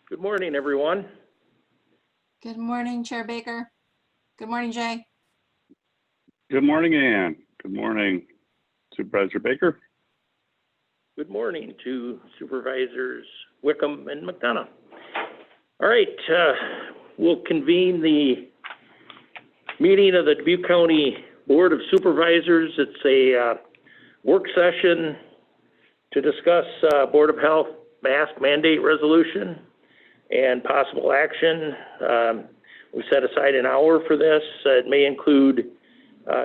Good morning, everyone. Good morning, Chair Baker. Good morning, Jay. Good morning, Ann. Good morning, Supervisor Baker. Good morning to Supervisors Wickham and McDonough. All right, we'll convene the meeting of the Dubuque County Board of Supervisors. It's a work session to discuss Board of Health mask mandate resolution and possible action. We set aside an hour for this. It may include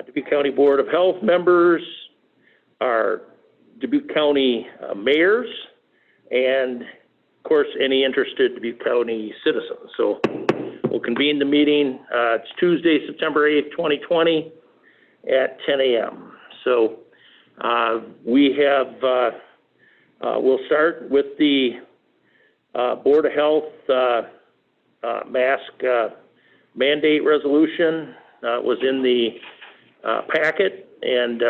Dubuque County Board of Health members, our Dubuque County mayors, and of course any interested Dubuque County citizens. So we'll convene the meeting. It's Tuesday, September 8th, 2020 at 10 a.m. So we have, we'll start with the Board of Health mask mandate resolution. Was in the packet, and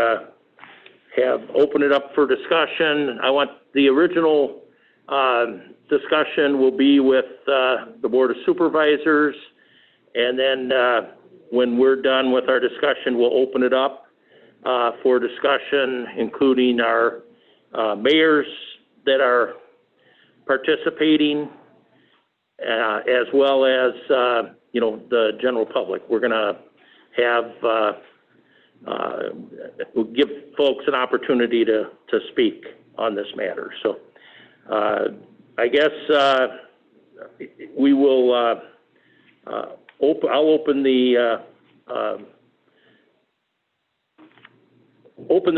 have opened it up for discussion. I want the original discussion will be with the Board of Supervisors, and then when we're done with our discussion, we'll open it up for discussion, including our mayors that are participating, as well as you know, the general public. We're going to have we'll give folks an opportunity to speak on this matter. So I guess we will I'll open the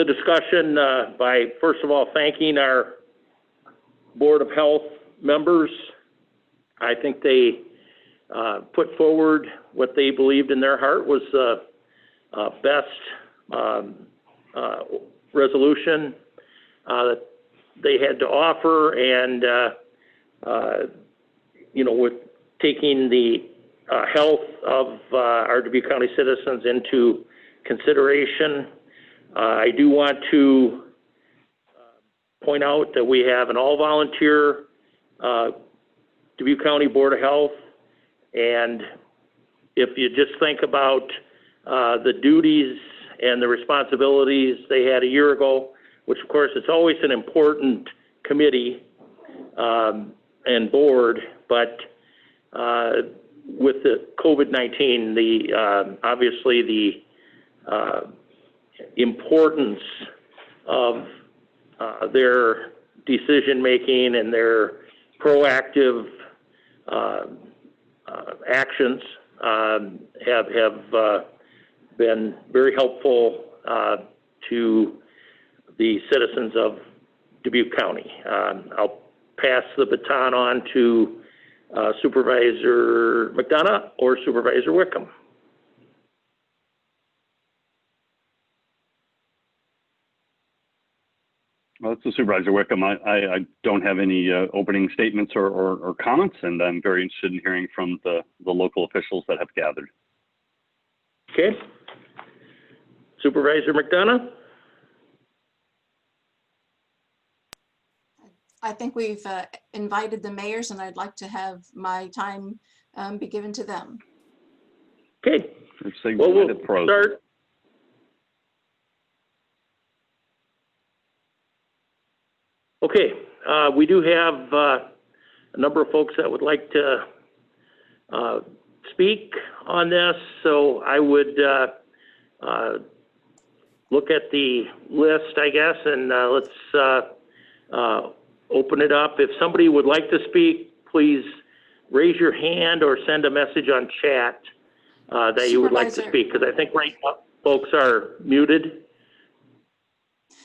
discussion by first of all thanking our Board of Health members. I think they put forward what they believed in their heart was the best resolution that they had to offer, and you know, with taking the health of our Dubuque County citizens into consideration. I do want to point out that we have an all-volunteer Dubuque County Board of Health, and if you just think about the duties and the responsibilities they had a year ago, which of course it's always an important committee and board, but with the COVID-19, the obviously the importance of their decision making and their proactive actions have been very helpful to the citizens of Dubuque County. I'll pass the baton on to Supervisor McDonough or Supervisor Wickham. Well, this is Supervisor Wickham. I don't have any opening statements or comments, and I'm very interested in hearing from the local officials that have gathered. Okay. Supervisor McDonough? I think we've invited the mayors, and I'd like to have my time be given to them. Okay. Well, we'll start. Okay, we do have a number of folks that would like to speak on this, so I would look at the list, I guess, and let's open it up. If somebody would like to speak, please raise your hand or send a message on chat that you would like to speak, because I think right now folks are muted.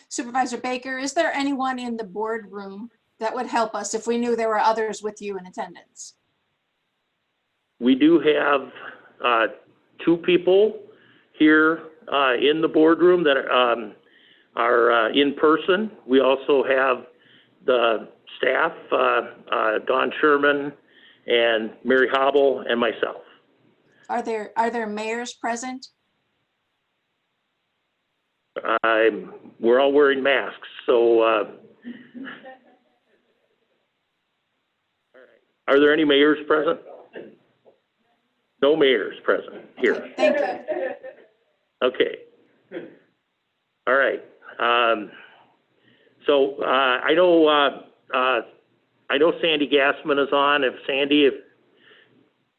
Supervisor Baker, is there anyone in the boardroom that would help us if we knew there were others with you in attendance? We do have two people here in the boardroom that are in person. We also have the staff, Don Sherman and Mary Hobble and myself. Are there mayors present? We're all wearing masks, so all Are there any mayors present? No mayors present here. Okay, thank you. Okay. All right. So I know Sandy Gassman is on. If Sandy, if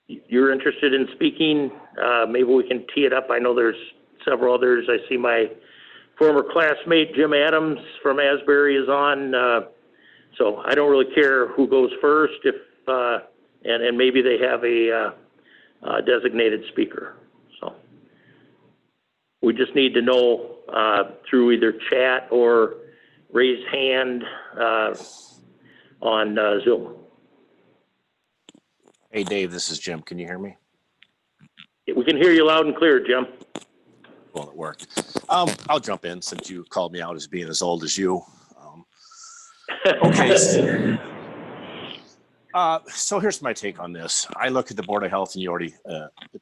you're interested in speaking, maybe we can tee it up. I know there's several others. I see my former classmate Jim Adams from Asbury is on. So I don't really care who goes first. If and maybe they have a designated speaker. So we just need to know through either chat or raise hand on Zoom. Hey, Dave, this is Jim. Can you hear me? We can hear you loud and clear, Jim. Well, it worked. I'll jump in since you called me out as being as old as you. Okay. So here's my take on this. I look at the Board of Health, and you already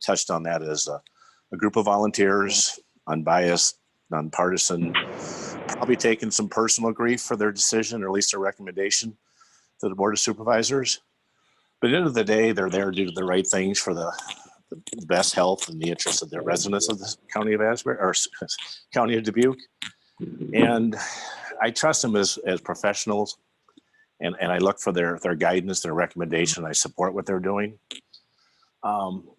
touched on that, as a group of volunteers, unbiased, nonpartisan, probably taking some personal grief for their decision, or at least their recommendation to the Board of Supervisors. But at the end of the day, they're there to do the right things for the best health and the interests of the residents of the county of Asbury, or county of Dubuque. And I trust them as professionals, and I look for their guidance, their recommendation. I support what they're doing.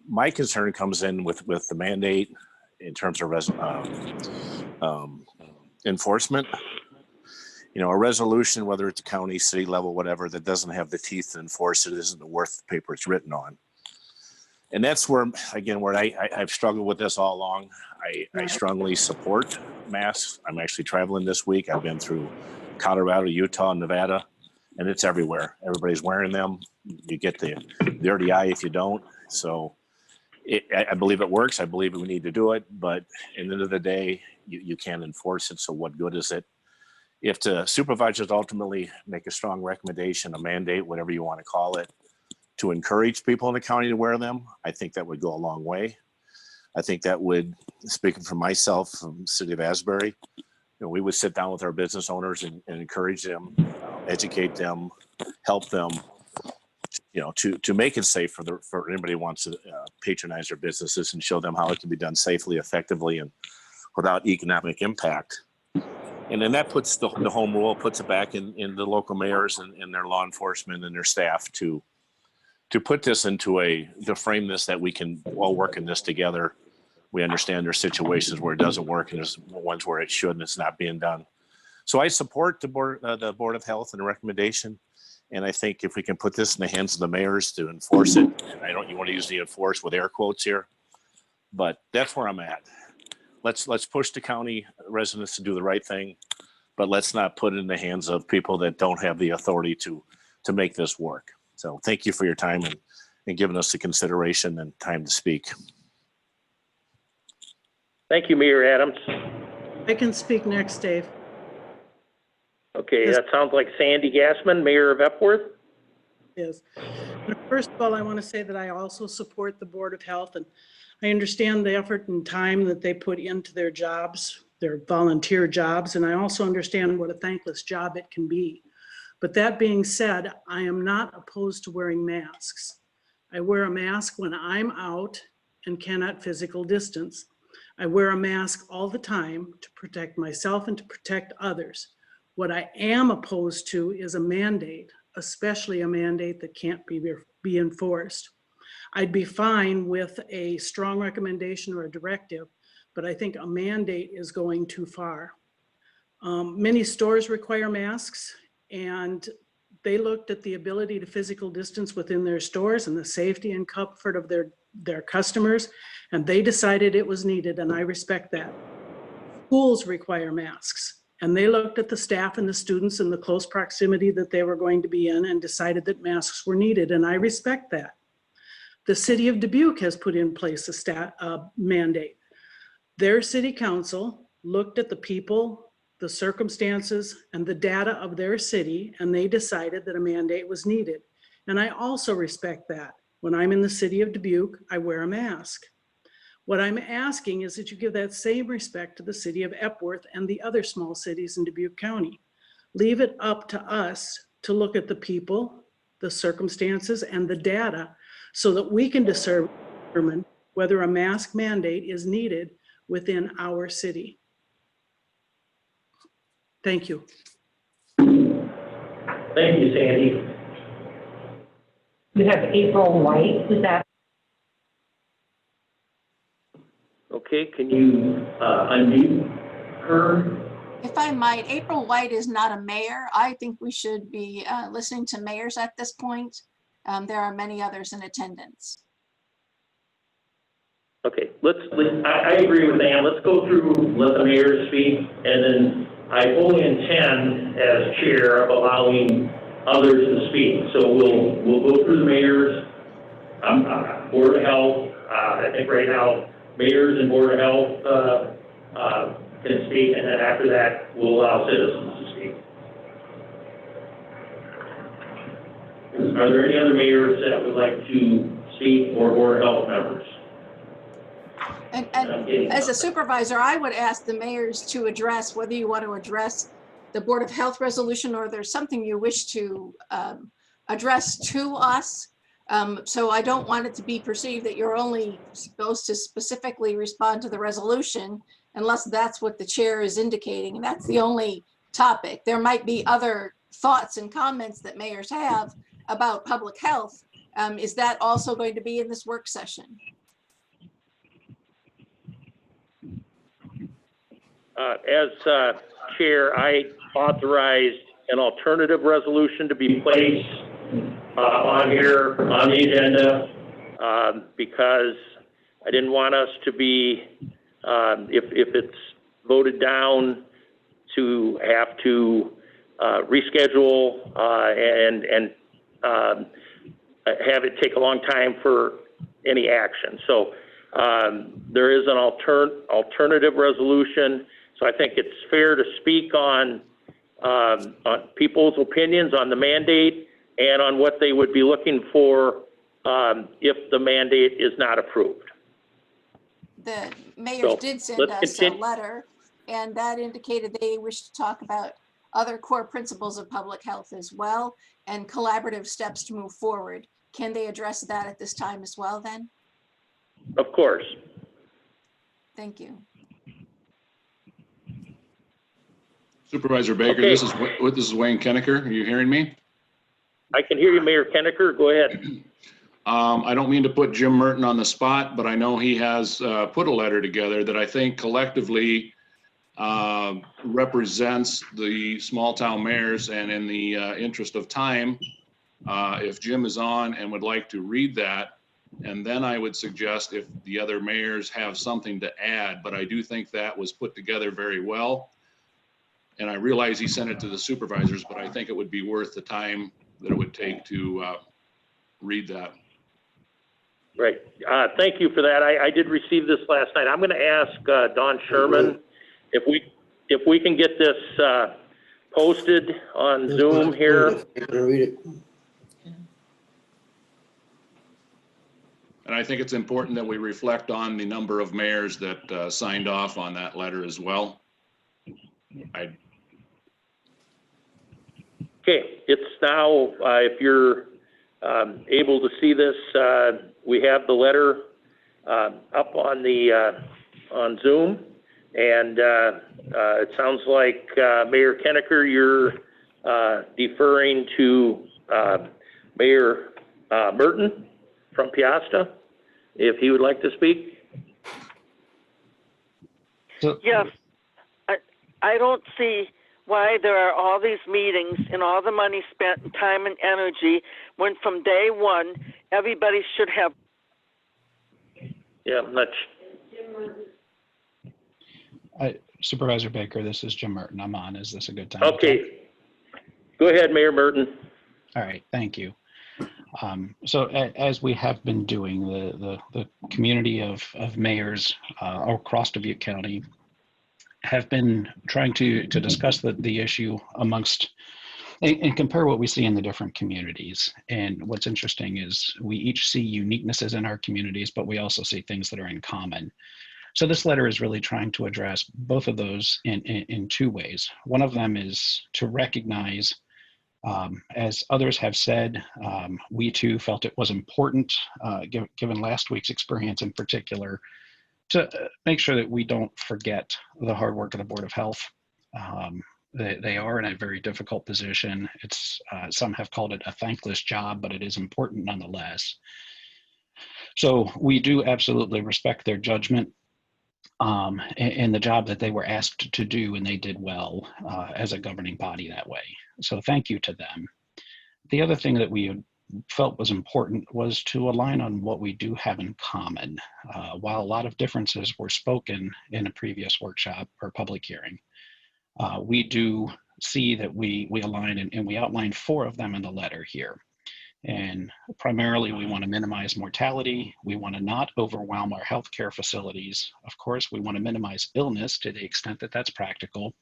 My concern comes in with the mandate in terms of enforcement. You know, a resolution, whether it's county, city level, whatever, that doesn't have the teeth to enforce it isn't worth the paper it's written on. And that's where, again, where I've struggled with this all along. I strongly support masks. I'm actually traveling this week. I've been through Colorado, Utah, and Nevada, and it's everywhere. Everybody's wearing them. You get the dirty eye if you don't. So I believe it works. I believe we need to do it. But at the end of the day, you can't enforce it. So what good is it? If the supervisors ultimately make a strong recommendation, a mandate, whatever you want to call it, to encourage people in the county to wear them, I think that would go a long way. I think that would, speaking for myself from the city of Asbury, you know, we would sit down with our business owners and encourage them, educate them, help them, you know, to make it safe for anybody who wants to patronize their businesses, and show them how it can be done safely, effectively, and without economic impact. And then that puts the home rule, puts it back in the local mayors and their law enforcement and their staff to put this into to frame this, that we can all work in this together. We understand there's situations where it doesn't work, and there's ones where it should and it's not being done. So I support the Board of Health and the recommendation. And I think if we can put this in the hands of the mayors to enforce it, and you want to use the enforce with air quotes here, but that's where I'm at. Let's push the county residents to do the right thing, but let's not put it in the hands of people that don't have the authority to make this work. So thank you for your time and giving us the consideration and time to speak. Thank you, Mayor Adams. I can speak next, Dave. Okay, Yes. that sounds like Sandy Gassman, Mayor of Epworth. Yes. First of all, I want to say that I also support the Board of Health, and I understand the effort and time that they put into their jobs, their volunteer jobs, and I also understand what a thankless job it can be. But that being said, I am not opposed to wearing masks. I wear a mask when I'm out and cannot physical distance. I wear a mask all the time to protect myself and to protect others. What I am opposed to is a mandate, especially a mandate that can't be enforced. I'd be fine with a strong recommendation or a directive, but I think a mandate is going too far. Many stores require masks, and they looked at the ability to physical distance within their stores and the safety and comfort of their customers, and they decided it was needed, and I respect that. Schools require masks, and they looked at the staff and the students and the close proximity that they were going to be in and decided that masks were needed, and I respect that. The city of Dubuque has put in place a mandate. Their city council looked at the people, the circumstances, and the data of their city, and they decided that a mandate was needed. And I also respect that. When I'm in the city of Dubuque, I wear a mask. What I'm asking is that you give that same respect to the city of Epworth and the other small cities in Dubuque County. Leave it up to us to look at the people, the circumstances and the data so that we can determine whether a mask mandate is needed within our city. Thank you. Thank you, Sandy. You have April White, is that? Okay, can you unmute her? If I might, April White is not a mayor. I think we should be listening to mayors at this point. There are many others in attendance. Okay, I agree with Ann. Let's go through, let the mayor speak, and then I fully intend as chair of allowing others to speak. So we'll go through the mayors, Board of Health. I think right now mayors and Board of Health can speak, and then after that we'll allow citizens to speak. Are there any other mayors that would like to speak, or Board of Health members? And as a supervisor, I would ask the mayors to address whether you want to address the Board of Health resolution or there's something you wish to address to us. So I don't want it to be perceived that you're only supposed to specifically respond to the resolution unless that's what the chair is indicating. And that's the only topic. There might be other thoughts and comments that mayors have about public health. Is that also going to be in this work session? As chair, I authorized an alternative resolution to be placed on here on the agenda because I didn't want us to be, if it's voted down, to have to reschedule and have it take a long time for any action. So there is an alternative resolution. So I think it's fair to speak on people's opinions on the mandate and on what they would be looking for if the mandate is not approved. The mayors did send us a letter, and that indicated they wish to talk about other core principles of public health as well and collaborative steps to move forward. Can they address that at this time as well then? Of course. Thank you. Supervisor Baker, Okay. this is Wayne Kennecker. Are you hearing me? I can hear you, Mayor Kennecker. Go ahead. I don't mean to put Jim Merton on the spot, but I know he has put a letter together that I think collectively represents the small town mayors, and in the interest of time, if Jim is on and would like to read that, and then I would suggest if the other mayors have something to add, but I do think that was put together very well. And I realize he sent it to the supervisors, but I think it would be worth the time that it would take to read that. Right. Thank you for that. I did receive this last night. I'm going to ask Don Sherman if we can get this posted on Zoom here. And I think it's important that we reflect on the number of mayors that signed off on that letter as well. Okay, it's now, if you're able to see this, we have the letter up on the on Zoom, and it sounds like Mayor Kennecker, you're deferring to Mayor Merton from Piasta, if he would like to speak. Yes, I don't see why there are all these meetings and all the money spent and time and energy when from day one, everybody should have. Yeah, much. Supervisor Baker, this is Jim Merton. I'm on. Is this a good time? Okay. Go ahead, Mayor Merton. All right, thank you. So as we have been doing, the community of mayors across Dubuque County have been trying to discuss the issue amongst and compare what we see in the different communities. And what's interesting is we each see uniquenesses in our communities, but we also see things that are in common. So this letter is really trying to address both of those in two ways. One of them is to recognize As others have said, we too felt it was important, given last week's experience in particular, to make sure that we don't forget the hard work of the Board of Health. They are in a very difficult position. It's some have called it a thankless job, but it is important nonetheless. So we do absolutely respect their judgment and the job that they were asked to do, and they did well as a governing body that way. So thank you to them. The other thing that we felt was important was to align on what we do have in common. While a lot of differences were spoken in a previous workshop or public hearing, we do see that we align, and we outlined 4 of them in the letter here. And primarily, we want to minimize mortality. We want to not overwhelm our healthcare facilities. Of course, we want to minimize illness to the extent that that's practical.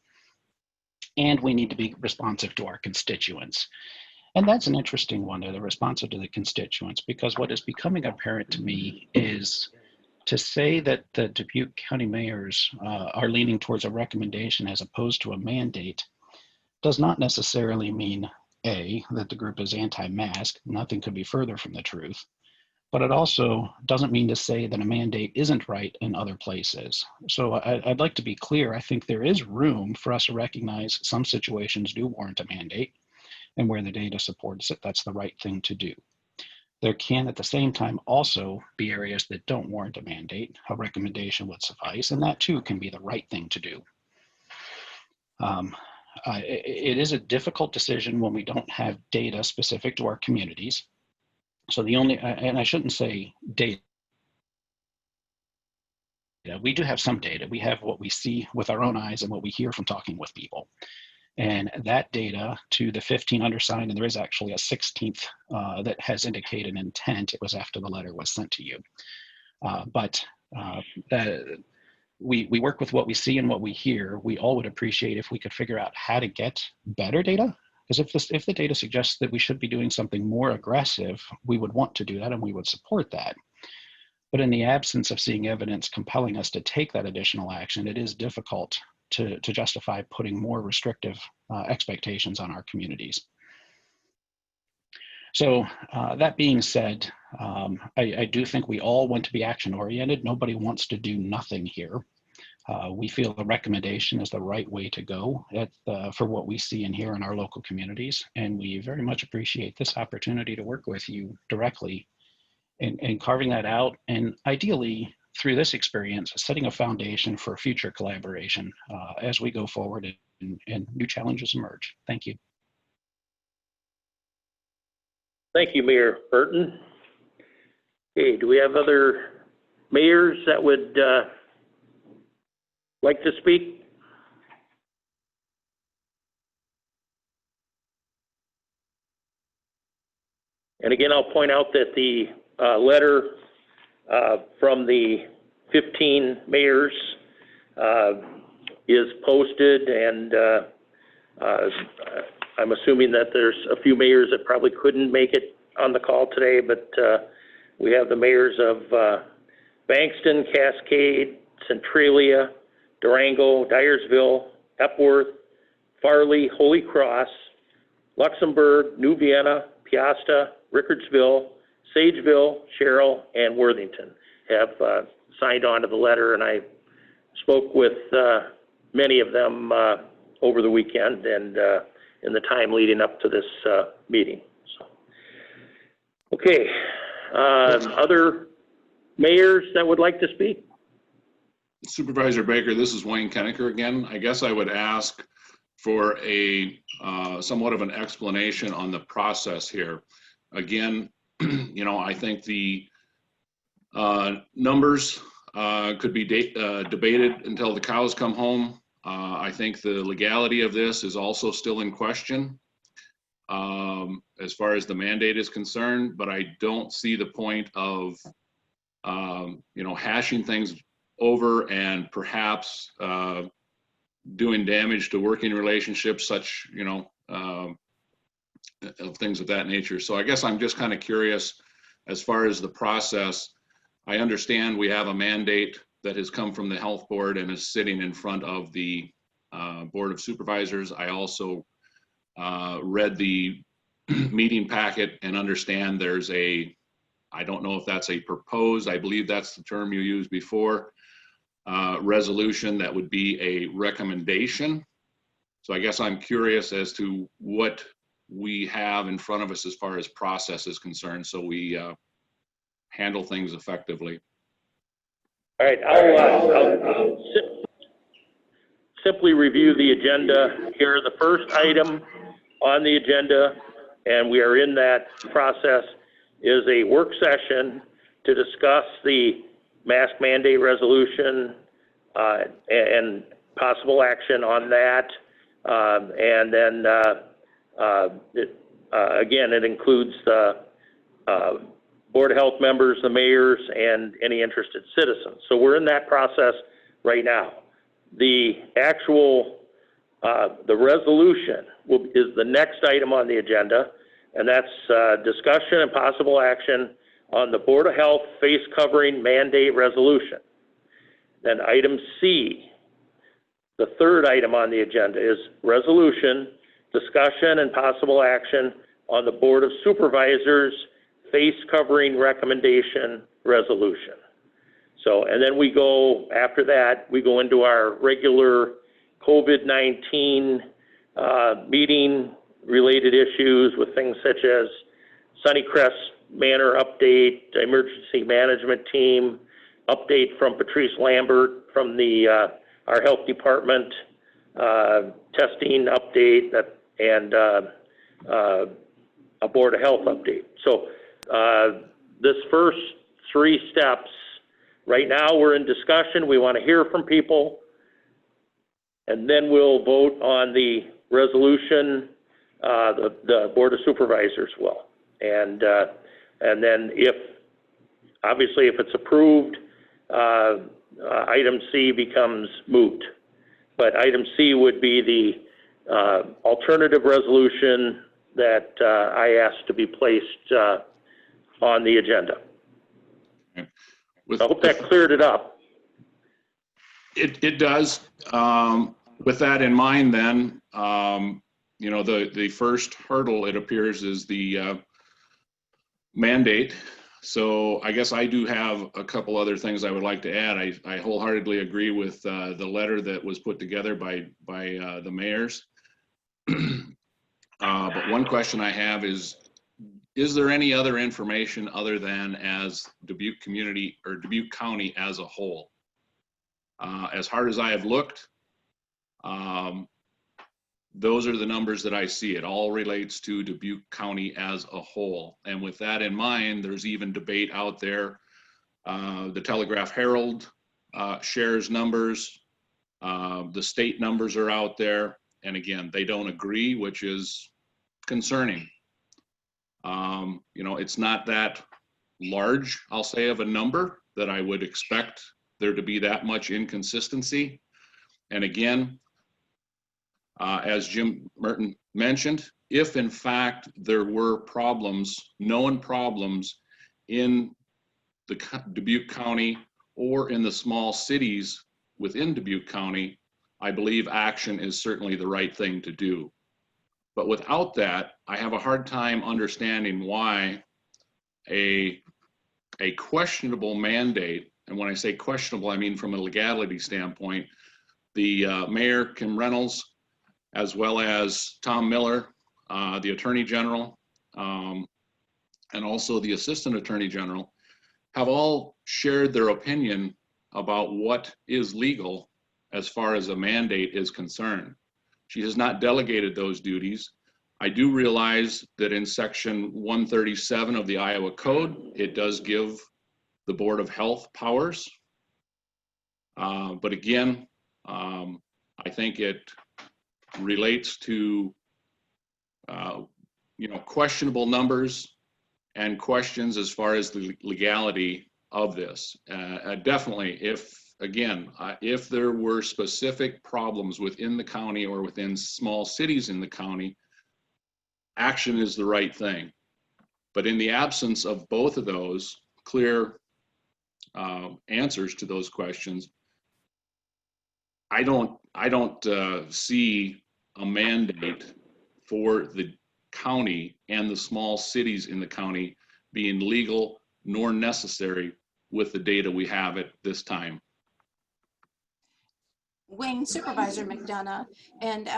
And we need to be responsive to our constituents. And that's an interesting one, the responsive to the constituents, because what is becoming apparent to me is to say that the Dubuque County mayors are leaning towards a recommendation as opposed to a mandate does not necessarily mean A, that the group is anti-mask. Nothing could be further from the truth. But it also doesn't mean to say that a mandate isn't right in other places. So I'd like to be clear. I think there is room for us to recognize some situations do warrant a mandate, and where the data supports it, that's the right thing to do. There can, at the same time, also be areas that don't warrant a mandate. A recommendation would suffice, and that too can be the right thing to do. It is a difficult decision when we don't have data specific to our communities. So the only, and I shouldn't say data, we do have some data. We have what we see with our own eyes and what we hear from talking with people. And that data to the 15 undersigned, and there is actually a 16th that has indicated intent. It was after the letter was sent to you. We work with what we see and what we hear. We all would appreciate if we could figure out how to get better data. Because if the data suggests that we should be doing something more aggressive, we would want to do that and we would support that. But in the absence of seeing evidence compelling us to take that additional action, it is difficult to justify putting more restrictive expectations on our communities. So that being said, I do think we all want to be action oriented. Nobody wants to do nothing here. We feel the recommendation is the right way to go for what we see and hear in our local communities. And we very much appreciate this opportunity to work with you directly in carving that out, and ideally through this experience, setting a foundation for future collaboration as we go forward and new challenges emerge. Thank you. Thank you, Mayor Burton. Okay, do we have other mayors that would like to speak? And again, I'll point out that the letter from the 15 mayors is posted, and I'm assuming that there's a few mayors that probably couldn't make it on the call today, but we have the mayors of Bankston, Cascade, Centralia, Durango, Dyersville, Epworth, Farley, Holy Cross, Luxembourg, New Vienna, Piasta, Rickardsville, Sageville, Sherrill, and Worthington have signed on to the letter, and I spoke with many of them over the weekend and in the time leading up to this meeting. So, okay, other mayors that would like to speak? Supervisor Baker, this is Wayne Kennecker again. I guess I would ask for a somewhat of an explanation on the process here. Again, you know, I think the numbers could be debated until the cows come home. I think the legality of this is also still in question as far as the mandate is concerned, but I don't see the point of, you know, hashing things over and perhaps doing damage to working relationships, such, you know, of things of that nature. So I guess I'm just kind of curious as far as the process. I understand we have a mandate that has come from the health board and is sitting in front of the Board of Supervisors. I also read the meeting packet and understand there's I don't know if that's a proposed, I believe that's the term you used before, resolution that would be a recommendation. So I guess I'm curious as to what we have in front of us as far as process is concerned, so we handle things effectively. All right, I'll simply review the agenda here. The first item on the agenda, and we are in that process, is a work session to discuss the mask mandate resolution and possible action on that. And then, again, it includes the Board of Health members, the mayors, and any interested citizens. So we're in that process right now. The actual, the resolution is the next item on the agenda, and that's discussion and possible action on the Board of Health face covering mandate resolution. Then item C, the third item on the agenda, is resolution, discussion and possible action on the Board of Supervisors face covering recommendation resolution. So, and then we go, after that, we go into our regular COVID-19 meeting related issues with things such as Sunnycrest Manor update, emergency management team, update from Patrice Lambert from the our health department, testing update, and a Board of Health update. So this first three steps, right now we're in discussion. We want to hear from people, and then we'll vote on the resolution. The Board of Supervisors will, and then obviously if it's approved, item C becomes moot. But item C would be the alternative resolution that I asked to be placed on the agenda. I hope that cleared it up. It does. With that in mind, then, you know, the first hurdle, it appears, is the mandate. So I guess I do have a couple other things I would like to add. I wholeheartedly agree with the letter that was put together by the mayors. But one question I have is there any other information other than as Dubuque community or Dubuque County as a whole? As hard as I have looked, those are the numbers that I see. It all relates to Dubuque County as a whole. And with that in mind, there's even debate out there. The Telegraph Herald shares numbers. The state numbers are out there. And again, they don't agree, which is concerning. You know, it's not that large, I'll say, of a number that I would expect there to be that much inconsistency. And again, as Jim Merton mentioned, if in fact there were problems, known problems in the Dubuque County or in the small cities within Dubuque County, I believe action is certainly the right thing to do. But without that, I have a hard time understanding why a questionable mandate, and when I say questionable, I mean from a legality standpoint, the Mayor, Kim Reynolds, as well as Tom Miller, the Attorney General, and also the Assistant Attorney General, have all shared their opinion about what is legal as far as a mandate is concerned. She has not delegated those duties. I do realize that in section 137 of the Iowa Code, it does give the Board of Health powers. But again, I think it relates to you know, questionable numbers and questions as far as the legality of this. Definitely, if there were specific problems within the county or within small cities in the county, action is the right thing. But in the absence of both of those clear answers to those questions, I don't see a mandate for the county and the small cities in the county being legal nor necessary with the data we have at this time. Wayne, Supervisor McDonough, and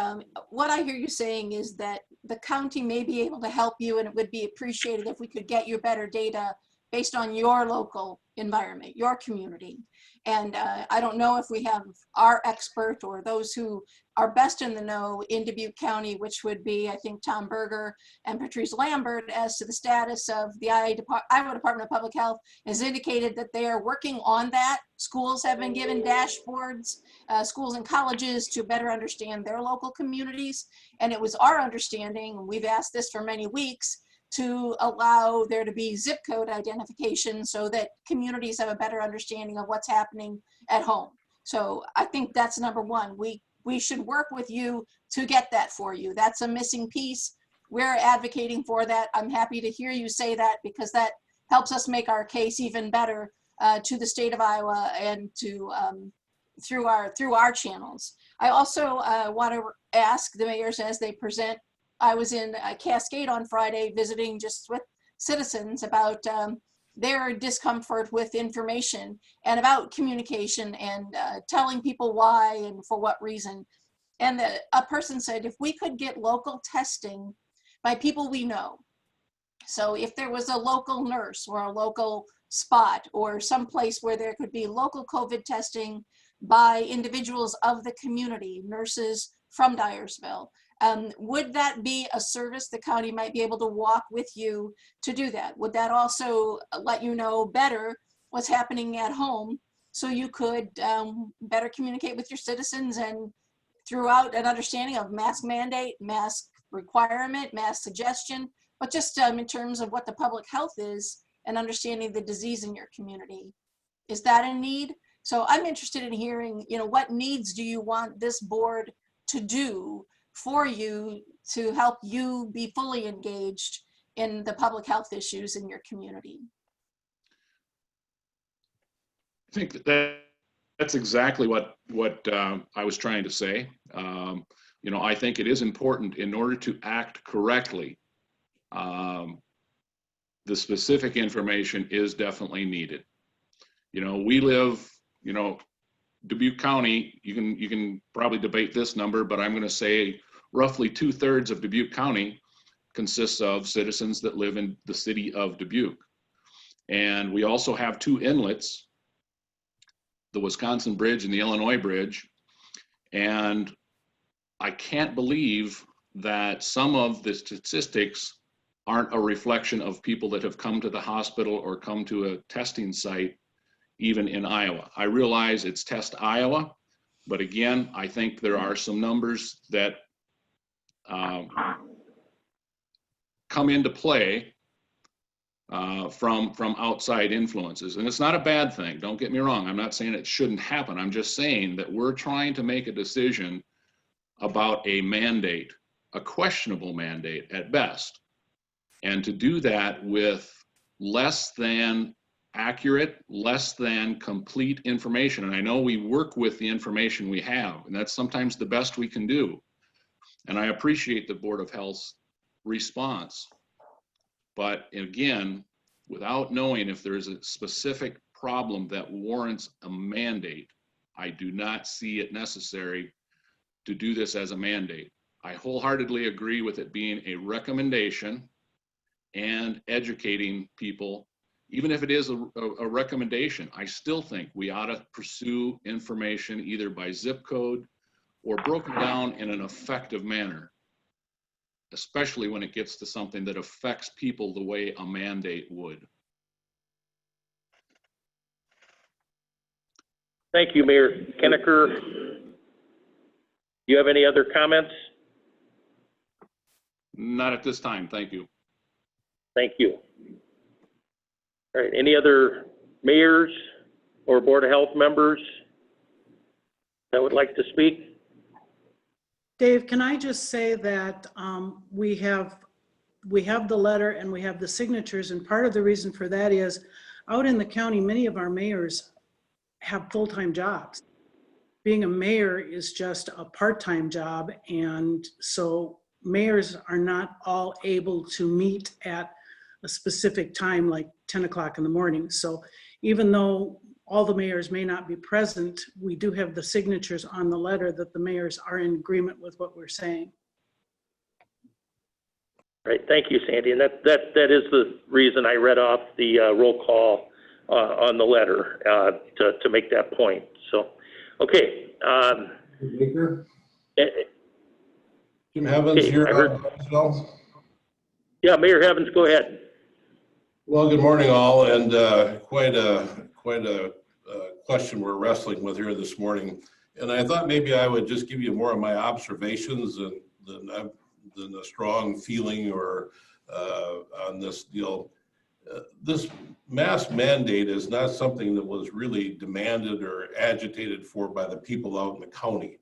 what I hear you saying is that the county may be able to help you, and it would be appreciated if we could get you better data based on your local environment, your community. And I don't know if we have our expert or those who are best in the know in Dubuque County, which would be, I think, Tom Berger and Patrice Lambert, as to the status of the Iowa Department of Public Health has indicated that they are working on that. Schools have been given dashboards, schools and colleges, to better understand their local communities. And it was our understanding, and we've asked this for many weeks, to allow there to be zip code identification so that communities have a better understanding of what's happening at home. So I think that's number one. We should work with you to get that for you. That's a missing piece. We're advocating for that. I'm happy to hear you say that, because that helps us make our case even better to the state of Iowa and to through our channels. I also want to ask the mayors as they present. I was in Cascade on Friday visiting just with citizens about their discomfort with information and about communication and telling people why and for what reason. And a person said, if we could get local testing by people we know, so if there was a local nurse or a local spot or some place where there could be local COVID testing by individuals of the community, nurses from Dyersville, would that be a service the county might be able to walk with you to do that? Would that also let you know better what's happening at home, so you could better communicate with your citizens and throughout an understanding of mask mandate, mask requirement, mask suggestion, but just in terms of what the public health is and understanding the disease in your community? Is that a need? So I'm interested in hearing, what needs do you want this board to do for you to help you be fully engaged in the public health issues in your community? I think that's exactly what I was trying to say. I think it is important, in order to act correctly, the specific information is definitely needed. We live, Dubuque County, you can probably debate this number, but I'm going to say roughly 2/3 of Dubuque County consists of citizens that live in the city of Dubuque. And we also have two inlets, the Wisconsin Bridge and the Illinois Bridge. And I can't believe that some of the statistics aren't a reflection of people that have come to the hospital or come to a testing site, even in Iowa. I realize it's Test Iowa, but again, I think there are some numbers that come into play from outside influences. And it's not a bad thing, don't get me wrong. I'm not saying it shouldn't happen. I'm just saying that we're trying to make a decision about a mandate, a questionable mandate at best. And to do that with less than accurate, less than complete information. And I know we work with the information we have, and that's sometimes the best we can do. And I appreciate the Board of Health's response. But again, without knowing if there's a specific problem that warrants a mandate, I do not see it necessary to do this as a mandate. I wholeheartedly agree with it being a recommendation and educating people. Even if it is a recommendation, I still think we ought to pursue information either by zip code or broken down in an effective manner, especially when it gets to something that affects people the way a mandate would. Thank you, Mayor Kennecker. Do you have any other comments? Not at this time, thank you. Thank you. All right, any other mayors or Board of Health members that would like to speak? Dave, can I just say that we have the letter and we have the signatures, and part of the reason for that is out in the county, many of our mayors have full-time jobs. Being a mayor is just a part-time job, and so mayors are not all able to meet at a specific time, like 10 o'clock in the morning. So even though all the mayors may not be present, we do have the signatures on the letter that the mayors are in agreement with what we're saying. Right, thank you, Sandy. And that is the reason I read off the roll call on the letter to make that point. So, okay. Baker? Eh, Jim Evans okay, here. I heard- Yeah, Mayor Evans, go ahead. Well, good morning all, and quite a question we're wrestling with here this morning. And I thought maybe I would just give you more of my observations than a strong feeling or on this deal. This mask mandate is not something that was really demanded or agitated for by the people out in the county.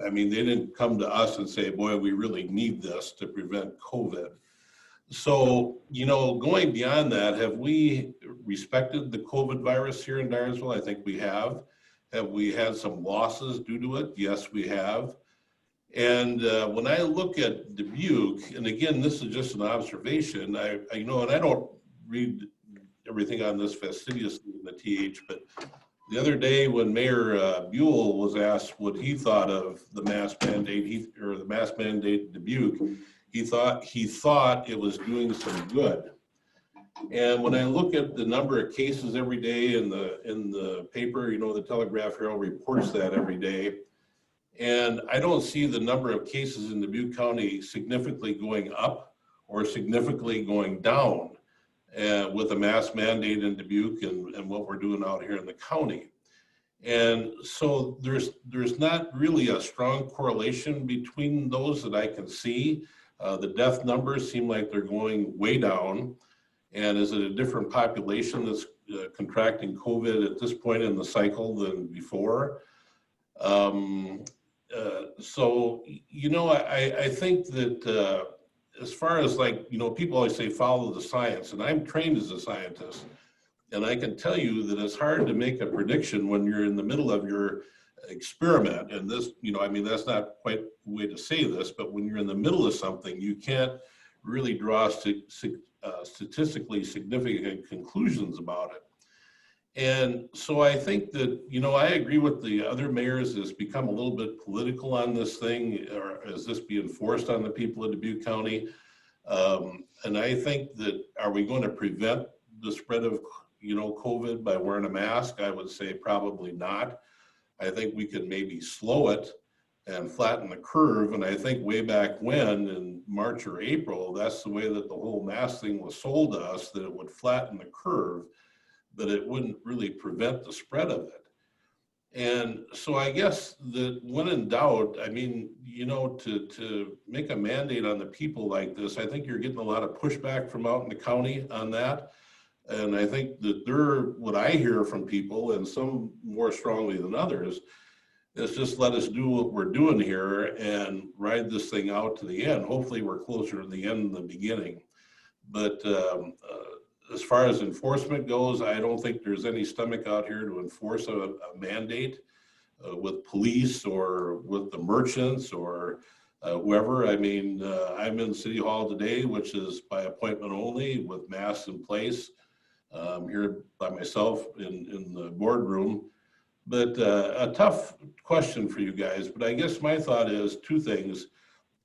I mean, they didn't come to us and say, boy, we really need this to prevent COVID. So, you know, going beyond that, have we respected the COVID virus here in Dyersville? I think we have. Have we had some losses due to it? Yes, we have. And when I look at Dubuque, and again, this is just an observation, I know, and I don't read everything on this fastidiously in the TH, but the other day when Mayor Buell was asked what he thought of the mask mandate, the mask mandate in Dubuque, he thought it was doing some good. And when I look at the number of cases every day in the paper, you know, the Telegraph Herald reports that every day. And I don't see the number of cases in Dubuque County significantly going up or significantly going down with the mask mandate in Dubuque and what we're doing out here in the county. And so there's not really a strong correlation between those that I can see. The death numbers seem like they're going way down. And is it a different population that's contracting COVID at this point in the cycle than before? So, you know, I think that as far as like, you know, people always say follow the science, and I'm trained as a scientist. And I can tell you that it's hard to make a prediction when you're in the middle of your experiment. And this, you know, I mean, that's not quite the way to say this, but when you're in the middle of something, you can't really draw statistically significant conclusions about it. And so I think that, you know, I agree with the other mayors. It's become a little bit political on this thing, or is this being forced on the people of Dubuque County? And I think that, are we going to prevent the spread of, you know, COVID by wearing a mask? I would say probably not. I think we could maybe slow it and flatten the curve. And I think way back when, in March or April, that's the way that the whole mask thing was sold to us, that it would flatten the curve, but it wouldn't really prevent the spread of it. And so I guess that when in doubt, I mean, you know, to make a mandate on the people like this, I think you're getting a lot of pushback from out in the county on that. And I think that what I hear from people, and some more strongly than others, is just let us do what we're doing here and ride this thing out to the end. Hopefully we're closer to the end than the beginning. But as far as enforcement goes, I don't think there's any stomach out here to enforce a mandate with police or with the merchants or whoever. I mean, I'm in City Hall today, which is by appointment only with masks in place. Here by myself in the boardroom. But a tough question for you guys, but I guess my thought is two things.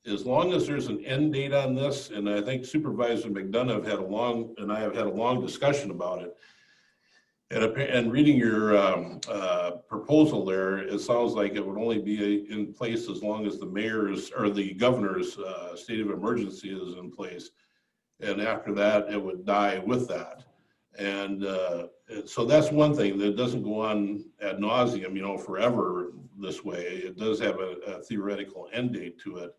As long as there's an end date on this, and I think Supervisor McDonough and I have had a long discussion about it, and reading your proposal there, it sounds like it would only be in place as long as the mayor's or the governor's state of emergency is in place. And after that, it would die with that. And so that's one thing that doesn't go on ad nauseum, you know, forever this way. It does have a theoretical end date to it.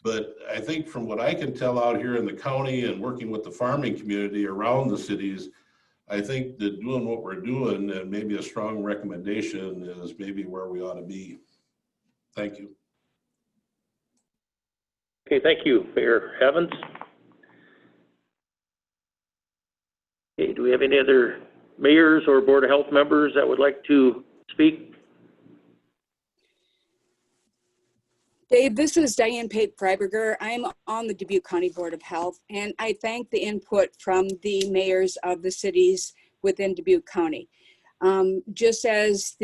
But I think from what I can tell out here in the county and working with the farming community around the cities, I think that doing what we're doing and maybe a strong recommendation is maybe where we ought to be. Thank you. Okay, thank you, Mayor Evans. Okay, do we have any other mayors or Board of Health members that would like to speak? Dave, this is Diane Pape Freiberger. I'm on the Dubuque County Board of Health, and I thank the input from the mayors of the cities within Dubuque County. Just as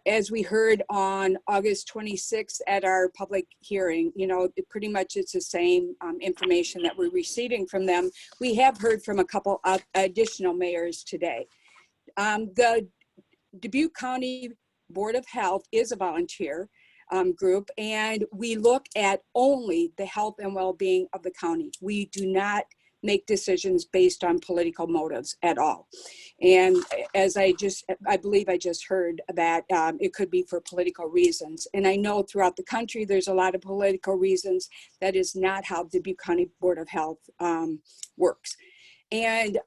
as we heard on August 26th at our public hearing, you know, pretty much it's the same information that we're receiving from them. We have heard from a couple of additional mayors today. The Dubuque County Board of Health is a volunteer group, and we look at only the health and well-being of the county. We do not make decisions based on political motives at all. And as I believe I just heard that it could be for political reasons. And I know throughout the country, there's a lot of political reasons. That is not how the Dubuque County Board of Health works. And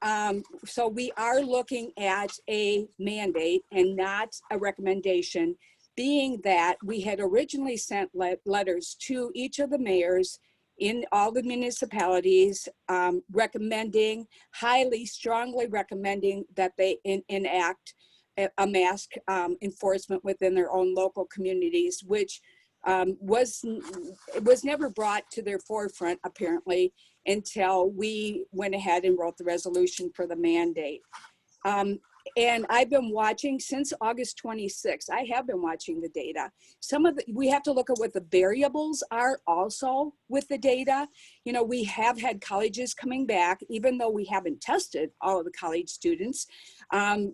so we are looking at a mandate and not a recommendation, being that we had originally sent letters to each of the mayors in all the municipalities recommending, strongly recommending that they enact a mask enforcement within their own local communities, which was never brought to their forefront apparently until we went ahead and wrote the resolution for the mandate. And I've been watching since August 26th. I have been watching the data. We have to look at what the variables are also with the data. You know, we have had colleges coming back, even though we haven't tested all of the college students.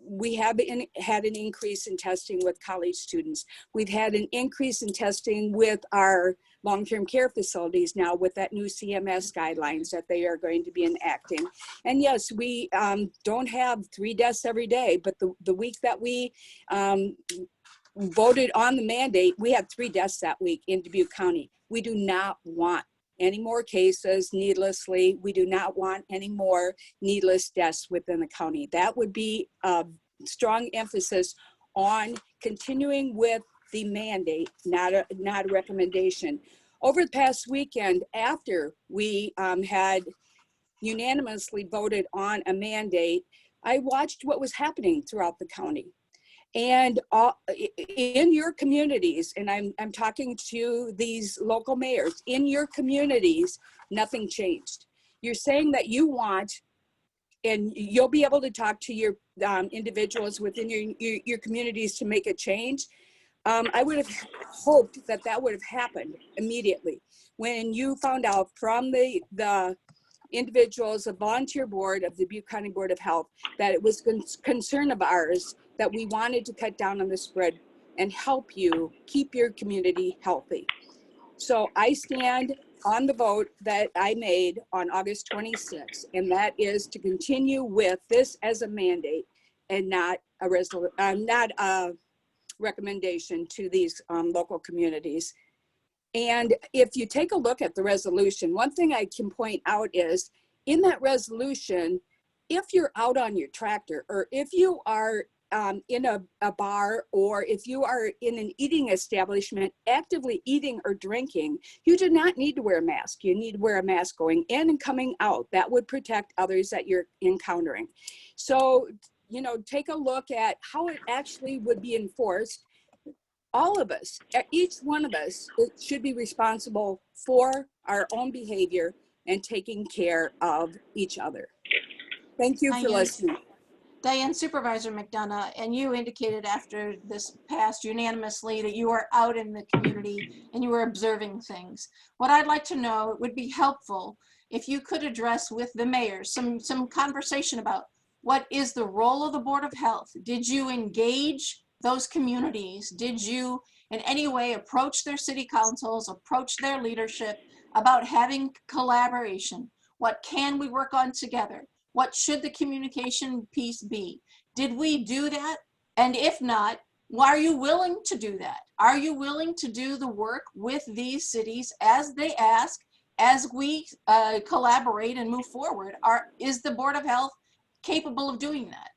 We have had an increase in testing with college students. We've had an increase in testing with our long-term care facilities now with that new CMS guidelines that they are going to be enacting. And yes, we don't have 3 deaths every day, but the week that we voted on the mandate, we had 3 deaths that week in Dubuque County. We do not want any more cases needlessly. We do not want any more needless deaths within the county. That would be a strong emphasis on continuing with the mandate, not a recommendation. Over the past weekend, after we had unanimously voted on a mandate, I watched what was happening throughout the county. And in your communities, and I'm talking to these local mayors, in your communities, nothing changed. You're saying that you want, and you'll be able to talk to your individuals within your communities to make a change. I would have hoped that that would have happened immediately when you found out from the individuals, the volunteer board of the Dubuque County Board of Health, that it was concern of ours that we wanted to cut down on the spread and help you keep your community healthy. So I stand on the vote that I made on August 26th, and that is to continue with this as a mandate and not a recommendation to these local communities. And if you take a look at the resolution, one thing I can point out is in that resolution, if you're out on your tractor, or if you are in a bar, or if you are in an eating establishment actively eating or drinking, you do not need to wear a mask. You need to wear a mask going in and coming out. That would protect others that you're encountering. So, you know, take a look at how it actually would be enforced. All of us, each one of us should be responsible for our own behavior and taking care of each other. Thank you for listening. Diane, Supervisor McDonough, and you indicated after this passed unanimously that you are out in the community and you were observing things. What I'd like to know, it would be helpful if you could address with the mayors some conversation about what is the role of the Board of Health. Did you engage those communities? Did you in any way approach their city councils, approach their leadership about having collaboration? What can we work on together? What should the communication piece be? Did we do that? And if not, why are you willing to do that? Are you willing to do the work with these cities as they ask, as we collaborate and move forward? Is the Board of Health capable of doing that?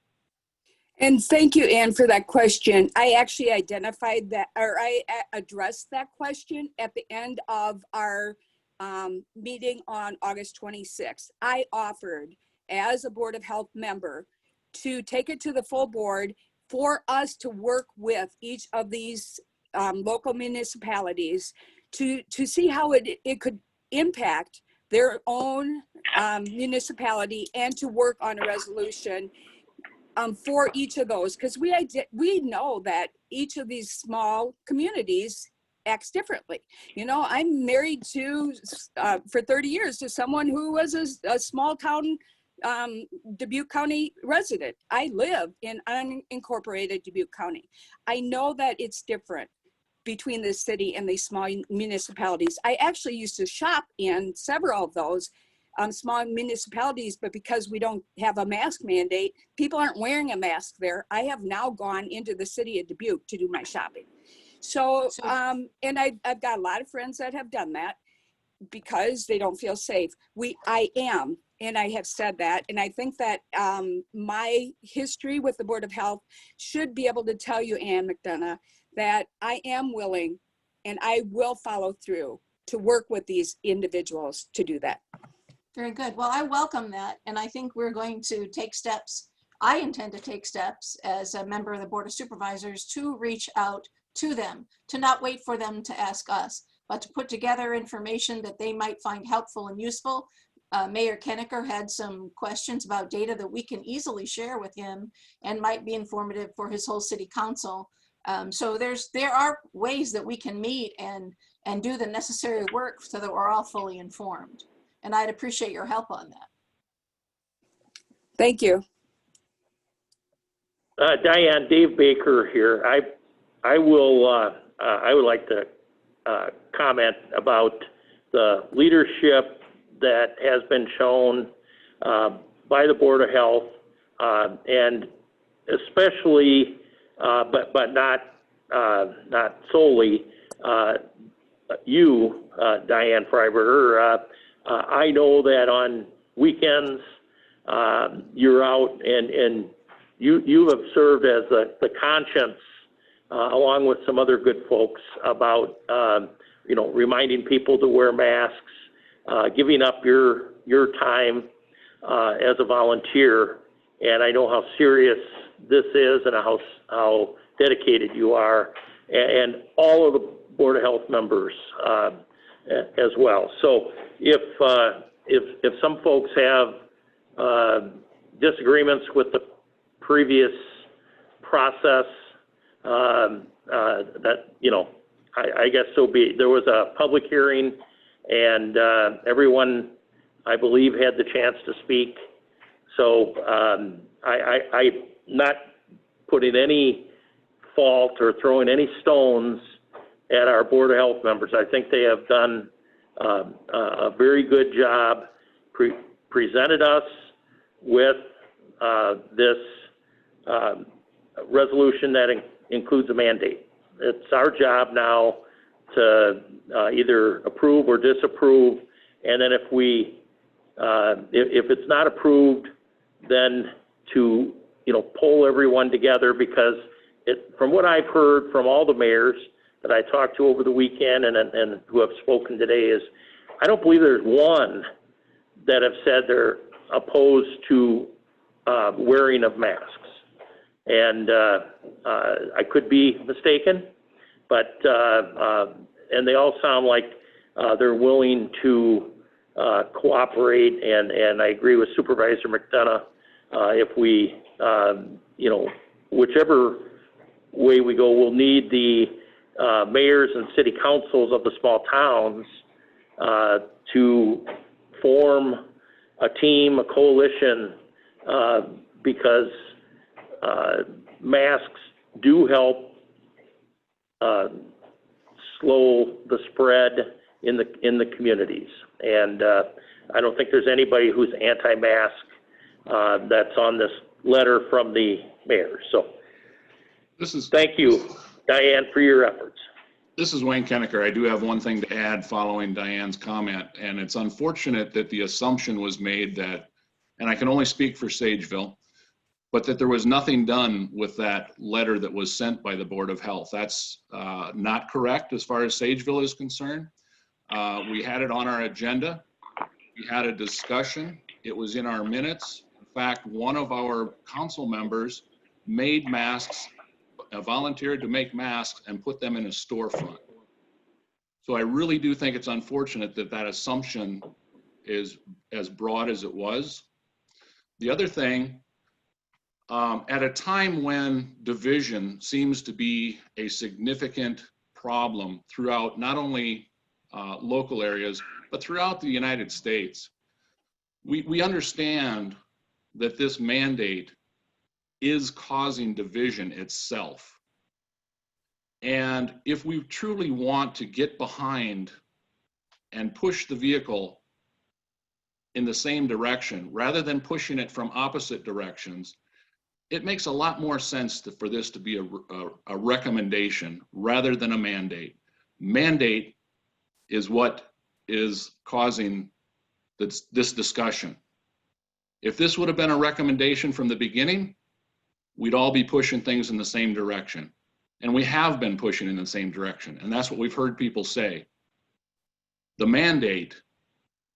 And thank you, Ann, for that question. I actually identified that, or I addressed that question at the end of our meeting on August 26th. I offered, as a Board of Health member, to take it to the full board for us to work with each of these local municipalities to see how it could impact their own municipality and to work on a resolution for each of those, because we know that each of these small communities acts differently. You know, I'm married to for 30 years to someone who was a small town Dubuque County resident. I live in unincorporated Dubuque County. I know that it's different between the city and these small municipalities. I actually used to shop in several of those small municipalities, but because we don't have a mask mandate, people aren't wearing a mask there. I have now gone into the city of Dubuque to do my shopping. So, and I've got a lot of friends that have done that because they don't feel safe. I am, and I have said that, and I think that my history with the Board of Health should be able to tell you, Ann McDonough, that I am willing and I will follow through to work with these individuals to do that. Very good. Well, I welcome that. And I think we're going to take steps. I intend to take steps as a member of the Board of Supervisors to reach out to them, to not wait for them to ask us, but to put together information that they might find helpful and useful. Mayor Kennecker had some questions about data that we can easily share with him and might be informative for his whole city council. So there are ways that we can meet and do the necessary work so that we're all fully informed. And I'd appreciate your help on that. Thank you. Diane, Dave Baker here. I would like to comment about the leadership that has been shown by the Board of Health, and especially, but not solely, you, Diane Freiberger. I know that on weekends you're out and you have served as the conscience, along with some other good folks, about reminding people to wear masks, giving up your time as a volunteer. And I know how serious this is and how dedicated you are, and all of the Board of Health members as well. So if some folks have disagreements with the previous process, that, I guess so be it. There was a public hearing, and everyone, I believe, had the chance to speak. So I'm not putting any fault or throwing any stones at our Board of Health members. I think they have done a very good job, presented us with this resolution that includes a mandate. It's our job now to either approve or disapprove, and then if it's not approved, then to pull everyone together, because from what I've heard from all the mayors that I talked to over the weekend and who have spoken today, is I don't believe there's one that have said they're opposed to wearing of masks. And I could be mistaken, but and they all sound like they're willing to cooperate. And I agree with Supervisor McDonough. If we, whichever way we go, we'll need the mayors and city councils of the small towns to form a team, a coalition, because masks do help slow the spread in the communities. And I don't think there's anybody who's anti-mask that's on this letter from the mayor. So thank you, Diane, for your efforts. This is Wayne Kennecker. I do have one thing to add following Diane's comment, and it's unfortunate that the assumption was made that, and I can only speak for Sageville, but that there was nothing done with that letter that was sent by the Board of Health. That's not correct as far as Sageville is concerned. We had it on our agenda. We had a discussion. It was in our minutes. In fact, one of our council members made masks, volunteered to make masks and put them in a storefront. So I really do think it's unfortunate that that assumption is as broad as it was. The other thing, at a time when division seems to be a significant problem throughout not only local areas, but throughout the United States, we understand that this mandate is causing division itself. And if we truly want to get behind and push the vehicle in the same direction, rather than pushing it from opposite directions, it makes a lot more sense for this to be a recommendation rather than a mandate. Mandate is what is causing this discussion. If this would have been a recommendation from the beginning, we'd all be pushing things in the same direction. And we have been pushing in the same direction. And that's what we've heard people say. The mandate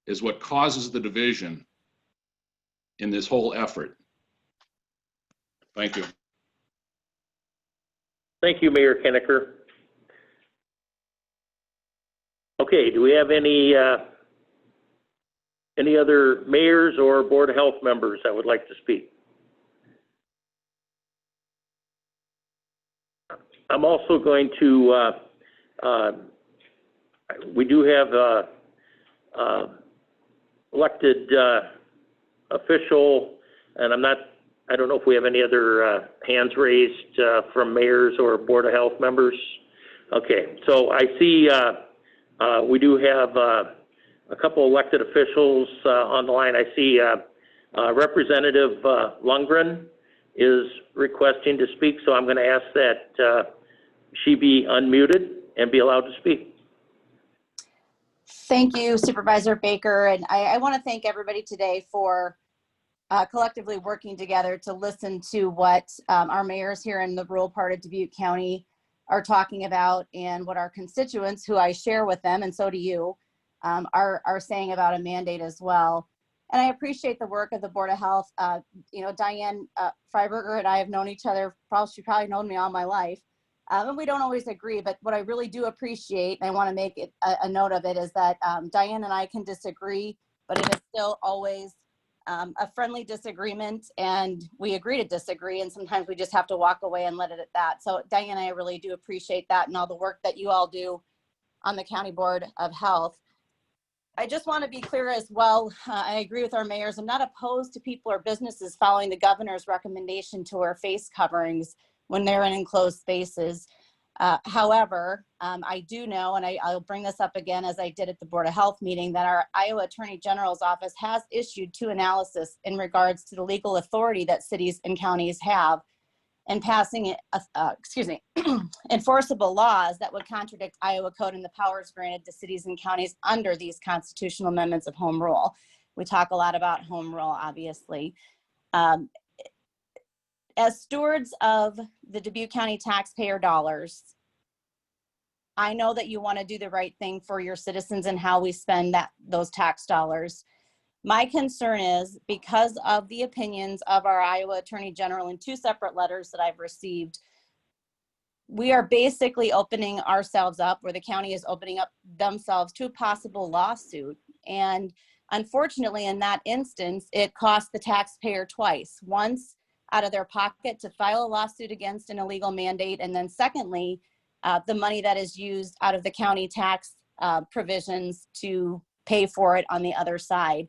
is what causes the division in this whole effort. Thank you. Thank you, Mayor Kennecker. Okay, do we have any other mayors or Board of Health members that would like to speak? I'm also going to, we do have elected official, and I don't know if we have any other hands raised from mayors or Board of Health members. Okay, so I see we do have a couple elected officials on the line. I see Representative Lundgren is requesting to speak, so I'm going to ask that she be unmuted and be allowed to speak. Thank you, Supervisor Baker. And I want to thank everybody today for collectively working together to listen to what our mayors here in the rural part of Dubuque County are talking about and what our constituents, who I share with them, and so do you, are saying about a mandate as well. And I appreciate the work of the Board of Health. You know, Diane Freiberger and I have known each other, she's probably known me all my life. And we don't always agree, but what I really do appreciate, and I want to make it a note of it, is that Diane and I can disagree, but it is still always a friendly disagreement, and we agree to disagree, and sometimes we just have to walk away and let it at that. So Diane, I really do appreciate that and all the work that you all do on the County Board of Health. I just want to be clear as well. I agree with our mayors. I'm not opposed to people or businesses following the governor's recommendation to wear face coverings when they're in enclosed spaces. However, I do know, and I'll bring this up again as I did at the Board of Health meeting, that our Iowa Attorney General's office has issued 2 analyses in regards to the legal authority that cities and counties have in passing, enforceable laws that would contradict Iowa code and the powers granted to cities and counties under these constitutional amendments of home rule. We talk a lot about home rule, obviously. As stewards of the Dubuque County taxpayer dollars, I know that you want to do the right thing for your citizens and how we spend those tax dollars. My concern is, because of the opinions of our Iowa Attorney General in 2 separate letters that I've received, we are basically opening ourselves up, or the county is opening up themselves to a possible lawsuit. And unfortunately, in that instance, it costs the taxpayer twice. Once out of their pocket to file a lawsuit against an illegal mandate, and then secondly, the money that is used out of the county tax provisions to pay for it on the other side.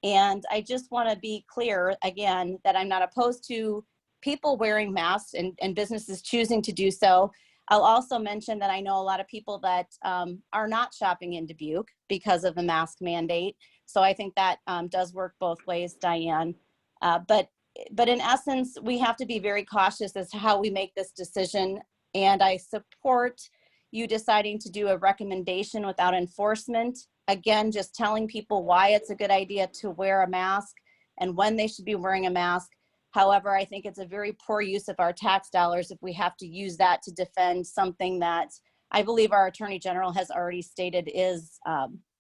And I just want to be clear again that I'm not opposed to people wearing masks and businesses choosing to do so. I'll also mention that I know a lot of people that are not shopping in Dubuque because of the mask mandate. So I think that does work both ways, Diane. But in essence, we have to be very cautious as to how we make this decision. And I support you deciding to do a recommendation without enforcement. Again, just telling people why it's a good idea to wear a mask and when they should be wearing a mask. However, I think it's a very poor use of our tax dollars if we have to use that to defend something that I believe our Attorney General has already stated is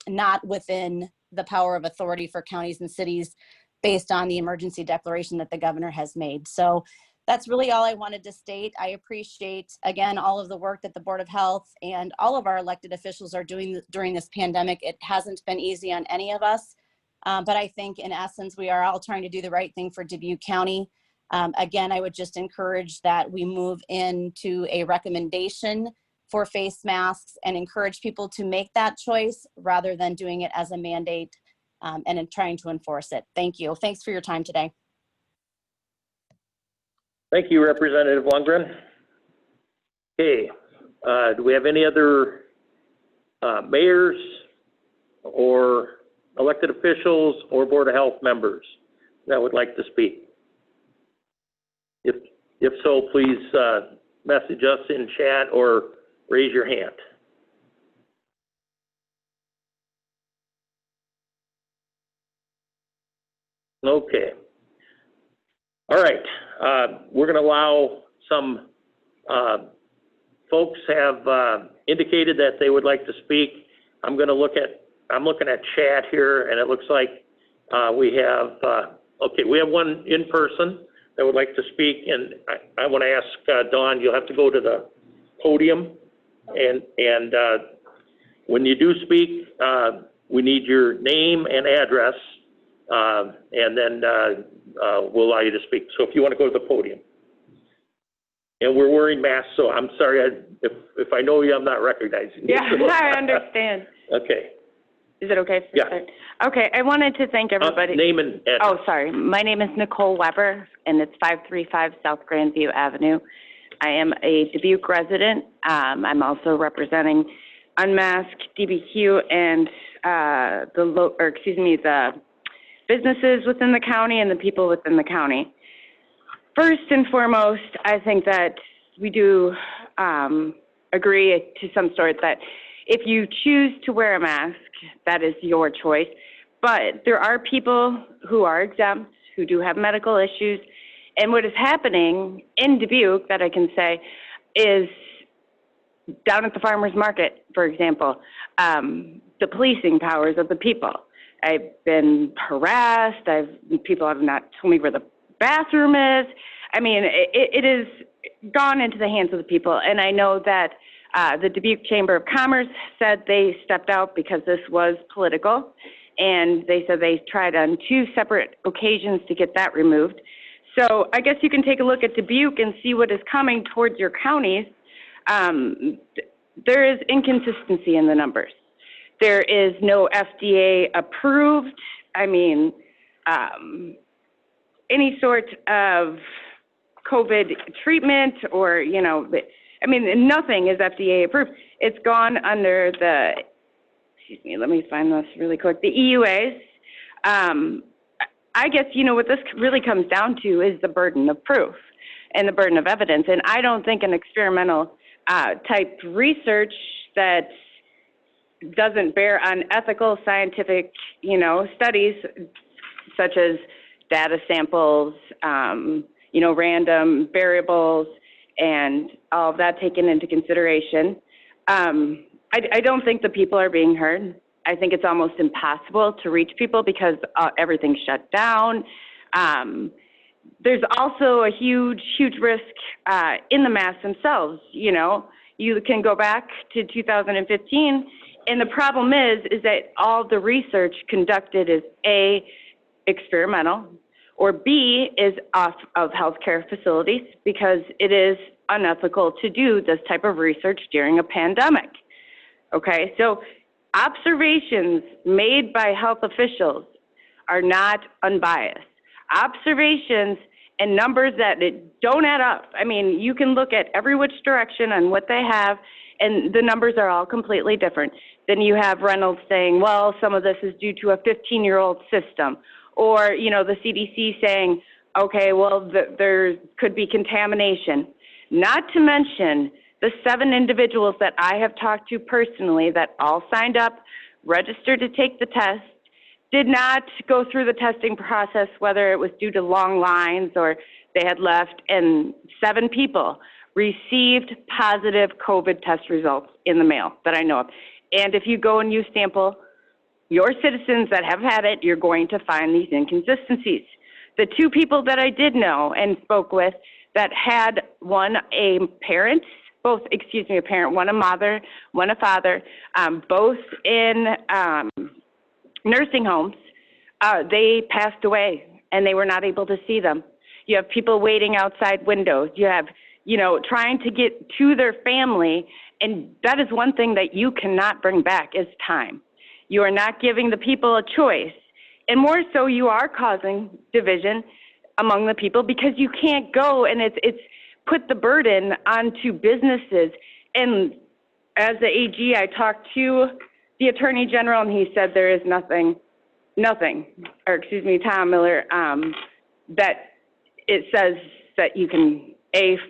not within the power of authority for counties and cities based on the emergency declaration that the governor has made. So That's really all I wanted to state. I appreciate, again, all of the work that the Board of Health and all of our elected officials are doing during this pandemic. It hasn't been easy on any of us, but I think in essence, we are all trying to do the right thing for Dubuque County. Again, I would just encourage that we move into a recommendation for face masks and encourage people to make that choice rather than doing it as a mandate and in trying to enforce it. Thank you. Thanks for your time today. Thank you, Representative Lundgren. Okay, do we have any other mayors or elected officials or Board of Health members that would like to speak? If so, please message us in chat or raise your hand. Okay. All right. We're going to allow some folks have indicated that they would like to speak. I'm looking at chat here, and it looks like we have okay, we have one in person that would like to speak, and I want to ask Dawn, you'll have to go to the podium, and when you do speak, we need your name and address, and then we'll allow you to speak. So if you want to go to the podium. And we're wearing masks, so I'm sorry, if I know you, I'm not recognizing you. Yeah, I understand. Okay. Is it okay? Yeah. Okay, I wanted to thank everybody. Name and address. Oh, sorry. My name is Nicole Weber, and it's 535 South Grandview Avenue. I am a Dubuque resident. I'm also representing Unmasked, DBQ, and the businesses within the county and the people within the county. First and foremost, I think that we do agree to some sort that if you choose to wear a mask, that is your choice. But there are people who are exempt, who do have medical issues. And what is happening in Dubuque that I can say is down at the farmer's market, for example, the policing powers of the people. I've been harassed. People have not told me where the bathroom is. I mean, it is gone into the hands of the people. And I know that the Dubuque Chamber of Commerce said they stepped out because this was political. And they said they tried on 2 separate occasions to get that removed. So I guess you can take a look at Dubuque and see what is coming towards your counties. There is inconsistency in the numbers. There is no FDA approved. I mean, any sort of COVID treatment or, I mean, nothing is FDA approved. It's gone under the, excuse me, let me find this really quick, the EUAs. I guess, what this really comes down to is the burden of proof and the burden of evidence. And I don't think an experimental type research that doesn't bear on ethical scientific, studies such as data samples, random variables, and all of that taken into consideration. I don't think the people are being heard. I think it's almost impossible to reach people because everything's shut down. There's also a huge risk in the masks themselves. You can go back to 2015, and the problem is that all the research conducted is A, experimental, or B, is off of healthcare facilities because it is unethical to do this type of research during a pandemic. Okay, so observations made by health officials are not unbiased. Observations and numbers that don't add up. I mean, you can look at every which direction on what they have, and the numbers are all completely different. Then you have Reynolds saying, well, some of this is due to a 15-year-old system. Or, the CDC saying, okay, well, there could be contamination. Not to mention the 7 individuals that I have talked to personally that all signed up, registered to take the test, did not go through the testing process, whether it was due to long lines or they had left, and 7 people received positive COVID test results in the mail that I know of. And if you go and you sample your citizens that have had it, you're going to find these inconsistencies. The 2 people that I did know and spoke with, that had one a parent, a parent, one a mother, one a father, both in nursing homes. They passed away and they were not able to see them. You have people waiting outside windows. You have, trying to get to their family. And that is one thing that you cannot bring back is time. You are not giving the people a choice. And more so, you are causing division among the people because you can't go and it's put the burden onto businesses. And as the AG, I talked to the Attorney General and he said there is nothing, Tom Miller, that it says that you can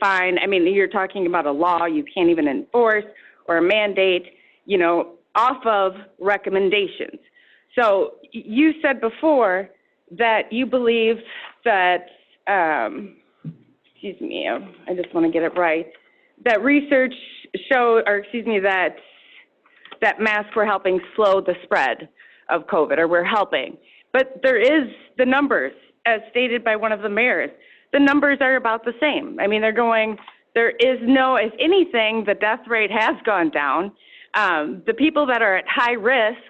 fine. I mean, you're talking about a law you can't even enforce or a mandate, off of recommendations. So you said before that you believe that, I just want to get it right, that research showed, that masks were helping slow the spread of COVID, or we're helping. But there is the numbers, as stated by one of the mayors. The numbers are about the same. I mean, there is no, if anything, the death rate has gone down. The people that are at high risk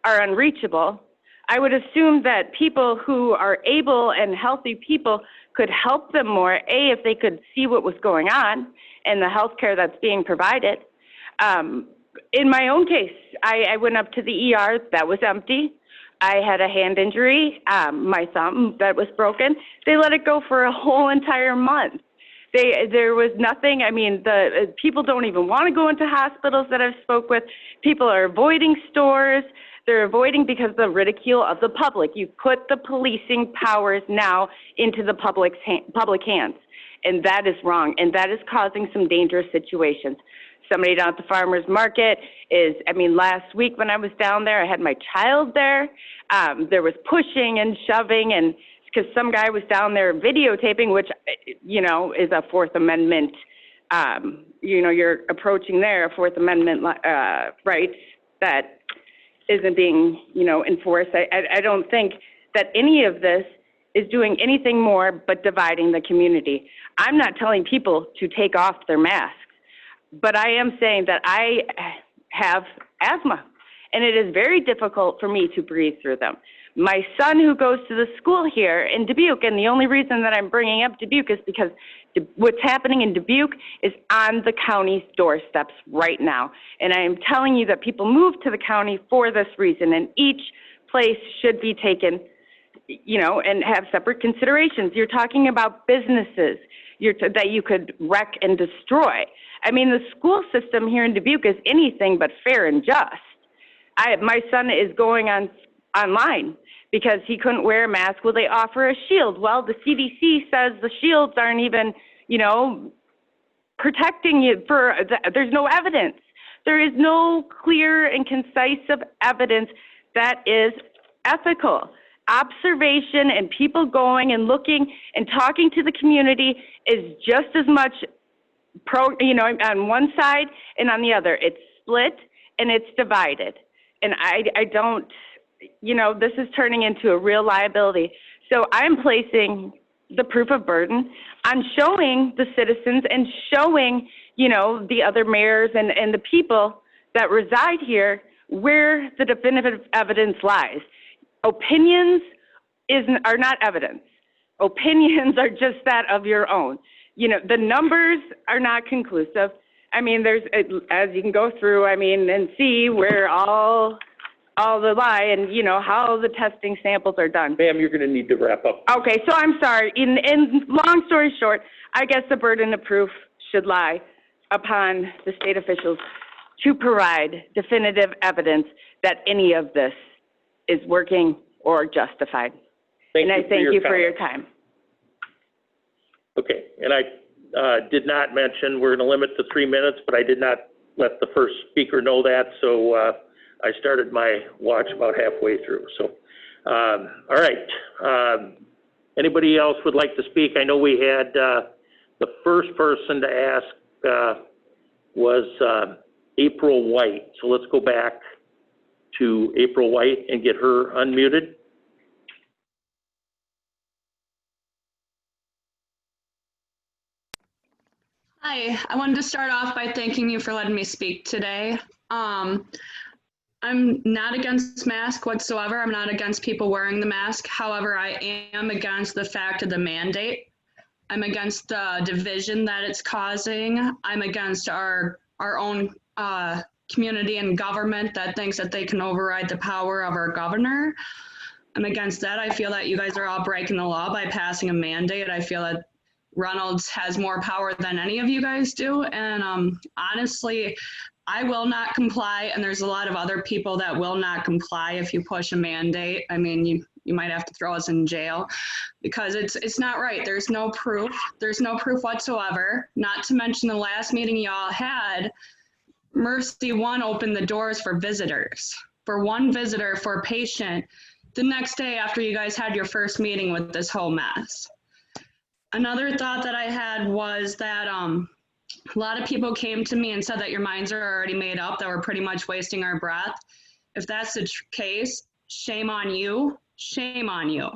are unreachable. I would assume that people who are able and healthy people could help them more, if they could see what was going on and the health care that's being provided. In my own case, I went up to the ER, that was empty. I had a hand injury, my thumb that was broken. They let it go for a whole entire month. There was nothing. I mean, the people don't even want to go into hospitals that I've spoke with. People are avoiding stores. They're avoiding because of the ridicule of the public. You put the policing powers now into the public hands, and that is wrong, and that is causing some dangerous situations. Somebody down at the farmer's market last week when I was down there, I had my child there. There was pushing and shoving, and because some guy was down there videotaping, which, is a Fourth Amendment, you're approaching there, a Fourth Amendment right that isn't being, enforced. I don't think that any of this is doing anything more but dividing the community. I'm not telling people to take off their masks, but I am saying that I have asthma, and it is very difficult for me to breathe through them. My son, who goes to the school here in Dubuque, and the only reason that I'm bringing up Dubuque is because what's happening in Dubuque is on the county's doorsteps right now. And I am telling you that people move to the county for this reason, and each place should be taken, and have separate considerations. You're talking about businesses that you could wreck and destroy. I mean, the school system here in Dubuque is anything but fair and just. My son is going online because he couldn't wear a mask. Well, they offer a shield. Well, the CDC says the shields aren't even, protecting you there's no evidence. There is no clear and concise evidence that is ethical. Observation and people going and looking and talking to the community is just as much on one side and on the other. It's split and it's divided. And I don't, this is turning into a real liability. So I'm placing the proof of burden on showing the citizens and showing, the other mayors and the people that reside here where the definitive evidence lies. Opinions are not evidence. Opinions are just that of your own. The numbers are not conclusive. I mean, there's, as you can go through, and see where all the lie and, how the testing samples are done. Ma'am, you're going to need to wrap up. Okay, so I'm sorry. In long story short, I guess the burden of proof should lie upon the state officials to provide definitive evidence that any of this is working or justified. And I thank you for your time. Okay, and I did not mention we're going to limit to 3 minutes, but I did not let the first speaker know that, so I started my watch about halfway through. So, all right. Anybody else would like to speak? I know we had the first person to ask was April White. So let's go back to April White and get her unmuted. Hi, I wanted to start off by thanking you for letting me speak today. I'm not against masks whatsoever. I'm not against people wearing the mask. However, I am against the fact of the mandate. I'm against the division that it's causing. I'm against our own community and government that thinks that they can override the power of our governor. I'm against that. I feel that you guys are all breaking the law by passing a mandate. I feel that Reynolds has more power than any of you guys do. And honestly, I will not comply. And there's a lot of other people that will not comply if you push a mandate. I mean, you might have to throw us in jail because it's not right. There's no proof. There's no proof whatsoever. Not to mention the last meeting y'all had, Mercy One opened the doors for visitors, for one visitor, for a patient, the next day after you guys had your first meeting with this whole mess. Another thought that I had was that a lot of people came to me and said that your minds are already made up, that we're pretty much wasting our breath. If that's the case, shame on you. Shame on you.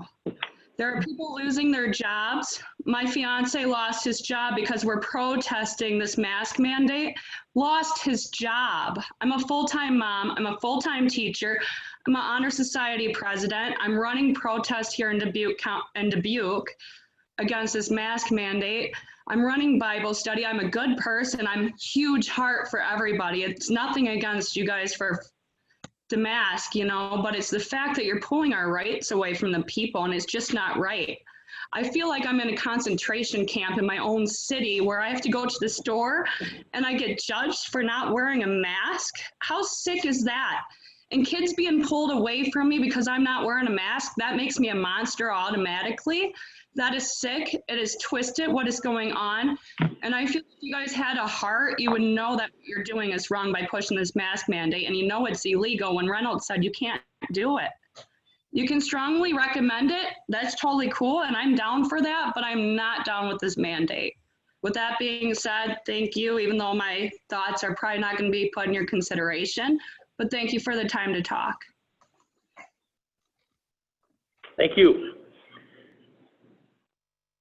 There are people losing their jobs. My fiance lost his job because we're protesting this mask mandate, lost his job. I'm a full-time mom. I'm a full-time teacher. I'm an honor society president. I'm running protests here in Dubuque against this mask mandate. I'm running Bible study. I'm a good person. I'm huge heart for everybody. It's nothing against you guys for the mask, you know, but it's the fact that you're pulling our rights away from the people, and it's just not right. I feel like I'm in a concentration camp in my own city where I have to go to the store and I get judged for not wearing a mask. How sick is that? And kids being pulled away from me because I'm not wearing a mask, that makes me a monster automatically. That is sick. It is twisted what is going on. And I feel if you guys had a heart, you would know that what you're doing is wrong by pushing this mask mandate. And you know it's illegal when Reynolds said you can't do it. You can strongly recommend it. That's totally cool. And I'm down for that, but I'm not down with this mandate. With that being said, thank you, even though my thoughts are probably not going to be put in your consideration. But thank you for the time to talk. Thank you.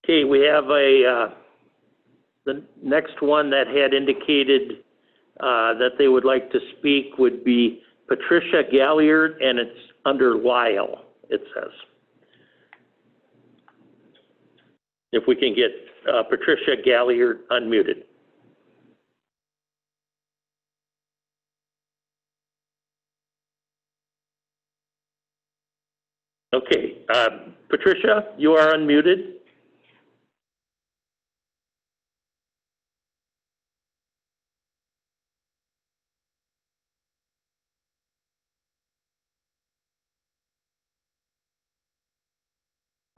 Okay, we have the next one that had indicated that they would like to speak would be Patricia Galliard, and it's under Lyle, it says. If we can get Patricia Galliard unmuted. Okay, Patricia, you are unmuted.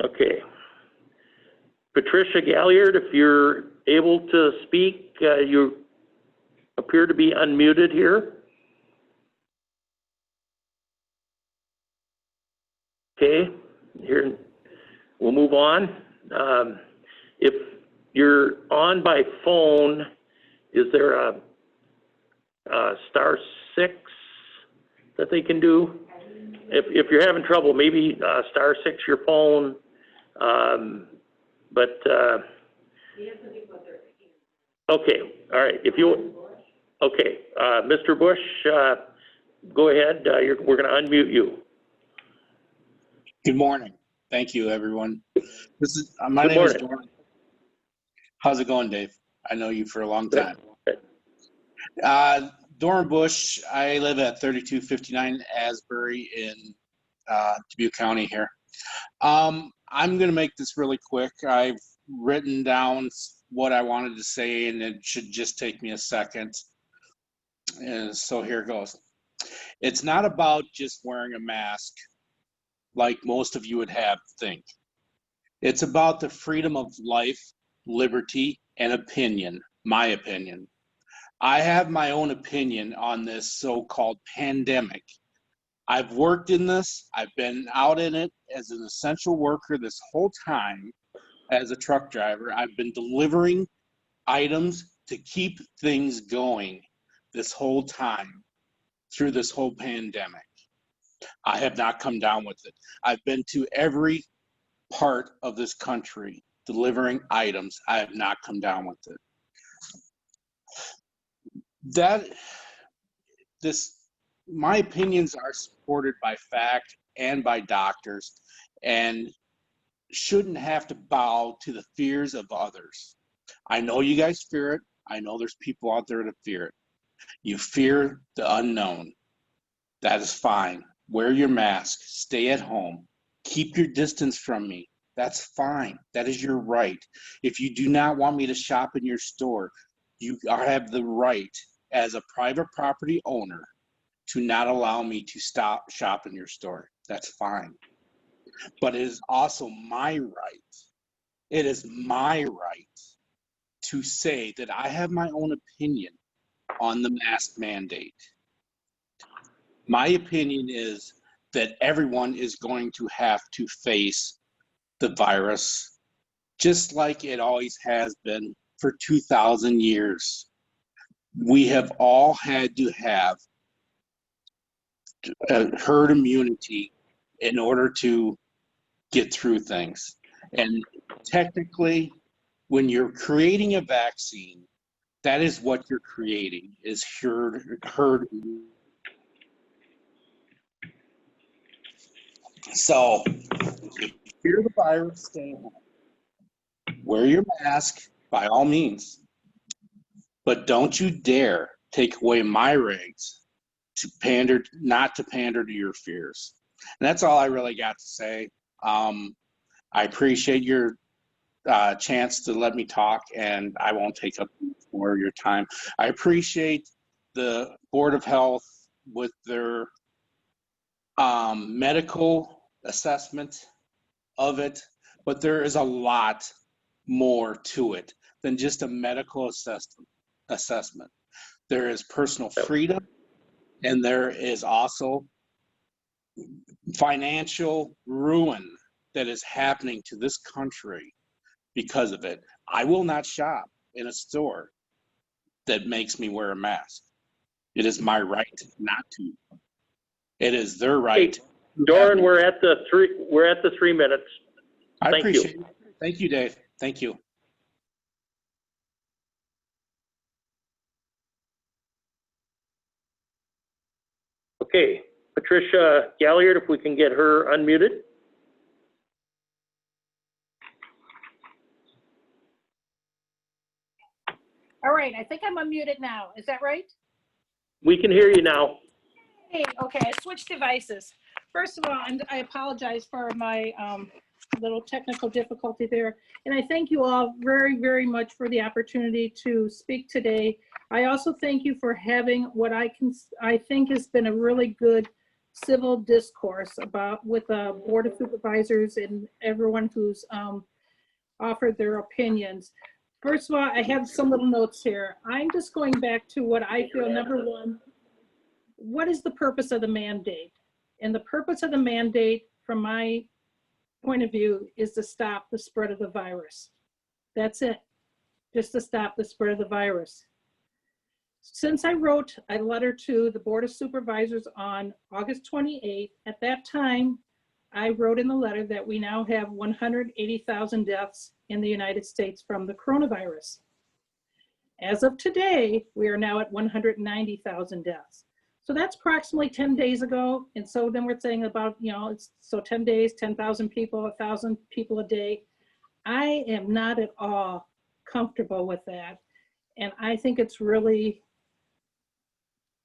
Okay. Patricia Galliard, if you're able to speak, you appear to be unmuted here. Okay, here, we'll move on. If you're on by phone, is there a *6 that they can do? If you're having trouble, maybe *6 your phone. Okay, all right. If you, okay, Mr. Bush, go ahead. We're going to unmute you. Good morning. Thank you, everyone. This is my name is Doran. How's it going, Dave? I know you for a long time. Doran Bush. I live at 3259 Asbury in Dubuque County here. I'm going to make this really quick. I've written down what I wanted to say, and it should just take me a second. And so here goes. It's not about just wearing a mask like most of you would have think. It's about the freedom of life, liberty, and opinion, my opinion. I have my own opinion on this so-called pandemic. I've worked in this. I've been out in it as an essential worker this whole time as a truck driver. I've been delivering items to keep things going this whole time through this whole pandemic. I have not come down with it. I've been to every part of this country delivering items. I have not come down with it. That, my opinions are supported by fact and by doctors, and shouldn't have to bow to the fears of others. I know you guys fear it. I know there's people out there that fear it. You fear the unknown. That is fine. Wear your mask. Stay at home. Keep your distance from me. That's fine. That is your right. If you do not want me to shop in your store, you have the right as a private property owner to not allow me to shop in your store. That's fine. But it is also my right. It is my right to say that I have my own opinion on the mask mandate. My opinion is that everyone is going to have to face the virus just like it always has been for 2,000 years. We have all had to have herd immunity in order to get through things. And technically, when you're creating a vaccine, that is what you're creating, is herd immunity. So, if you fear the virus, stay home. Wear your mask by all means, but don't you dare take away my rights to not to pander to your fears. And that's all I really got to say. I appreciate your chance to let me talk, and I won't take up more of your time. I appreciate the Board of Health with their medical assessment of it, but there is a lot more to it than just a medical assessment. There is personal freedom, and there is also financial ruin that is happening to this country because of it. I will not shop in a store that makes me wear a mask. It is my right not to. It is their right. Hey, Doran, we're at the 3 minutes. I Thank appreciate you. it. Thank you, Dave. Thank you. Okay, Patricia Galliard, if we can get her unmuted. All right, I think I'm unmuted now. Is that right? We can hear you now. Hey, okay, I switched devices. First of all, I apologize for my little technical difficulty there. And I thank you all very, very much for the opportunity to speak today. I also thank you for having what I think has been a really good civil discourse with the Board of Supervisors and everyone who's offered their opinions. First of all, I have some little notes here. I'm just going back to what I feel, number one, what is the purpose of the mandate? And the purpose of the mandate, from my point of view, is to stop the spread of the virus. That's it, just to stop the spread of the virus. Since I wrote a letter to the Board of Supervisors on August 28th, at that time, I wrote in the letter that we now have 180,000 deaths in the United States from the coronavirus. As of today, we are now at 190,000 deaths. So that's approximately 10 days ago. And so then we're saying about, so 10 days, 10,000 people, 1,000 people a day. I am not at all comfortable with that. And I think it's really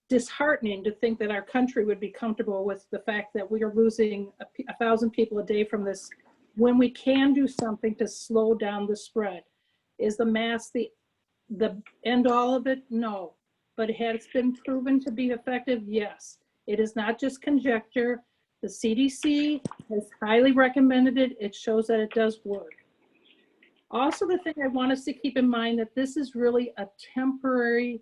disheartening to think that our country would be comfortable with the fact that we are losing 1,000 people a day from this, when we can do something to slow down the spread. Is the mask the end all of it? No. But has it been proven to be effective? Yes. It is not just conjecture. The CDC has highly recommended it. It shows that it does work. Also, the thing I want us to keep in mind that this is really a temporary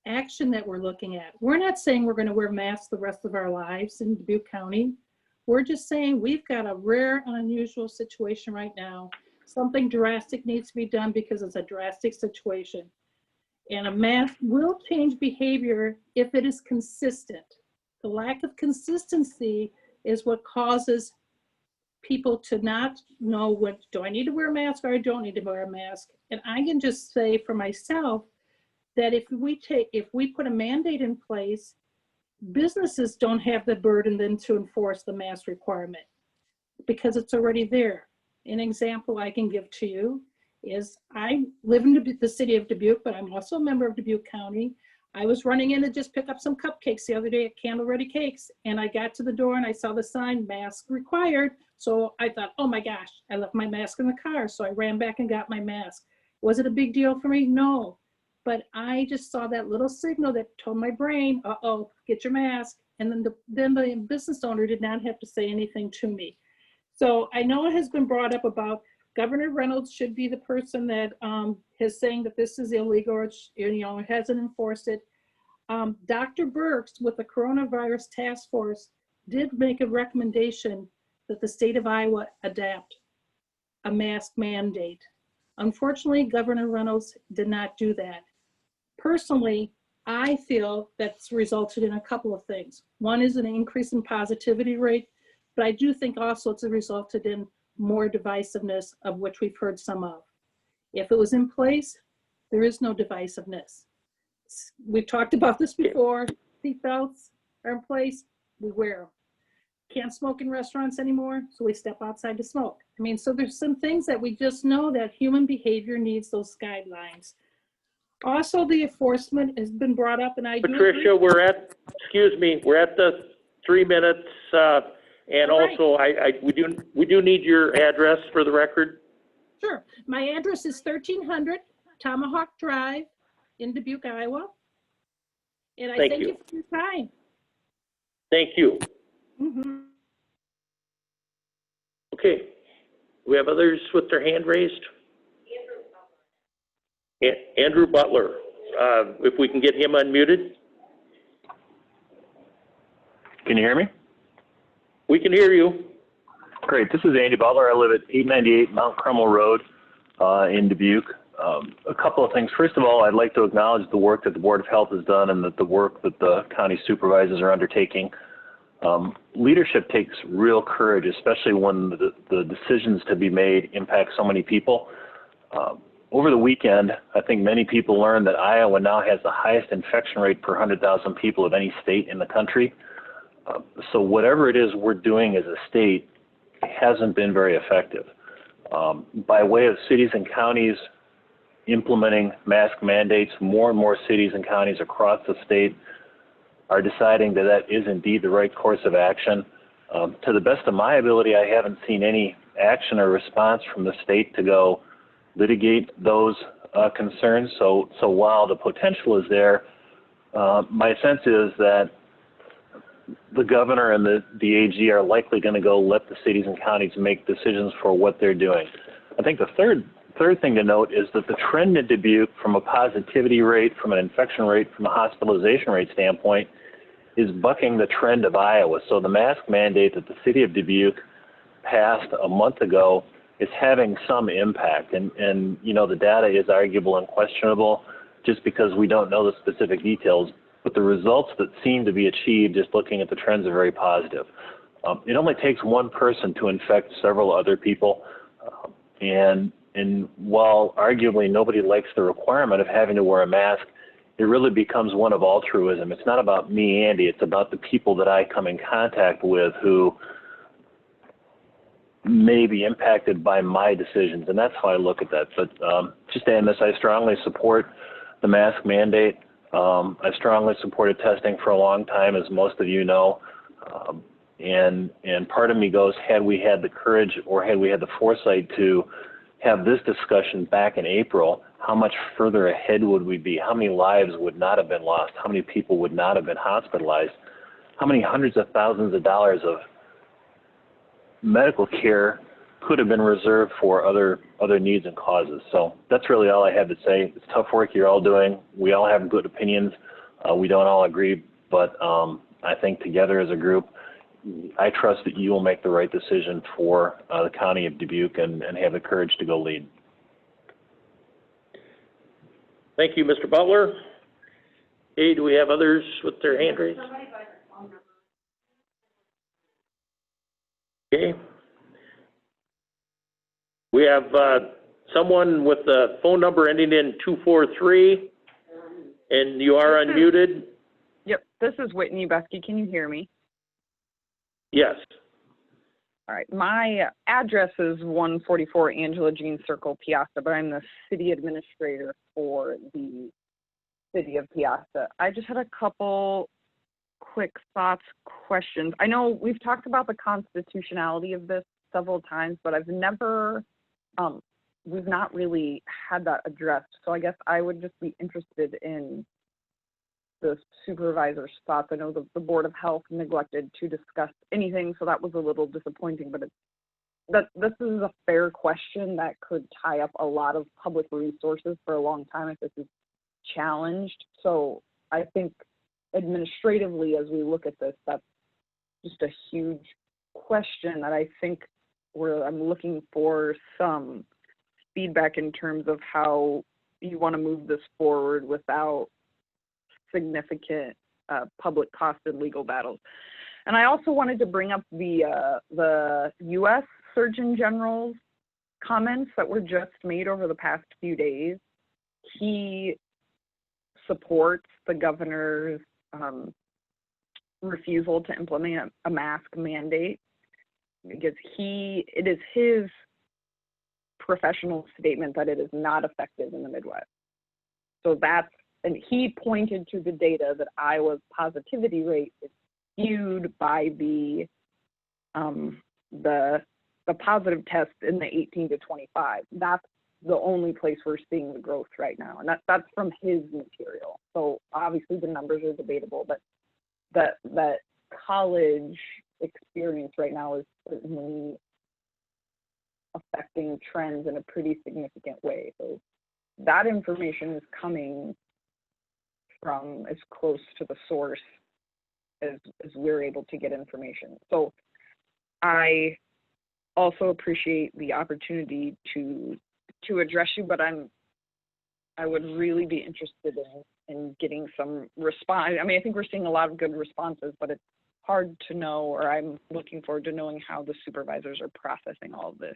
action that we're looking at. We're not saying we're going to wear masks the rest of our lives in Dubuque County. We're just saying we've got a rare and unusual situation right now. Something drastic needs to be done because it's a drastic situation. And a mask will change behavior if it is consistent. The lack of consistency is what causes people to not know do I need to wear a mask or I don't need to wear a mask. And I can just say for myself, that if we put a mandate in place, businesses don't have the burden then to enforce the mask requirement because it's already there. An example I can give to you is I live in the city of Dubuque, but I'm also a member of Dubuque County. I was running in to just pick up some cupcakes the other day at Candle Ready Cakes, and I got to the door and I saw the sign, mask required. So I thought, oh my gosh, I left my mask in the car. So I ran back and got my mask. Was it a big deal for me? No. But I just saw that little signal that told my brain, uh-oh, get your mask. And then the business owner did not have to say anything to me. So I know it has been brought up about Governor Reynolds should be the person that is saying that this is illegal or hasn't enforced it. Dr. Birx with the coronavirus task force did make a recommendation that the state of Iowa adapt a mask mandate. Unfortunately, Governor Reynolds did not do that. Personally, I feel that's resulted in a couple of things. One is an increase in positivity rate, but I do think also it's resulted in more divisiveness, of which we've heard some of. If it was in place, there is no divisiveness. We've talked about this before. Seatbelts are in place, we wear them. Can't smoke in restaurants anymore, so we step outside to smoke. I mean, so there's some things that we just know that human behavior needs those guidelines. Also, the enforcement has been brought up, and I do agree. Patricia, we're at the 3 minutes, and also we do need your address for the record. Sure. My address is 1300 Tomahawk Drive in Dubuque, Iowa. And I thank you for your time. Thank you. Mm-hmm. Okay. We have others with their hand raised? Andrew Butler. If we can get him unmuted. Can you hear me? We can hear you. Great. This is Andy Butler. I live at 898 Mount Carmel Road in Dubuque. A couple of things. First of all, I'd like to acknowledge the work that the Board of Health has done and the work that the county supervisors are undertaking. Leadership takes real courage, especially when the decisions to be made impact so many people. Over the weekend, I think many people learned that Iowa now has the highest infection rate per 100,000 people of any state in the country. So whatever it is we're doing as a state hasn't been very effective. By way of cities and counties implementing mask mandates, more and more cities and counties across the state are deciding that that is indeed the right course of action. To the best of my ability, I haven't seen any action or response from the state to go litigate those concerns. So while the potential is there, my sense is that the governor and the AG are likely going to go let the cities and counties make decisions for what they're doing. I think the third thing to note is that the trend in Dubuque from a positivity rate, from an infection rate, from a hospitalization rate standpoint is bucking the trend of Iowa. So the mask mandate that the city of Dubuque passed a month ago is having some impact. And you know, the data is arguable and questionable just because we don't know the specific details. But the results that seem to be achieved, just looking at the trends, are very positive. It only takes one person to infect several other people. And while arguably nobody likes the requirement of having to wear a mask, it really becomes one of altruism. It's not about me, Andy. It's about the people that I come in contact with who may be impacted by my decisions. And that's how I look at that. But just to end this, I strongly support the mask mandate. I strongly supported testing for a long time, as most of you know. And part of me goes, had we had the courage or had we had the foresight to have this discussion back in April, how much further ahead would we be? How many lives would not have been lost? How many people would not have been hospitalized? How many hundreds of thousands of dollars of medical care could have been reserved for other needs and causes? So that's really all I have to say. It's tough work you're all doing. We all have good opinions. We don't all agree, but I think together as a group, I trust that you will make the right decision for the county of Dubuque and have the courage to go lead. Thank you, Mr. Butler. Hey, do we have others with their hand raised? Okay. We have someone with the phone number ending in 243. And you are unmuted? Yep, this is Whitney Buskey. Can you hear me? Yes. All right, my address is 144 Angela Jean Circle, Piasta, but I'm the city administrator for the city of Piasta. I just had a couple quick thoughts, questions. I know we've talked about the constitutionality of this several times, but I've never, we've not really had that addressed. So I guess I would just be interested in the supervisor's thoughts. I know the Board of Health neglected to discuss anything, so that was a little disappointing, but this is a fair question that could tie up a lot of public resources for a long time if this is challenged. So I think administratively, as we look at this, that's just a huge question that I think I'm looking for some feedback in terms of how you want to move this forward without significant public cost and legal battles. And I also wanted to bring up the U.S. Surgeon General's comments that were just made over the past few days. He supports the governor's refusal to implement a mask mandate because it is his professional statement that it is not effective in the Midwest. So and he pointed to the data that Iowa's positivity rate is skewed by the positive test in the 18 to 25. That's the only place we're seeing the growth right now, and that's from his material. So obviously the numbers are debatable, but that college experience right now is certainly affecting trends in a pretty significant way. So that information is coming from as close to the source as we're able to get information. So I also appreciate the opportunity to address you, but I would really be interested in getting some response. I mean, I think we're seeing a lot of good responses, but it's hard to know, or I'm looking forward to knowing how the supervisors are processing all of this.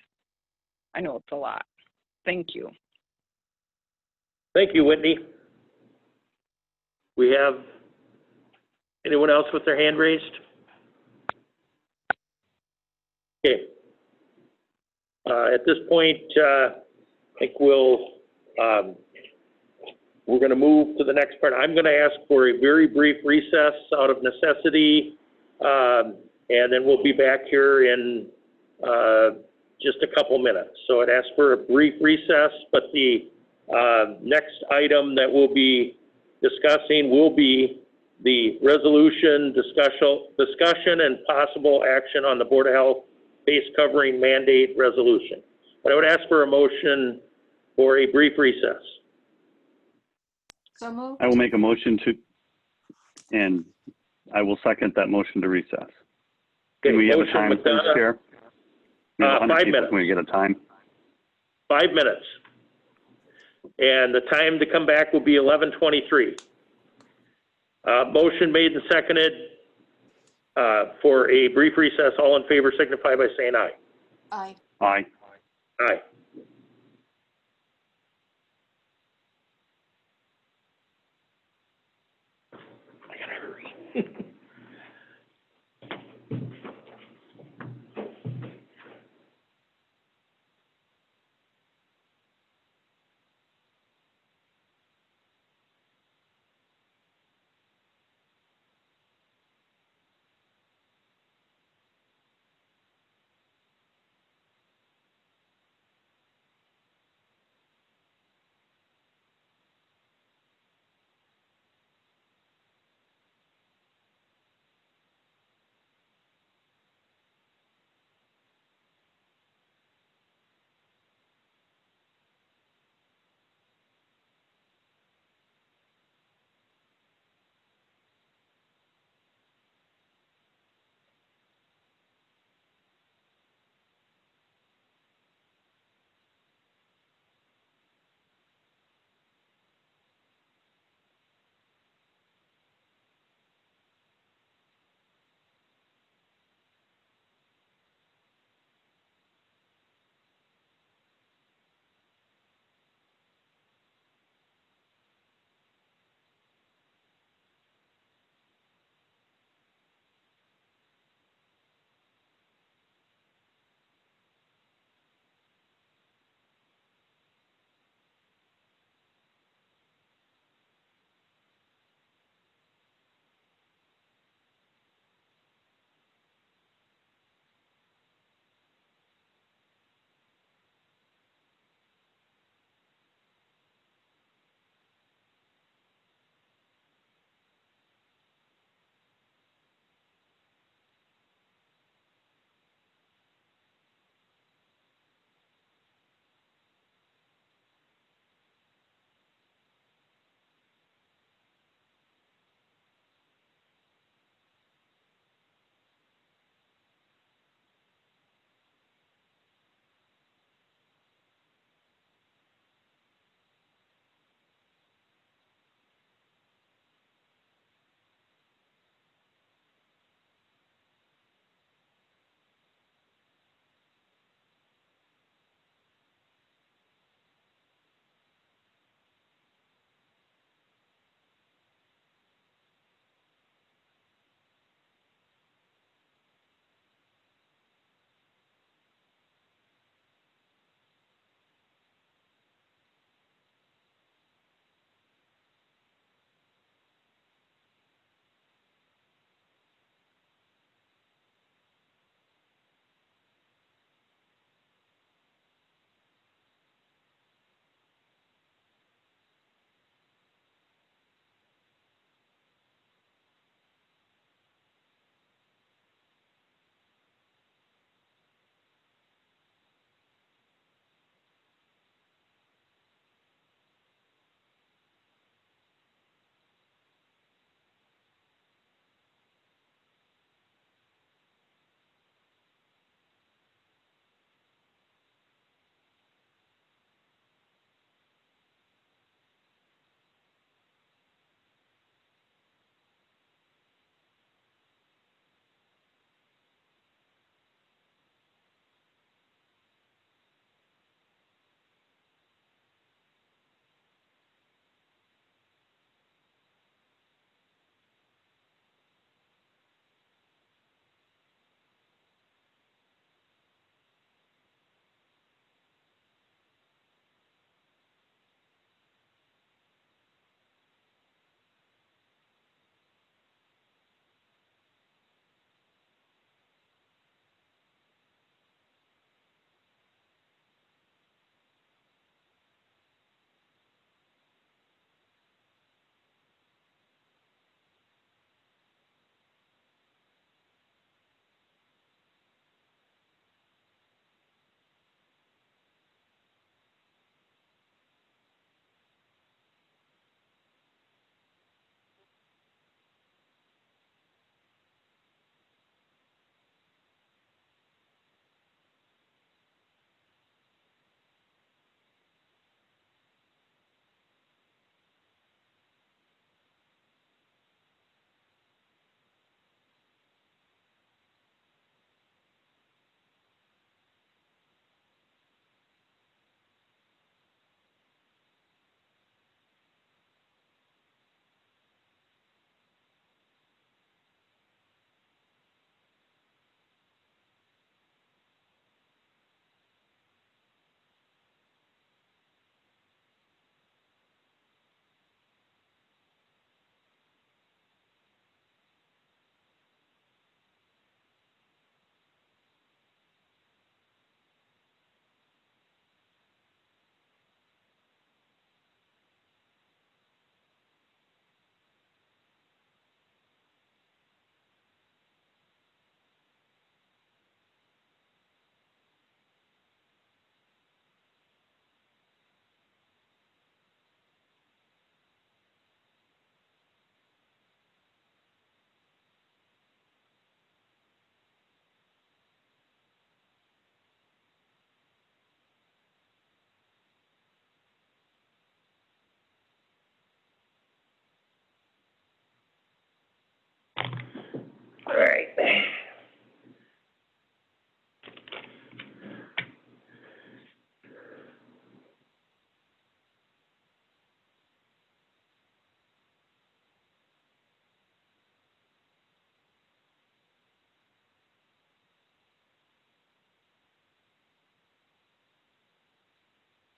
I know it's a lot. Thank you. Thank you, Whitney. We have anyone else with their hand raised? Okay. At this point, I think we're going to move to the next part. I'm going to ask for a very brief recess out of necessity, and then we'll be back here in just a couple minutes. So I'd ask for a brief recess, but the next item that we'll be discussing will be the resolution discussion and possible action on the Board of Health face covering mandate resolution. But I would ask for a motion for a brief recess. So moved. I will make a motion and I will second that motion to recess. Can we have a time, please, Chair? 5 minutes. Can we get a time? 5 minutes. And the time to come back will be 11:23. Motion made and seconded for a brief recess. All in favor signify by saying aye. Aye. Aye. Aye. I gotta hurry.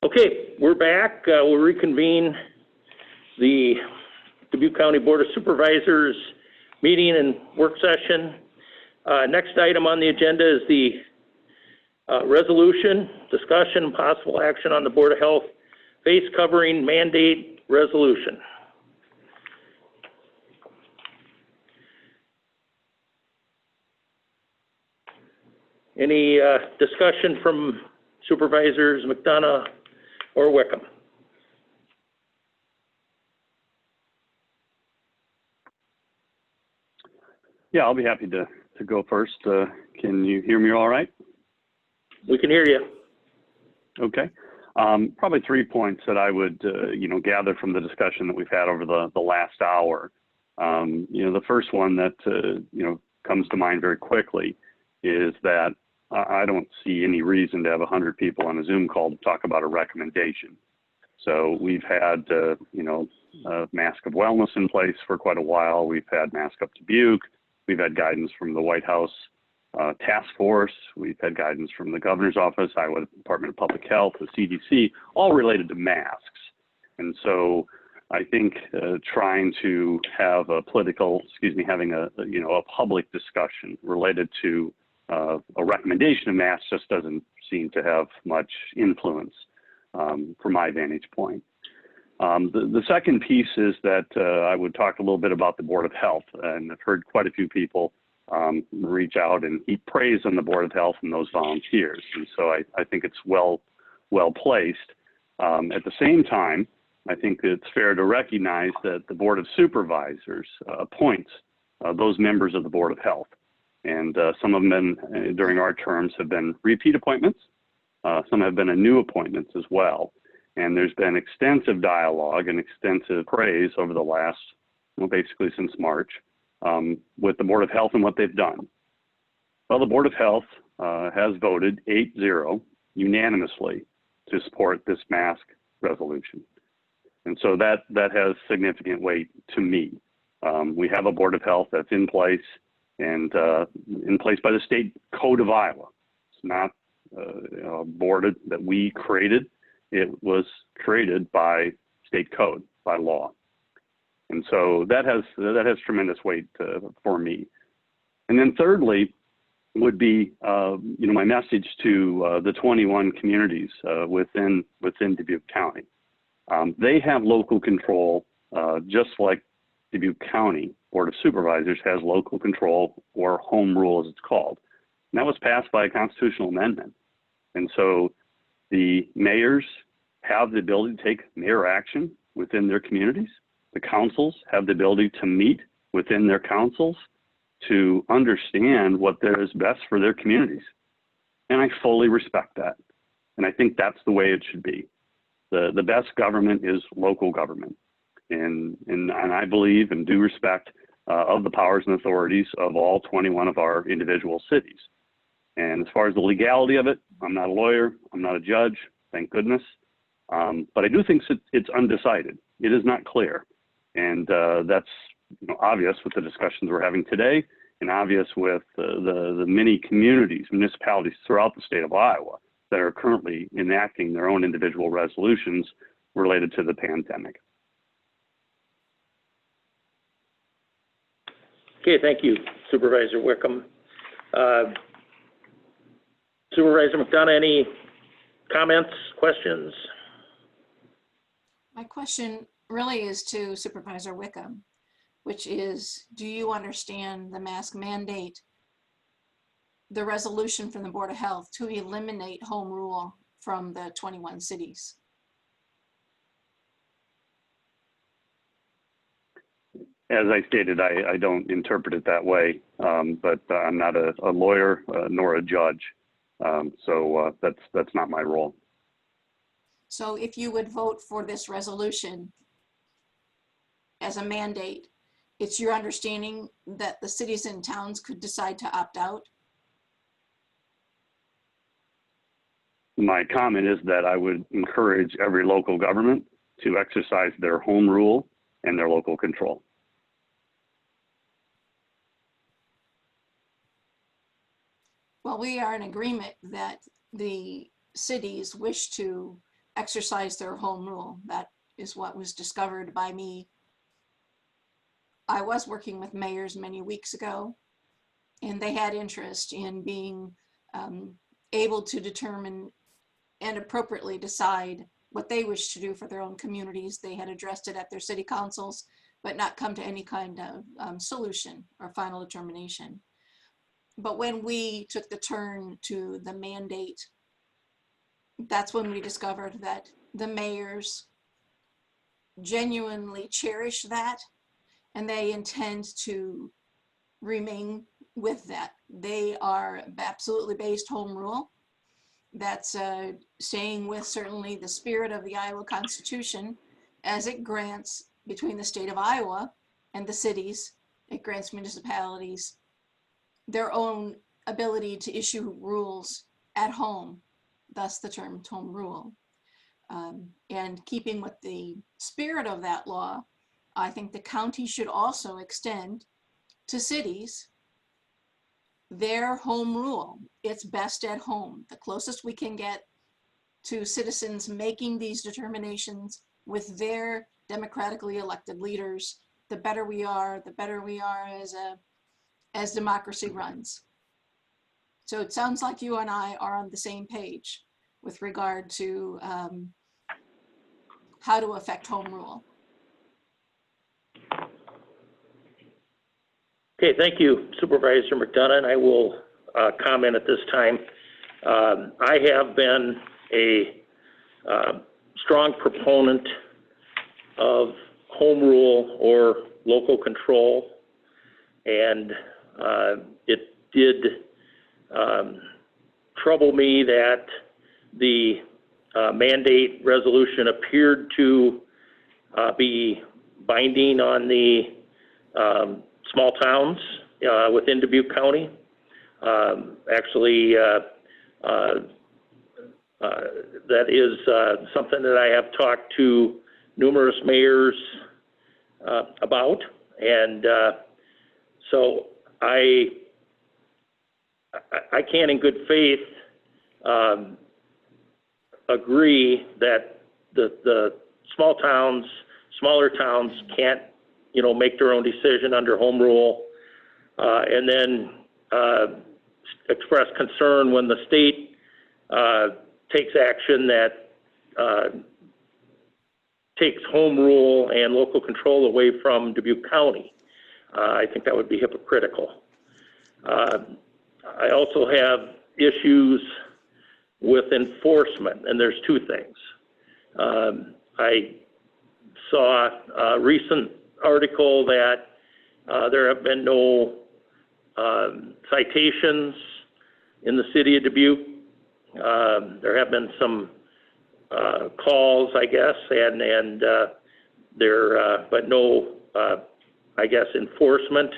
Okay, we're back. We'll reconvene the Dubuque County Board of Supervisors meeting and work session. Next item on the agenda is the resolution, discussion, and possible action on the Board of Health face covering mandate resolution. Any discussion from Supervisors McDonough or Wickham? Yeah, I'll be happy to go first. Can you hear me all right? We can hear you. Okay. Probably 3 points that I would, gather from the discussion that we've had over the last hour. The first one that, comes to mind very quickly is that I don't see any reason to have 100 people on a Zoom call to talk about a recommendation. So we've had, Mask of Wellness in place for quite a while. We've had Mask Up Dubuque. We've had guidance from the White House Task Force. We've had guidance from the Governor's Office, Iowa Department of Public Health, the CDC, all related to masks. And so I think trying to have having a public discussion related to a recommendation of masks just doesn't seem to have much influence from my vantage point. The second piece is that I would talk a little bit about the Board of Health, and I've heard quite a few people reach out and heap praise on the Board of Health and those volunteers, and so I think it's well placed. At the same time, I think it's fair to recognize that the Board of Supervisors appoints those members of the Board of Health, and some of them during our terms have been repeat appointments. Some have been new appointments as well. And there's been extensive dialogue and extensive praise over the last, basically since March, with the Board of Health and what they've done. Well, the Board of Health has voted 8-0 unanimously to support this mask resolution. And so that has significant weight to me. We have a Board of Health that's in place and in place by the state code of Iowa. It's not a board that we created. It was created by state code, by law. And so that has tremendous weight for me. And then thirdly would be, my message to the 21 communities within Dubuque County. They have local control, just like Dubuque County Board of Supervisors has local control, or home rule as it's called. And that was passed by a constitutional amendment. And so the mayors have the ability to take mayor action within their communities. The councils have the ability to meet within their councils to understand what is best for their communities. And I fully respect that. And I think that's the way it should be. The best government is local government. And I believe and do respect of the powers and authorities of all 21 of our individual cities. And as far as the legality of it, I'm not a lawyer, I'm not a judge, thank goodness. But I do think it's undecided. It is not clear. And that's obvious with the discussions we're having today, and obvious with the many communities, municipalities throughout the state of Iowa that are currently enacting their own individual resolutions related to the pandemic. Okay, thank you, Supervisor Wickham. Supervisor McDonough, any comments, questions? My question really is to Supervisor Wickham, which is, do you understand the mask mandate, the resolution from the Board of Health to eliminate home rule from the 21 cities? As I stated, I don't interpret it that way, but I'm not a lawyer nor a judge, so that's not my role. So if you would vote for this resolution as a mandate, it's your understanding that the cities and towns could decide to opt out? My comment is that I would encourage every local government to exercise their home rule and their local control. Well, we are in agreement that the cities wish to exercise their home rule. That is what was discovered by me. I was working with mayors many weeks ago, and they had interest in being able to determine and appropriately decide what they wish to do for their own communities. They had addressed it at their city councils, but not come to any kind of solution or final determination. But when we took the turn to the mandate, that's when we discovered that the mayors genuinely cherish that, and they intend to remain with that. They are absolutely based home rule. That's staying with certainly the spirit of the Iowa Constitution as it grants between the state of Iowa and the cities. It grants municipalities their own ability to issue rules at home, thus the term home rule. And keeping with the spirit of that law, I think the county should also extend to cities their home rule. It's best at home. The closest we can get to citizens making these determinations with their democratically elected leaders, the better we are as democracy runs. So it sounds like you and I are on the same page with regard to how to affect home rule. Okay, thank you, Supervisor McDonough. I will comment at this time. I have been a strong proponent of home rule or local control, and it did trouble me that the mandate resolution appeared to be binding on the small towns within Dubuque County. Actually, that is something that I have talked to numerous mayors about, and so I can in good faith agree that the smaller towns can't, make their own decision under home rule, and then express concern when the state takes action that takes home rule and local control away from Dubuque County. I think that would be hypocritical. I also have issues with enforcement, and there's two things. I saw a recent article that there have been no citations in the city of Dubuque. There have been some calls, I guess, and there, but no, I guess, enforcement.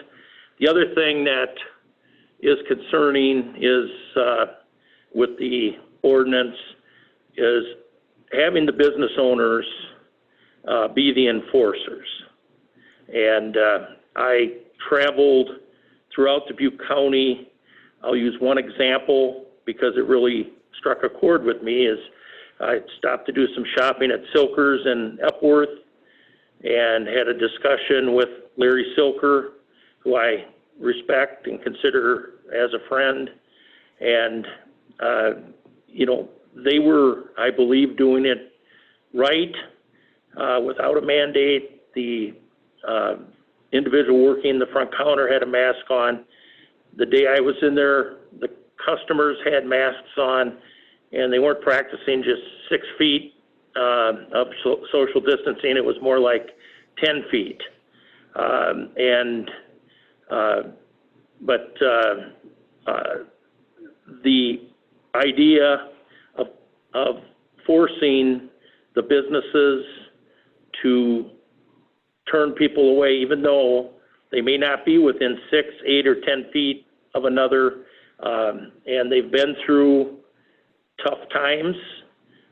The other thing that is concerning is with the ordinance is having the business owners be the enforcers. And I traveled throughout Dubuque County. I'll use one example because it really struck a chord with me. Is I stopped to do some shopping at Silker's in Epworth and had a discussion with Larry Silker, who I respect and consider as a friend. And, they were, I believe, doing it right without a mandate. The individual working the front counter had a mask on. The day I was in there, the customers had masks on, and they weren't practicing just 6 feet of social distancing. It was more like 10 feet. But the idea of forcing the businesses to turn people away, even though they may not be within 6, 8, or 10 feet of another, and they've been through tough times,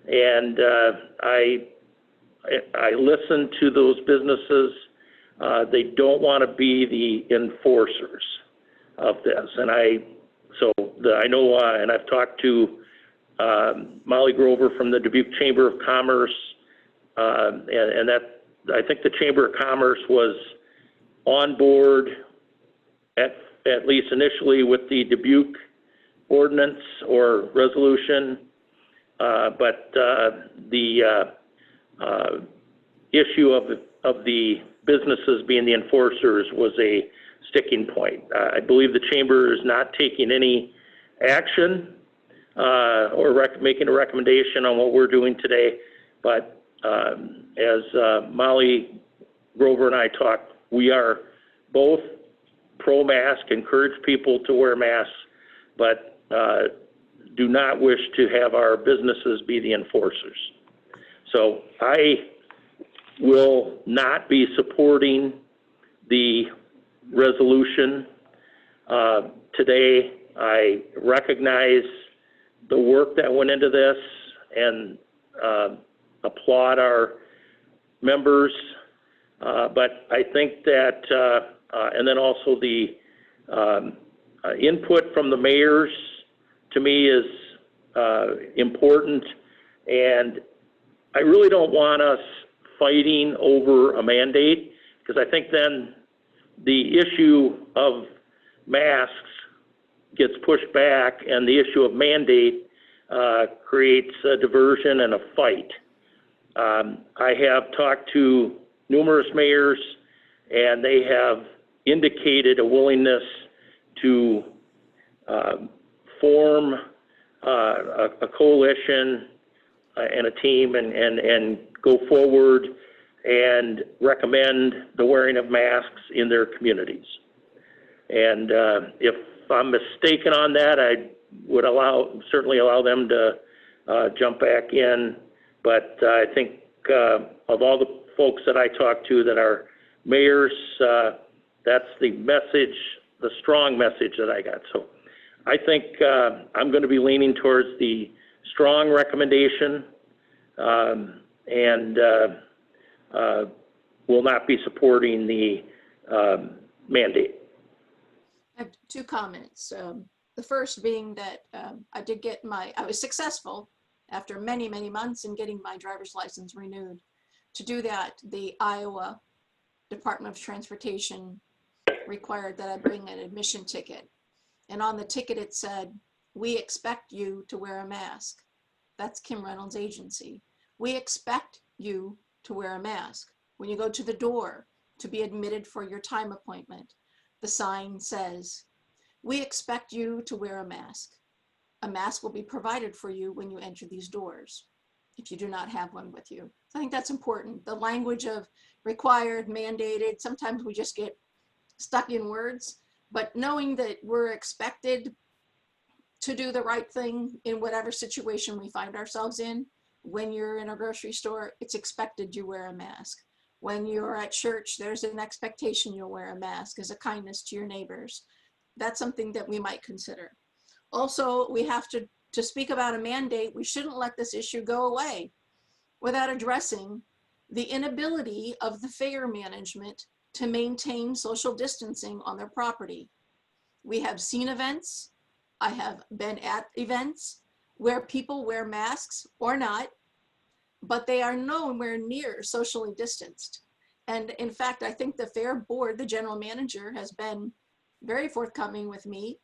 and I listen to those businesses. They don't want to be the enforcers of this, and I know, and I've talked to Molly Grover from the Dubuque Chamber of Commerce, and that, I think the Chamber of Commerce was on board at least initially with the Dubuque ordinance or resolution, but the issue of the businesses being the enforcers was a sticking point. I believe the Chamber is not taking any action or making a recommendation on what we're doing today, but as Molly Grover and I talked, we are both pro-mask, encourage people to wear masks, but do not wish to have our businesses be the enforcers. So I will not be supporting the resolution today. I recognize the work that went into this and applaud our members, but I think that, and then also the input from the mayors to me is important, and I really don't want us fighting over a mandate, because I think then the issue of masks gets pushed back and the issue of mandate creates a diversion and a fight. I have talked to numerous mayors, and they have indicated a willingness to form a coalition and a team and go forward and recommend the wearing of masks in their communities. And if I'm mistaken on that, I would certainly allow them to jump back in. But I think of all the folks that I talk to that are mayors, that's the message, the strong message that I got. So I think I'm going to be leaning towards the strong recommendation and will not be supporting the mandate. I have two comments. The first being that I was successful after many, many months in getting my driver's license renewed. To do that, the Iowa Department of Transportation required that I bring an admission ticket. And on the ticket it said, "We expect you to wear a mask." That's Kim Reynolds' agency. We expect you to wear a mask. When you go to the door to be admitted for your time appointment, the sign says, "We expect you to wear a mask. A mask will be provided for you when you enter these doors if you do not have one with you." So I think that's important. The language of required, mandated, sometimes we just get stuck in words, but knowing that we're expected to do the right thing in whatever situation we find ourselves in. When you're in a grocery store, it's expected you wear a mask. When you're at church, there's an expectation you'll wear a mask as a kindness to your neighbors. That's something that we might consider. Also, we have to speak about a mandate. We shouldn't let this issue go away without addressing the inability of the fair management to maintain social distancing on their property. We have seen events. I have been at events where people wear masks or not, but they are nowhere near socially distanced. And in fact, I think the fair board, the general manager, has been very forthcoming with me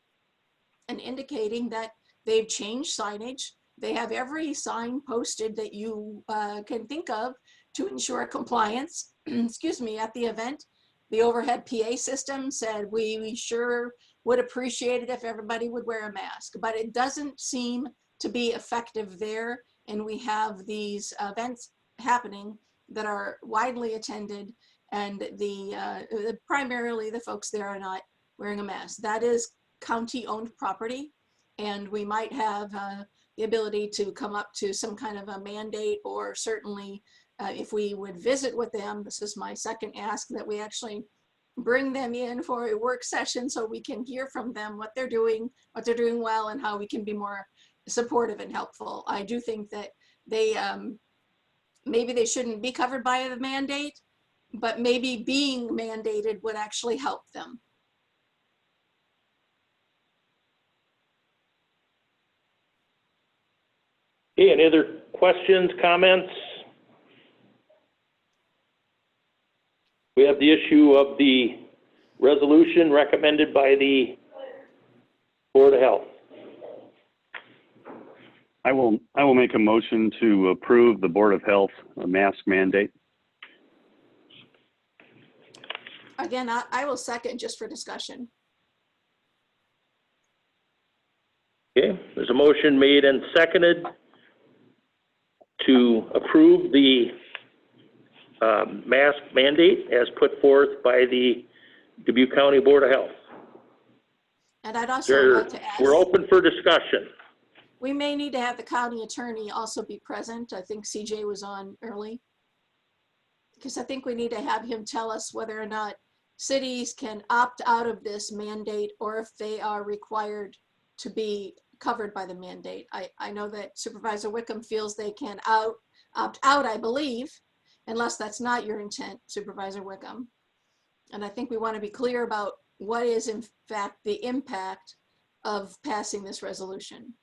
and indicating that they've changed signage. They have every sign posted that you can think of to ensure compliance, excuse me, at the event. The overhead PA system said, we sure would appreciate it if everybody would wear a mask, but it doesn't seem to be effective there. And we have these events happening that are widely attended, and primarily the folks there are not wearing a mask. That is county-owned property, and we might have the ability to come up to some kind of a mandate, or certainly if we would visit with them. This is my second ask, that we actually bring them in for a work session so we can hear from them what they're doing well, and how we can be more supportive and helpful. I do think that they maybe they shouldn't be covered by the mandate, but maybe being mandated would actually help them. Okay, any other questions, comments? We have the issue of the resolution recommended by the Board of Health. I will make a motion to approve the Board of Health mask mandate. Again, I will second just for discussion. Okay, there's a motion made and seconded to approve the mask mandate as put forth by the Dubuque County Board of Health. And I'd also like to ask, We're open for discussion. we may need to have the county attorney also be present. I think CJ was on early. Because I think we need to have him tell us whether or not cities can opt out of this mandate or if they are required to be covered by the mandate. I know that Supervisor Wickham feels they can opt out, I believe, unless that's not your intent, Supervisor Wickham. And I think we want to be clear about what is in fact the impact of passing this resolution.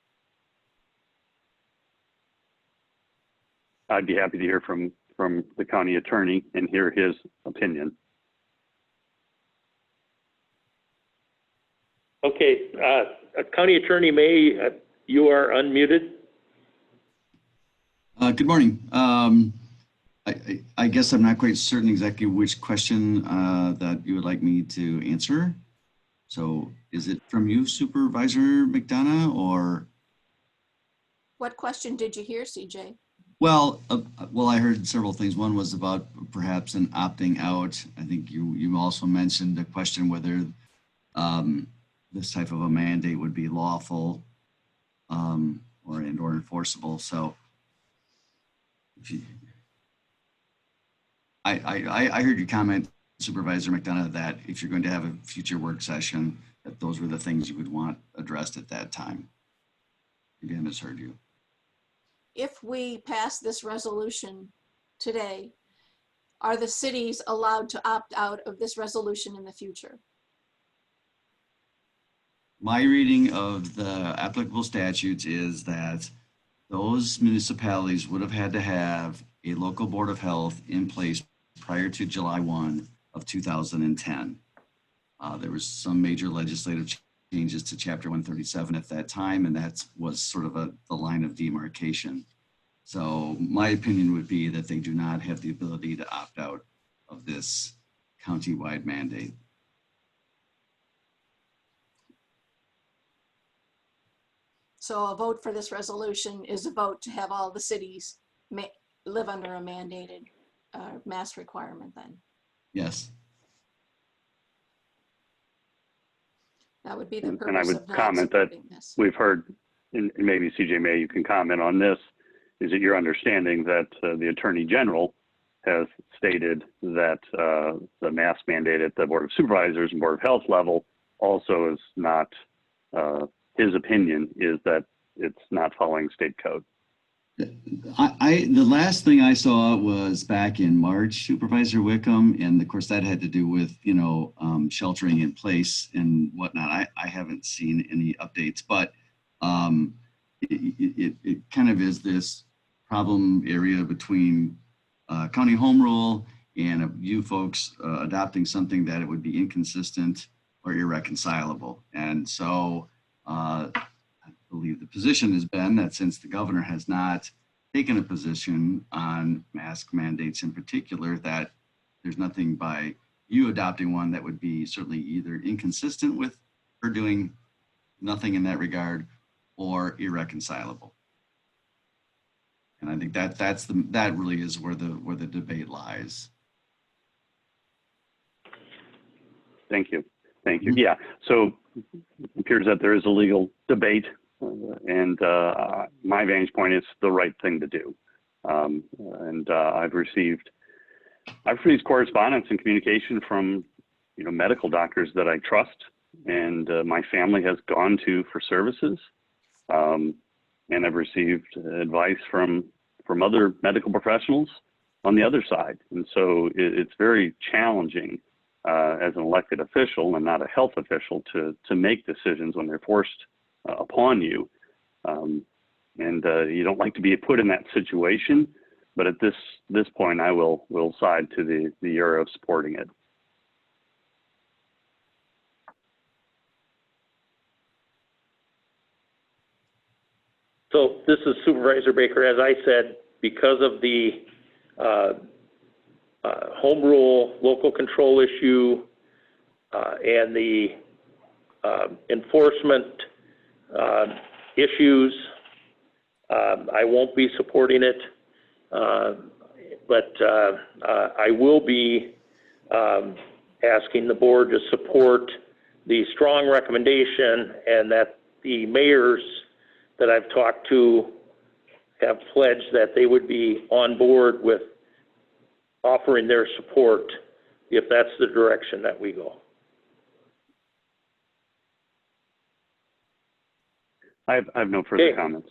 I'd be happy to hear from the county attorney and hear his opinion. Okay, County Attorney May, you are unmuted. Good morning. I guess I'm not quite certain exactly which question that you would like me to answer. So is it from you, Supervisor McDonough, or? What question did you hear, CJ? Well, I heard several things. One was about perhaps an opting out. I think you also mentioned the question whether this type of a mandate would be lawful or enforceable. So if you, I heard your comment, Supervisor McDonough, that if you're going to have a future work session, that those were the things you would want addressed at that time. Maybe I misheard you. If we pass this resolution today, are the cities allowed to opt out of this resolution in the future? My reading of the applicable statutes is that those municipalities would have had to have a local board of health in place prior to July 1 of 2010. There was some major legislative changes to Chapter 137 at that time, and that was sort of the line of demarcation. So my opinion would be that they do not have the ability to opt out of this countywide mandate. So a vote for this resolution is a vote to have all the cities live under a mandated mask requirement then? Yes. That would be the purpose And I would of not comment that supporting this. we've heard, and maybe CJ May, you can comment on this, is it your understanding that the Attorney General has stated that the mask mandate at the Board of Supervisors and Board of Health level also is not, his opinion is that it's not following state code? The last thing I saw was back in March, Supervisor Wickham, and of course that had to do with, sheltering in place and whatnot. I haven't seen any updates, but it kind of is this problem area between county home rule and you folks adopting something that it would be inconsistent or irreconcilable. And so I believe the position has been that since the governor has not taken a position on mask mandates in particular, that there's nothing by you adopting one that would be certainly either inconsistent with her doing nothing in that regard or irreconcilable. And I think that really is where the debate lies. Thank you. Thank you. Yeah. So it appears that there is a legal debate, and my vantage point is the right thing to do. I've received correspondence and communication from medical doctors that I trust, and my family has gone to for services, and I've received advice from other medical professionals on the other side. And so it's very challenging as an elected official and not a health official to make decisions when they're forced upon you. and you don't like to be put in that situation. But at this point, I will side to the era of supporting it. So this is Supervisor Baker. As I said, because of the home rule, local control issue, and the enforcement issues, I won't be supporting it. But I will be asking the board to support the strong recommendation, and that the mayors that I've talked to have pledged that they would be on board with offering their support if that's the direction that we go. I have no further comments.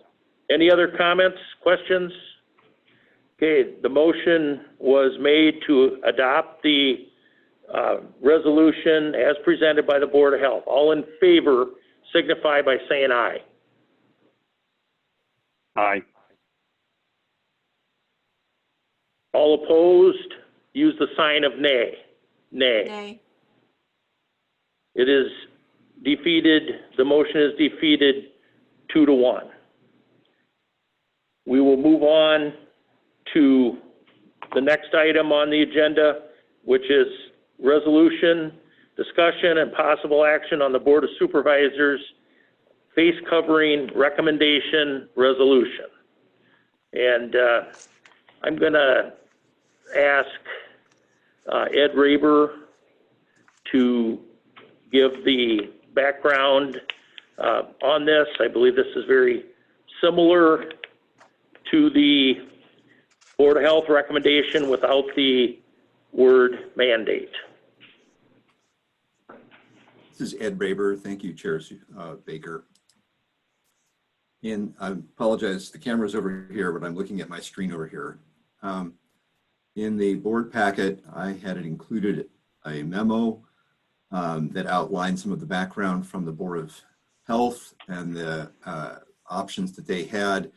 Any other comments, questions? Okay, the motion was made to adopt the resolution as presented by the Board of Health. All in favor signify by saying aye. Aye. All opposed, use the sign of nay. Nay. Nay. It is defeated, the motion is defeated 2-1. We will move on to the next item on the agenda, which is resolution, discussion, and possible action on the Board of Supervisors face covering recommendation resolution. And I'm going to ask Ed Raber to give the background on this. I believe this is very similar to the Board of Health recommendation without the word mandate. This is Ed Raber. Thank you, Chair Baker. And I apologize, the camera's over here, but I'm looking at my screen over here. In the board packet, I had included a memo that outlined some of the background from the Board of Health and the options that they had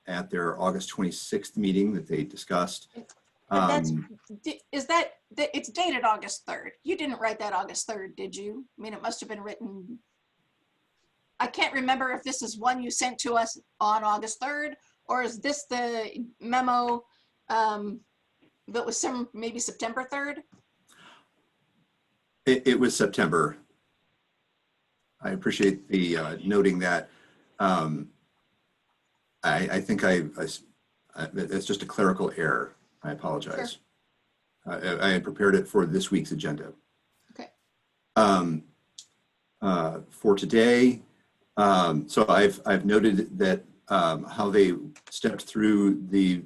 at their August 26th meeting that they discussed. It's dated August 3rd. You didn't write that August 3rd, did you? I mean, it must have been written. I can't remember if this is one you sent to us on August 3rd, or is this the memo that was maybe September 3rd? It was September. I appreciate the noting that. I think it's just a clerical error. I apologize. Sure. I had prepared it for this week's agenda. Okay. For today, so I've noted that how they stepped through the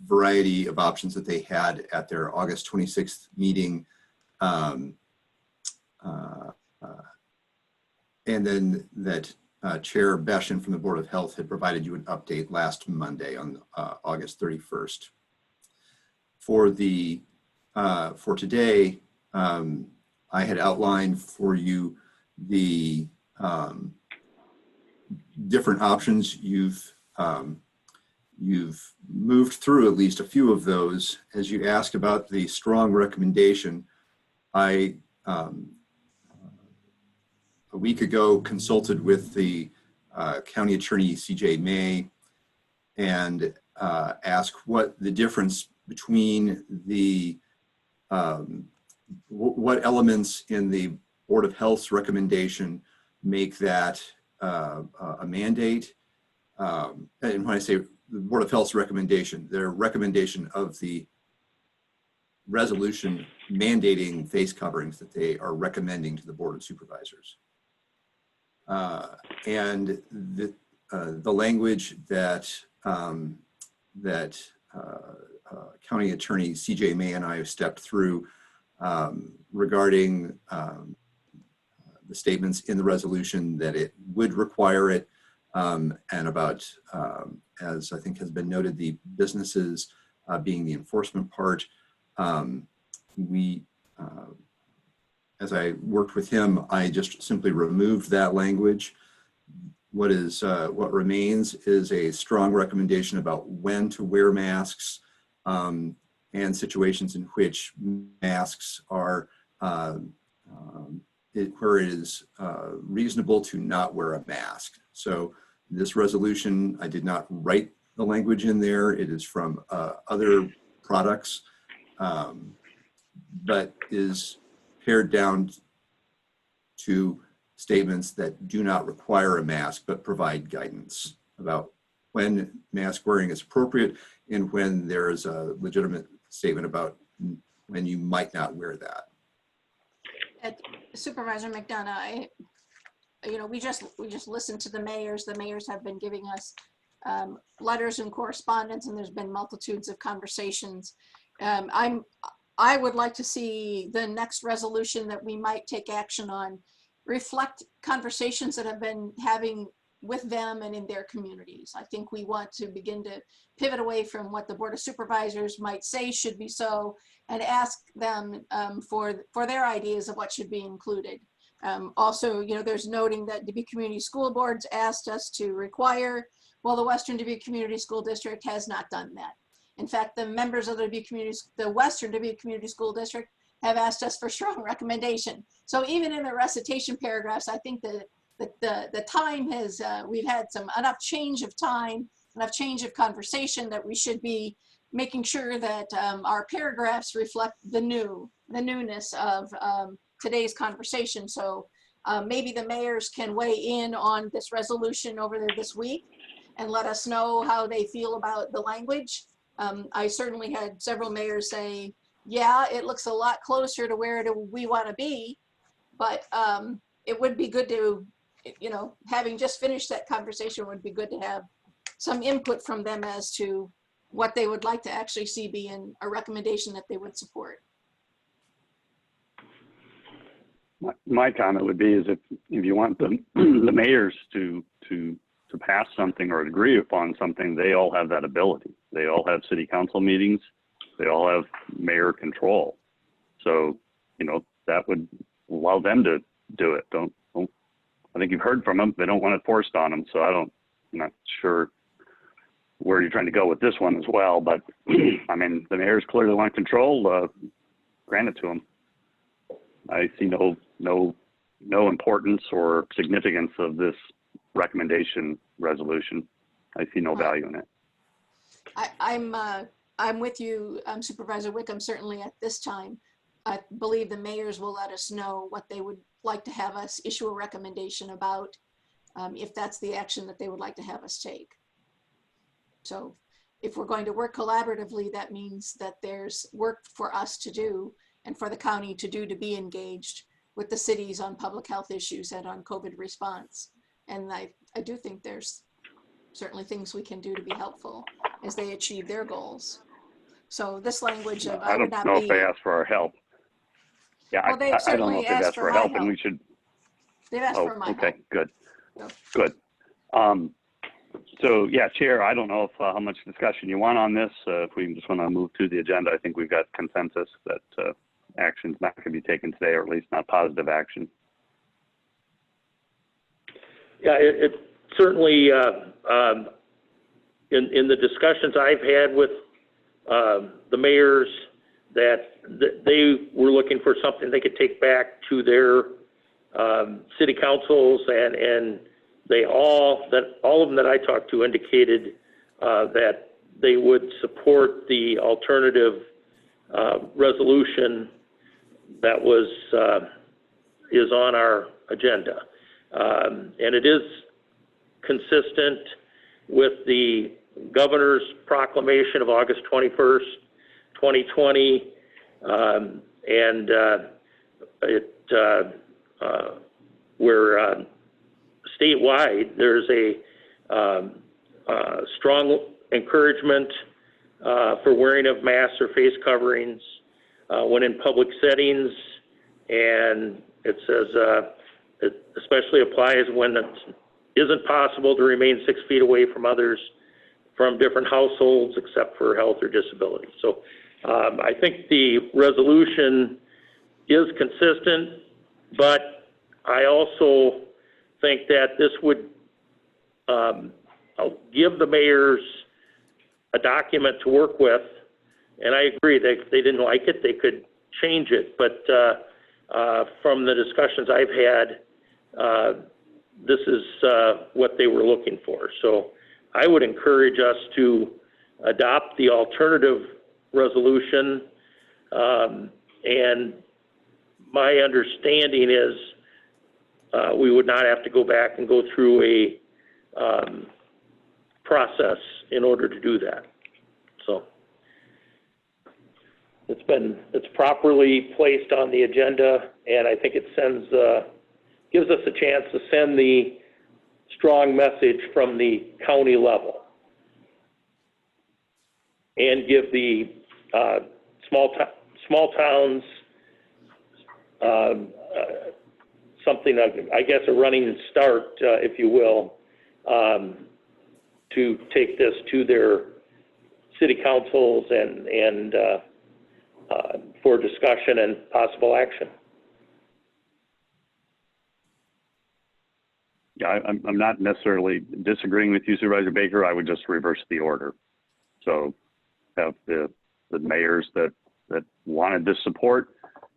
variety of options that they had at their August 26th meeting, and then that Chair Beshin from the Board of Health had provided you an update last Monday on August 31st. For today, I had outlined for you the different options. You've moved through at least a few of those. As you ask about the strong recommendation, I a week ago consulted with the County Attorney CJ May and asked what the difference between the what elements in the Board of Health's recommendation make that a mandate. And when I say the Board of Health's recommendation, their recommendation of the resolution mandating face coverings that they are recommending to the Board of Supervisors. And the language that County Attorney CJ May and I have stepped through regarding the statements in the resolution that it would require it, and about, as I think has been noted, the businesses being the enforcement part. As I worked with him, I just simply removed that language. what remains is a strong recommendation about when to wear masks, and situations in which masks are where it is reasonable to not wear a mask. So this resolution, I did not write the language in there. It is from other products, but is pared down to statements that do not require a mask, but provide guidance about when mask wearing is appropriate and when there is a legitimate statement about when you might not wear that. Supervisor McDonough, we just listened to the mayors. The mayors have been giving us letters and correspondence, and there's been multitudes of conversations. I would like to see the next resolution that we might take action on reflect conversations that have been having with them and in their communities. I think we want to begin to pivot away from what the Board of Supervisors might say should be so, and ask them for their ideas of what should be included. Also, there's noting that Dubuque Community School Boards asked us to require, well, the Western Dubuque Community School District has not done that. In fact, the members of the Western Dubuque Community School District have asked us for strong recommendation. So even in the recitation paragraphs, I think that the time has, we've had enough change of time, enough change of conversation that we should be making sure that our paragraphs reflect the newness of today's conversation. So maybe the mayors can weigh in on this resolution over there this week and let us know how they feel about the language. I certainly had several mayors say, yeah, it looks a lot closer to where we want to be, but it would be good to, having just finished that conversation, would be good to have some input from them as to what they would like to actually see be in a recommendation that they would support. My comment would be is if you want the mayors to pass something or agree upon something, they all have that ability. They all have city council meetings. They all have mayor control. So, that would allow them to do it. Don't I think you've heard from them. They don't want it forced on them. So I'm not sure where you're trying to go with this one as well. But I mean, the mayors clearly want control. Grant it to them. I see no importance or significance of this recommendation resolution. I see no value in it. I'm with you, Supervisor Wickham. Certainly at this time, I believe the mayors will let us know what they would like to have us issue a recommendation about, if that's the action that they would like to have us take. So if we're going to work collaboratively, that means that there's work for us to do and for the county to do, to be engaged with the cities on public health issues and on COVID response. And I do think there's certainly things we can do to be helpful as they achieve their goals. So this language of I don't know if they asked for our help. Yeah, well, they've I don't know if they've asked for help, and we should. They've asked for my okay, help. good, So. good. So yeah, Chair, I don't know if how much discussion you want on this. If we just want to move to the agenda, I think we've got consensus that action's not going to be taken today, or at least not positive action. Yeah, it certainly, in the discussions I've had with the mayors, that they were looking for something they could take back to their city councils, and they all of them that I talked to indicated that they would support the alternative resolution that is on our agenda. And it is consistent with the governor's proclamation of August 21st, 2020, and where statewide there's a strong encouragement for wearing of masks or face coverings when in public settings, and it says it especially applies when it isn't possible to remain 6 feet away from others from different households except for health or disability. So I think the resolution is consistent, but I also think that this would I'll give the mayors a document to work with, and I agree that if they didn't like it, they could change it. But from the discussions I've had, this is what they were looking for. So I would encourage us to adopt the alternative resolution. And my understanding is we would not have to go back and go through a process in order to do that. So it's properly placed on the agenda, and I think it gives us a chance to send the strong message from the county level and give the small towns something, I guess, a running start, if you will, to take this to their city councils and for discussion and possible action. Yeah, I'm not necessarily disagreeing with you, Supervisor Baker. I would just reverse the order. So have the mayors that wanted this support,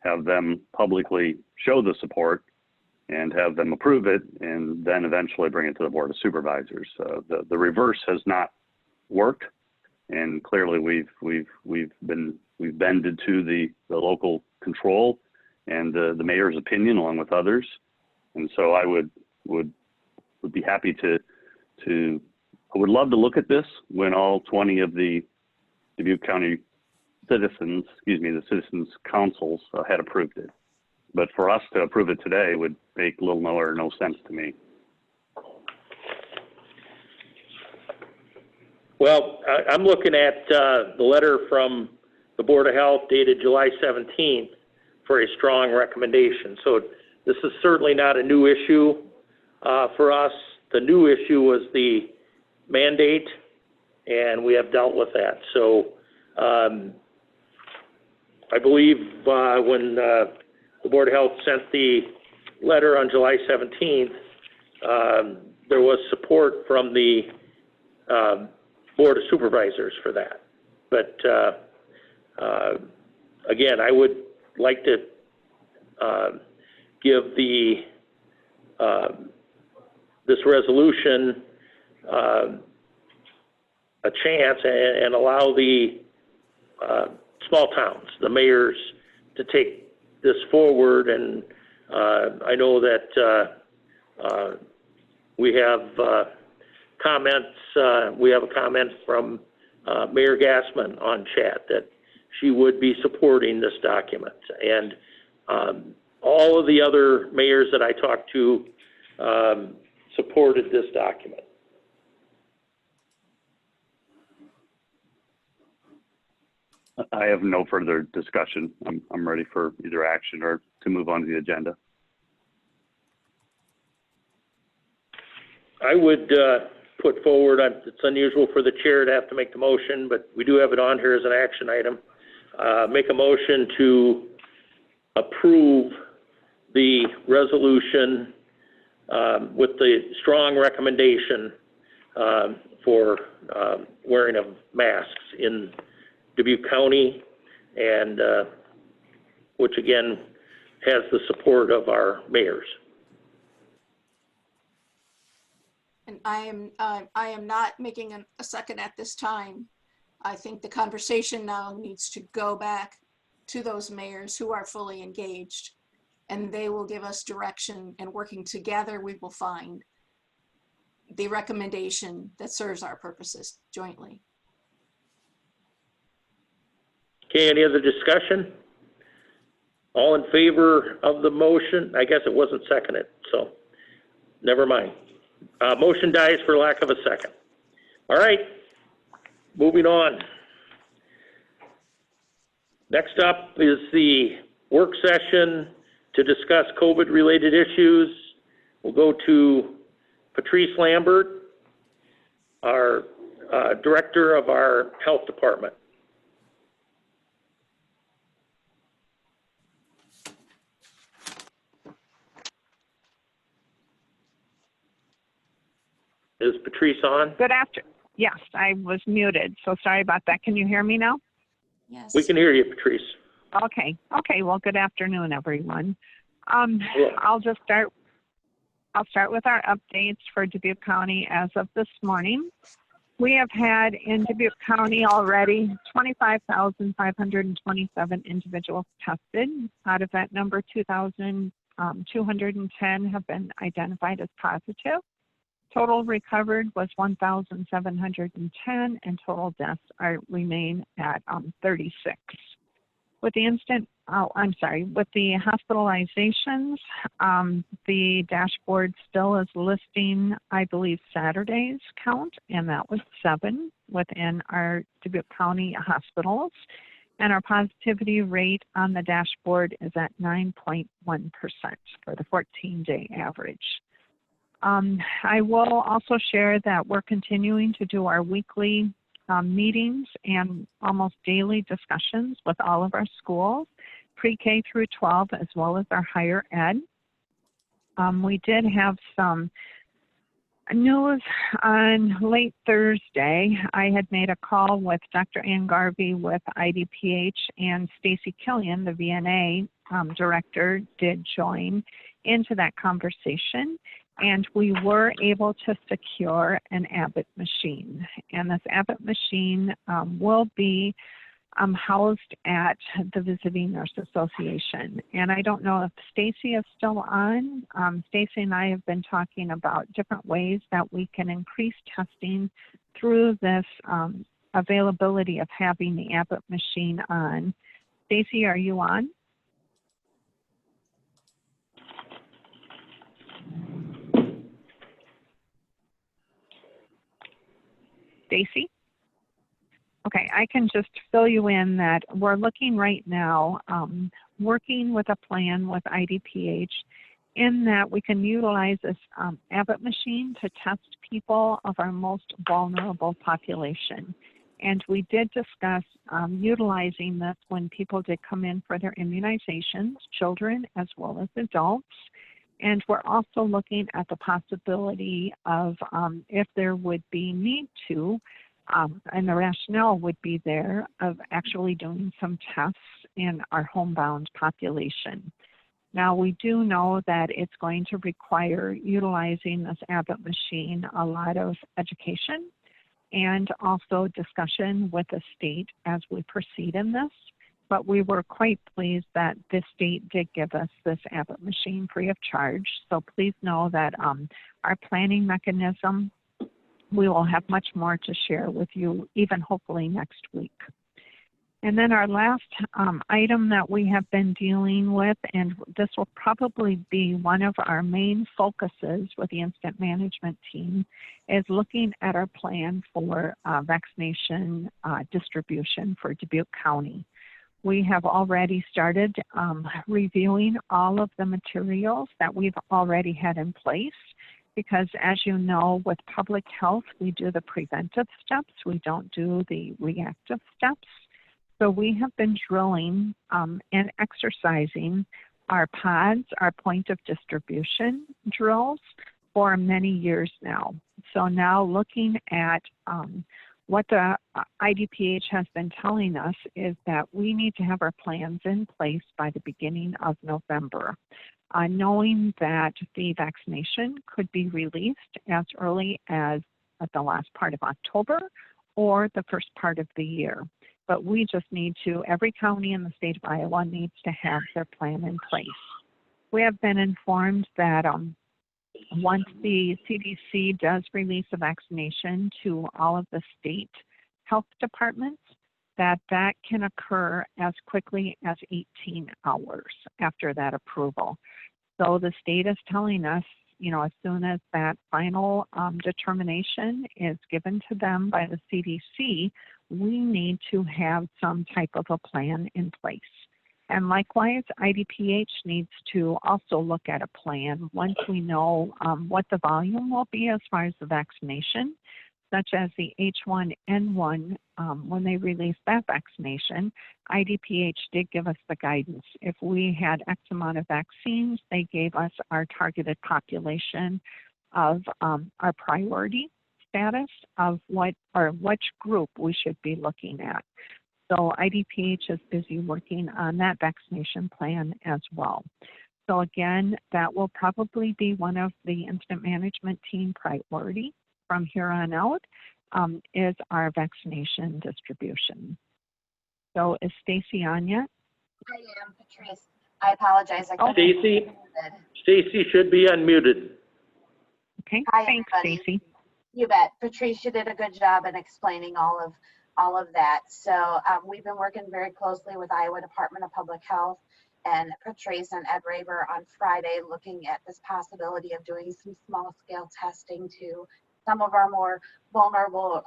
have them publicly show the support and have them approve it, and then eventually bring it to the Board of Supervisors. The reverse has not worked, and clearly we've bended to the local control and the mayor's opinion along with others. And so I would be happy I would love to look at this when all 20 of the Dubuque County citizens, the citizens councils had approved it. But for us to approve it today would make little or no sense to me. Well, I'm looking at the letter from the Board of Health dated July 17th for a strong recommendation. So this is certainly not a new issue for us. The new issue was the mandate, and we have dealt with that. So I believe when the Board of Health sent the letter on July 17th, there was support from the Board of Supervisors for that. But again, I would like to give this resolution a chance and allow the small towns, the mayors, to take this forward. And I know that we have comments. We have a comment from Mayor Gassman on chat that she would be supporting this document. And all of the other mayors that I talked to supported this document. I have no further discussion. I'm ready for either action or to move on to the agenda. I would put forward, it's unusual for the chair to have to make the motion, but we do have it on here as an action item. Make a motion to approve the resolution with the strong recommendation for wearing of masks in Dubuque County, and which again has the support of our mayors. And I am not making a second at this time. I think the conversation now needs to go back to those mayors who are fully engaged, and they will give us direction, and working together, we will find the recommendation that serves our purposes jointly. Okay, any other discussion? All in favor of the motion? I guess it wasn't seconded, so never mind. Motion dies for lack of a second. All right, moving on. Next up is the work session to discuss COVID-related issues. We'll go to Patrice Lambert, our director of our health department. Is Patrice on? Good after. Yes, I was muted, so sorry about that. Can you hear me now? Yes. We can hear you, Patrice. Okay. Okay. Well, good afternoon, everyone. Yeah. I'll start with our updates for Dubuque County as of this morning. We have had in Dubuque County already 25,527 individuals tested. Out of that number, 2,210 have been identified as positive. Total recovered was 1,710, and total deaths remain at 36. With the with the hospitalizations, the dashboard still is listing, I believe, Saturday's count, and that was 7 within our Dubuque County hospitals. And our positivity rate on the dashboard is at 9.1% for the 14-day average. I will also share that we're continuing to do our weekly meetings and almost daily discussions with all of our schools, pre-K through 12, as well as our higher ed. We did have some news on late Thursday. I had made a call with Dr. Ann Garvey with IDPH, and Stacy Killian, the VNA director, did join into that conversation. And we were able to secure an Abbott machine. And this Abbott machine will be housed at the Visiting Nurse Association. And I don't know if Stacy is still on. Stacy and I have been talking about different ways that we can increase testing through this availability of having the Abbott machine on. Stacy, are you on? Stacy? Okay, I can just fill you in that we're looking right now, working with a plan with IDPH in that we can utilize this Abbott machine to test people of our most vulnerable population. And we did discuss utilizing this when people did come in for their immunizations, children as well as adults. And we're also looking at the possibility of if there would be need to, and the rationale would be there, of actually doing some tests in our homebound population. Now, we do know that it's going to require utilizing this Abbott machine a lot of education and also discussion with the state as we proceed in this. But we were quite pleased that the state did give us this Abbott machine free of charge. So please know that our planning mechanism, we will have much more to share with you, even hopefully next week. And then our last item that we have been dealing with, and this will probably be one of our main focuses with the incident management team, is looking at our plan for vaccination distribution for Dubuque County. We have already started reviewing all of the materials that we've already had in place because, as you know, with public health, we do the preventive steps. We don't do the reactive steps. So we have been drilling and exercising our pods, our point of distribution drills for many years now. So now looking at what the IDPH has been telling us is that we need to have our plans in place by the beginning of November, knowing that the vaccination could be released as early as the last part of October or the first part of the year. But we just need to, every county in the state of Iowa needs to have their plan in place. We have been informed that once the CDC does release a vaccination to all of the state health departments, that can occur as quickly as 18 hours after that approval. So the state is telling us, as soon as that final determination is given to them by the CDC, we need to have some type of a plan in place. And likewise, IDPH needs to also look at a plan once we know what the volume will be as far as the vaccination, such as the H1N1. When they released that vaccination, IDPH did give us the guidance. If we had X amount of vaccines, they gave us our targeted population of our priority status of which group we should be looking at. So IDPH is busy working on that vaccination plan as well. So again, that will probably be one of the incident management team priority from here on out, is our vaccination distribution. So is Stacy on yet? I am, Patrice. I apologize. Stacy should be unmuted. Okay, Hi, thanks, everybody. Stacy. You bet. Patrice, you did a good job in explaining all of that. So we've been working very closely with Iowa Department of Public Health and Patrice and Ed Raber on Friday, looking at this possibility of doing some small scale testing to some of our more vulnerable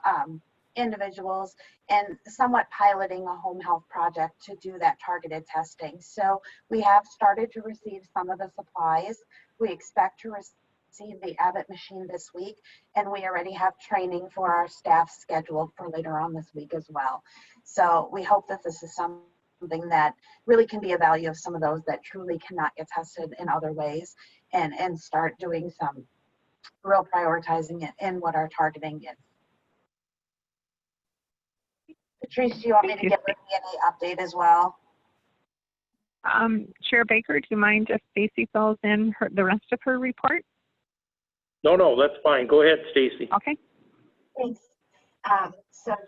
individuals, and somewhat piloting a home health project to do that targeted testing. So we have started to receive some of the supplies. We expect to receive the Abbott machine this week, and we already have training for our staff scheduled for later on this week as well. So we hope that this is something that really can be a value of some of those that truly cannot get tested in other ways, and start doing some real prioritizing it in what our targeting is. Patrice, do you want me to get the DNA update as well? Chair Baker, do you mind if Stacy fills in the rest of her report? No, that's fine. Go ahead, Stacy. Okay. Thanks. So just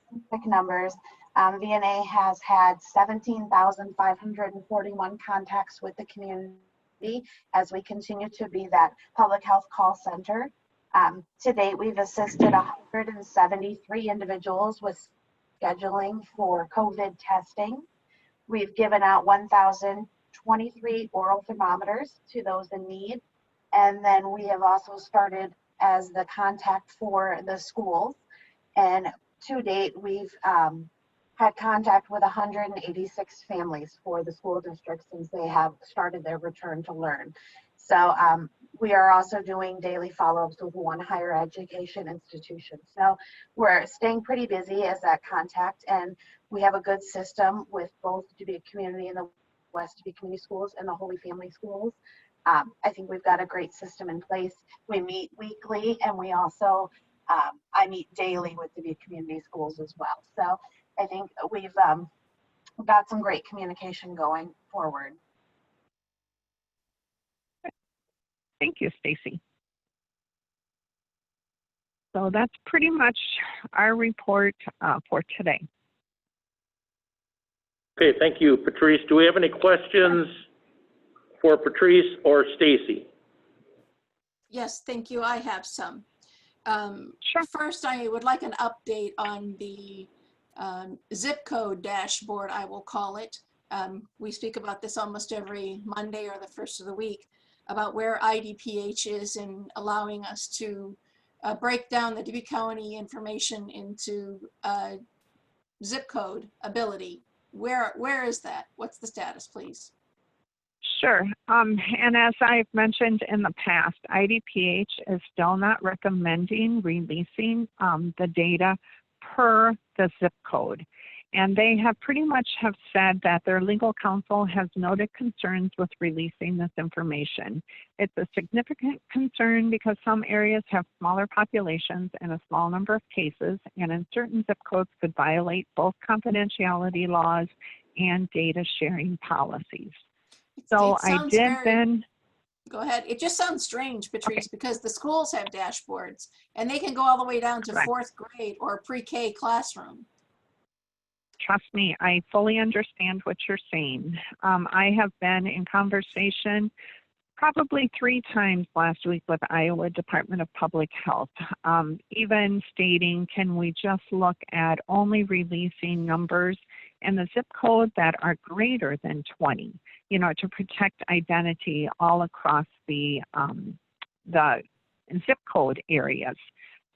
some quick numbers. VNA has had 17,541 contacts with the community as we continue to be that public health call center. To date, we've assisted 173 individuals with scheduling for COVID testing. We've given out 1,023 oral thermometers to those in need. And then we have also started as the contact for the schools. And to date, we've had contact with 186 families for the school districts since they have started their return to learn. So we are also doing daily follow-ups with one higher education institution. So we're staying pretty busy as that contact, and we have a good system with both Dubuque Community and the West Dubuque Community Schools and the Holy Family Schools. I think we've got a great system in place. We meet weekly, and we also, I meet daily with Dubuque Community Schools as well. So I think we've got some great communication going forward. Thank you, Stacy. So that's pretty much our report for today. Okay, thank you, Patrice. Do we have any questions for Patrice or Stacy? Yes, thank you. I have some. First, I would like an update on the zip code dashboard, I will call it. We speak about this almost every Monday or the first of the week, about where IDPH is in allowing us to break down the Dubuque County information into zip code ability. Where is that? What's the status, please? Sure. And as I've mentioned in the past, IDPH is still not recommending releasing the data per the zip code. And they have pretty much have said that their legal counsel has noted concerns with releasing this information. It's a significant concern because some areas have smaller populations and a small number of cases, and in certain zip codes could violate both confidentiality laws and data sharing policies. So I did then. Go ahead. It just sounds strange, Patrice, because the schools have dashboards and they can go all the way down to fourth grade or pre-K classroom. Trust me, I fully understand what you're saying. I have been in conversation probably 3 times last week with Iowa Department of Public Health, even stating, can we just look at only releasing numbers in the zip code that are greater than 20, you know, to protect identity all across the zip code areas.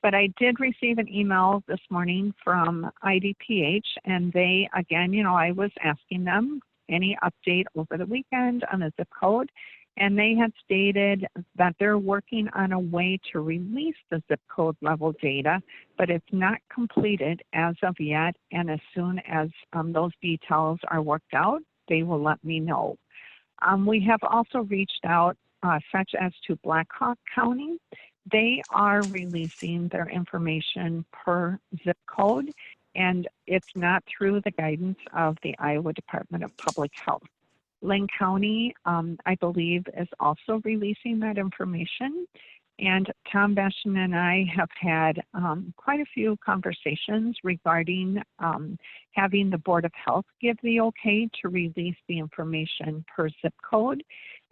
But I did receive an email this morning from IDPH, and they, again, you know, I was asking them any update over the weekend on the zip code, and they had stated that they're working on a way to release the zip code level data, but it's not completed as of yet, and as soon as those details are worked out, they will let me know. We have also reached out such as to Blackhawk County, they are releasing their information per zip code, and it's not through the guidance of the Iowa Department of Public Health. Lynn County, I believe, is also releasing that information. And Tom Beschen and I have had quite a few conversations regarding having the Board of Health give the okay to release the information per zip code.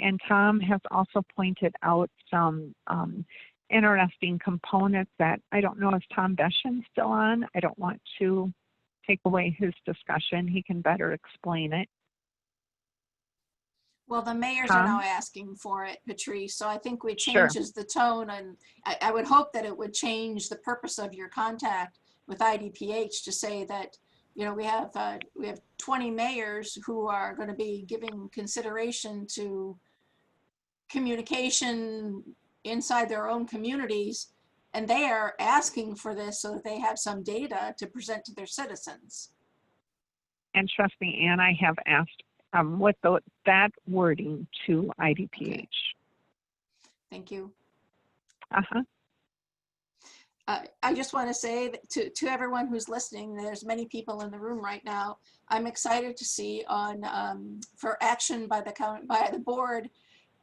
And Tom has also pointed out some interesting components that I don't know if Tom Beschen's still on. I don't want to take away his discussion. He can better explain it. Well, the mayors Tom? are now asking for it, Patrice, so I think it Sure. changes the tone, and I would hope that it would change the purpose of your contact with IDPH to say that, you know, we have 20 mayors who are going to be giving consideration to communication inside their own communities, and they are asking for this so that they have some data to present to their citizens. And trust me, Ann, I have asked with that wording to IDPH. Thank you. Uh-huh. I just want to say that to everyone who's listening, there's many people in the room right now. I'm excited to see on for action by the board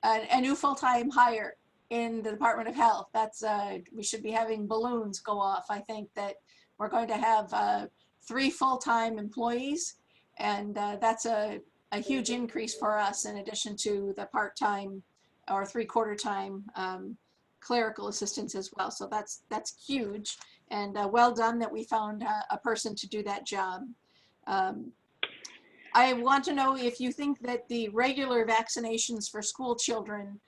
a new full-time hire in the Department of Health. That's we should be having balloons go off. I think that we're going to have 3 full-time employees, and that's a huge increase for us in addition to the part-time or 3/4 time clerical assistants as well. So that's huge, and well done that we found a person to do that job. I want to know if you think that the regular vaccinations for school children,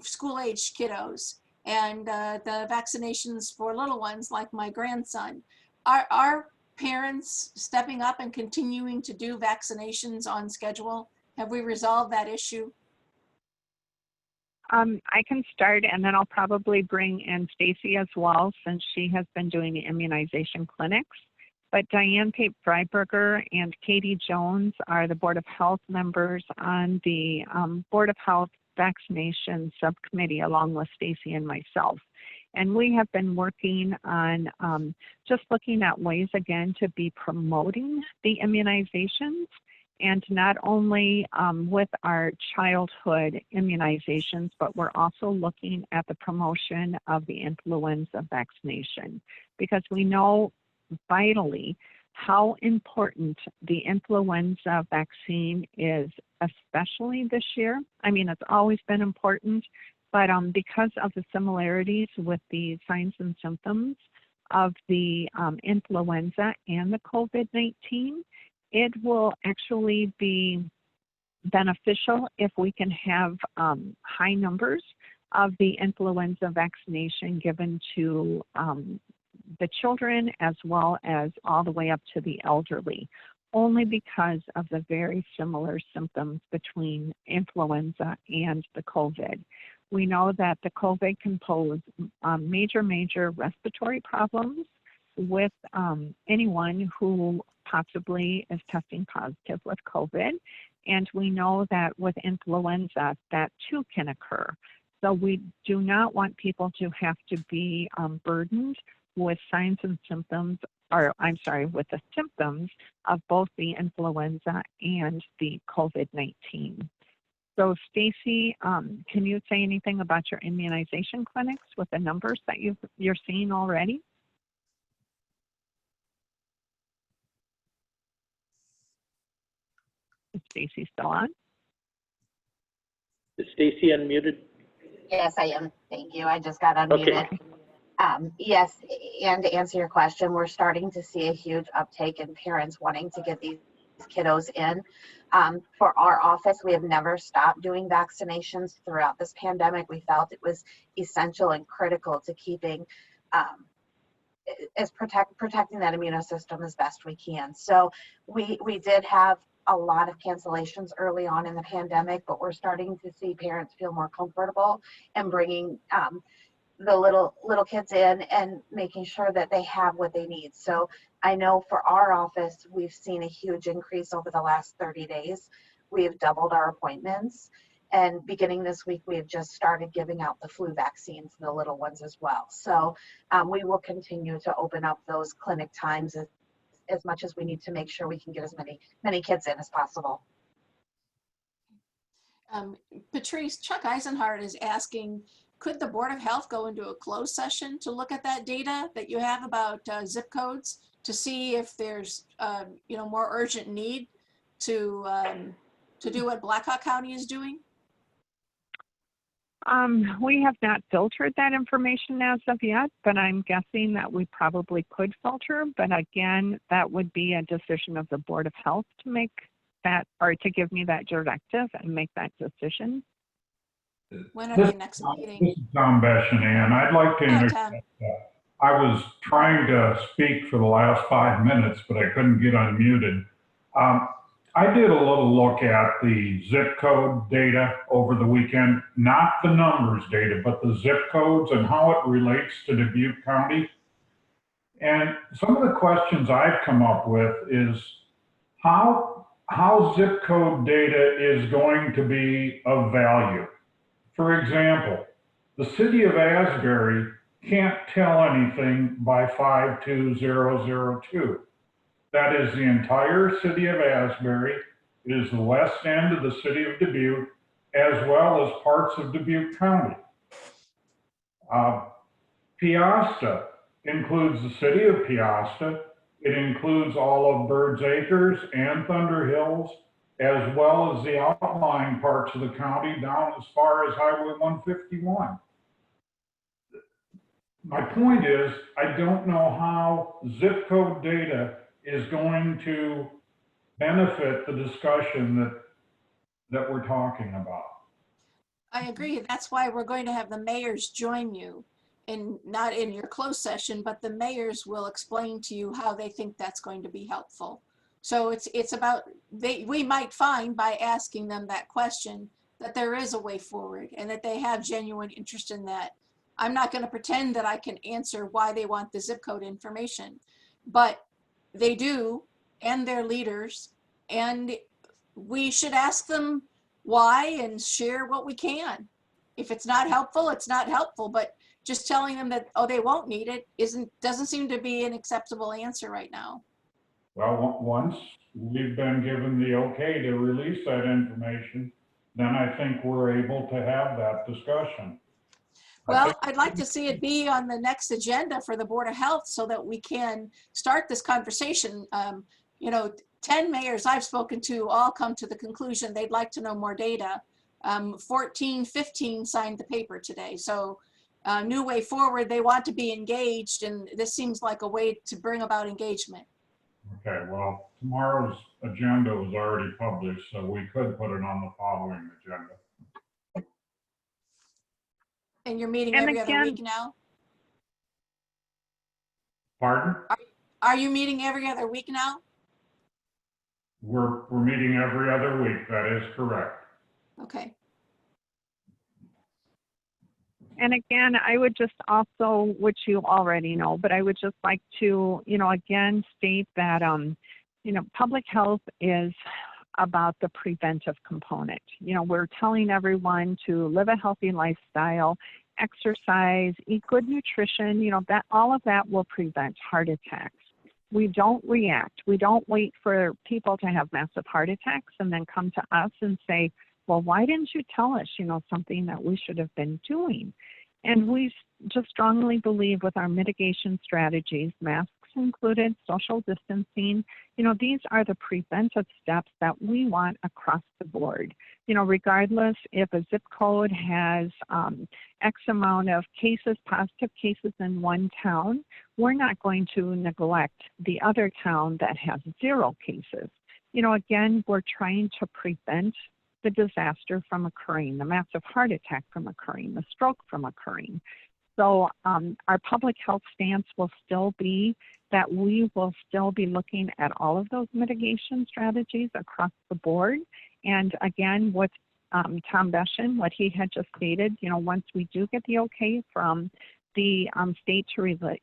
school-age kiddos, and the vaccinations for little ones like my grandson, are parents stepping up and continuing to do vaccinations on schedule? Have we resolved that issue? I can start, and then I'll probably bring in Stacy as well, since she has been doing the immunization clinics. But Diane Pape-Freiberger and Katie Jones are the Board of Health members on the Board of Health Vaccination Subcommittee, along with Stacy and myself. And we have been working on just looking at ways, again, to be promoting the immunizations, and not only with our childhood immunizations, but we're also looking at the promotion of the influenza vaccination, because we know vitally how important the influenza vaccine is, especially this year. I mean, it's always been important, but because of the similarities with the signs and symptoms of the influenza and the COVID-19, it will actually be beneficial if we can have high numbers of the influenza vaccination given to the children as well as all the way up to the elderly, only because of the very similar symptoms between influenza and the COVID. We know that the COVID can pose major respiratory problems with anyone who possibly is testing positive with COVID. And we know that with influenza, that too can occur. So we do not want people to have to be burdened with signs and symptoms, or I'm sorry, with the symptoms of both the influenza and the COVID-19. So Stacy, can you say anything about your immunization clinics with the numbers that you're seeing already? Is Stacy still on? Is Stacy unmuted? Yes, I am. Thank you. I just got unmuted. Okay. Yes, and to answer your question, we're starting to see a huge uptake in parents wanting to get these kiddos in. For our office, we have never stopped doing vaccinations throughout this pandemic. We felt it was essential and critical to keeping protecting that immune system as best we can. So we did have a lot of cancellations early on in the pandemic, but we're starting to see parents feel more comfortable and bringing the little kids in and making sure that they have what they need. So I know for our office, we've seen a huge increase over the last 30 days. We've doubled our appointments, And beginning this week, we have just started giving out the flu vaccines to the little ones as well. So we will continue to open up those clinic times as much as we need to make sure we can get as many kids in as possible. Patrice, Chuck Eisenhardt is asking, could the Board of Health go into a closed session to look at that data that you have about zip codes to see if there's, more urgent need to do what Blackhawk County is doing? We have not filtered that information as of yet, but I'm guessing that we probably could filter. But again, that would be a decision of the Board of Health to make that, or to give me that directive and make that decision. When are they next meeting? This is Tom Beshanian. I'd like to Tom. interject. I was trying to speak for the last 5 minutes, but I couldn't get unmuted. I did a little look at the zip code data over the weekend, not the numbers data, but the zip codes and how it relates to Dubuque County. And some of the questions I've come up with is how zip code data is going to be of value. For example, the city of Asbury can't tell anything by 52002. That is the entire city of Asbury. It is the west end of the city of Dubuque, as well as parts of Dubuque County. Piasta includes the city of Piasta. It includes all of Birds Acres and Thunder Hills, as well as the outlying parts of the county down as far as Highway 151. My point is, I don't know how zip code data is going to benefit the discussion that we're talking about. I agree. That's why we're going to have the mayors join you not in your closed session, but the mayors will explain to you how they think that's going to be helpful. So it's about, we might find by asking them that question that there is a way forward and that they have genuine interest in that. I'm not going to pretend that I can answer why they want the zip code information, but they do, and their leaders, and we should ask them why and share what we can. If it's not helpful, it's not helpful, but just telling them that, oh, they won't need it doesn't seem to be an acceptable answer right now. Well, once we've been given the okay to release that information, then I think we're able to have that discussion. Well, I'd like to see it be on the next agenda for the Board of Health so that we can start this conversation. 10 mayors I've spoken to all come to the conclusion they'd like to know more data. 15 signed the paper today. So new way forward, they want to be engaged, and this seems like a way to bring about engagement. Okay, well, tomorrow's agenda was already published, so we could put it on the following agenda. And you're meeting every other week now? Pardon? Are you meeting every other week now? We're meeting every other week, that is correct. Okay. And again, I would just also, which you already know, but I would just like to, again, state that, public health is about the preventive component. We're telling everyone to live a healthy lifestyle, exercise, eat good nutrition, that all of that will prevent heart attacks. We don't react. We don't wait for people to have massive heart attacks and then come to us and say, well, why didn't you tell us, something that we should have been doing? And we just strongly believe with our mitigation strategies, masks included, social distancing, these are the preventive steps that we want across the board. Regardless if a zip code has X amount of cases, positive cases in one town, we're not going to neglect the other town that has 0 cases. Again, we're trying to prevent the disaster from occurring, the massive heart attack from occurring, the stroke from occurring. So our public health stance will still be that we will still be looking at all of those mitigation strategies across the board. And again, with Tom Beshan, what he had just stated, once we do get the okay from the state to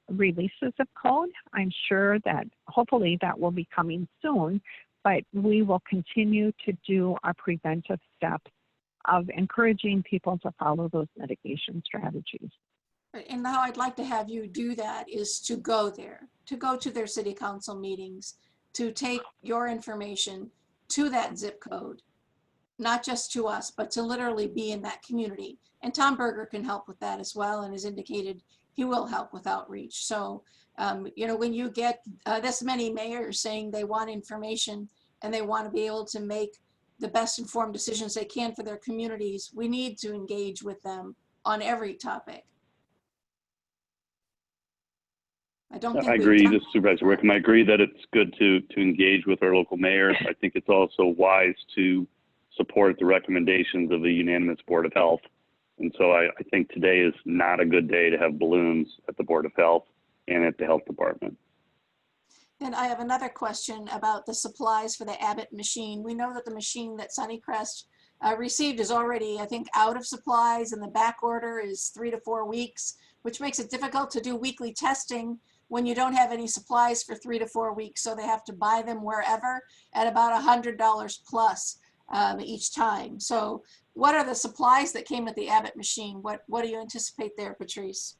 release the zip code, I'm sure that hopefully that will be coming soon, but we will continue to do our preventive steps of encouraging people to follow those mitigation strategies. And how I'd like to have you do that is to go there, to go to their city council meetings, to take your information to that zip code, not just to us, but to literally be in that community. And Tom Berger can help with that as well, and has indicated he will help with outreach. So, you know, when you get this many mayors saying they want information and they want to be able to make the best informed decisions they can for their communities, we need to engage with them on every topic. I don't think I agree, this is Supervisor Wickham. I agree that it's good to engage with our local mayors. I think it's also wise to support the recommendations of the unanimous Board of Health. And so I think today is not a good day to have balloons at the Board of Health and at the Health Department. And I have another question about the supplies for the Abbott machine. We know that the machine that Sunnycrest received is already, I think, out of supplies, and the back order is 3 to 4 weeks, which makes it difficult to do weekly testing when you don't have any supplies for 3 to 4 weeks. So they have to buy them wherever at about $100 plus each time. So what are the supplies that came with the Abbott machine? What do you anticipate there, Patrice?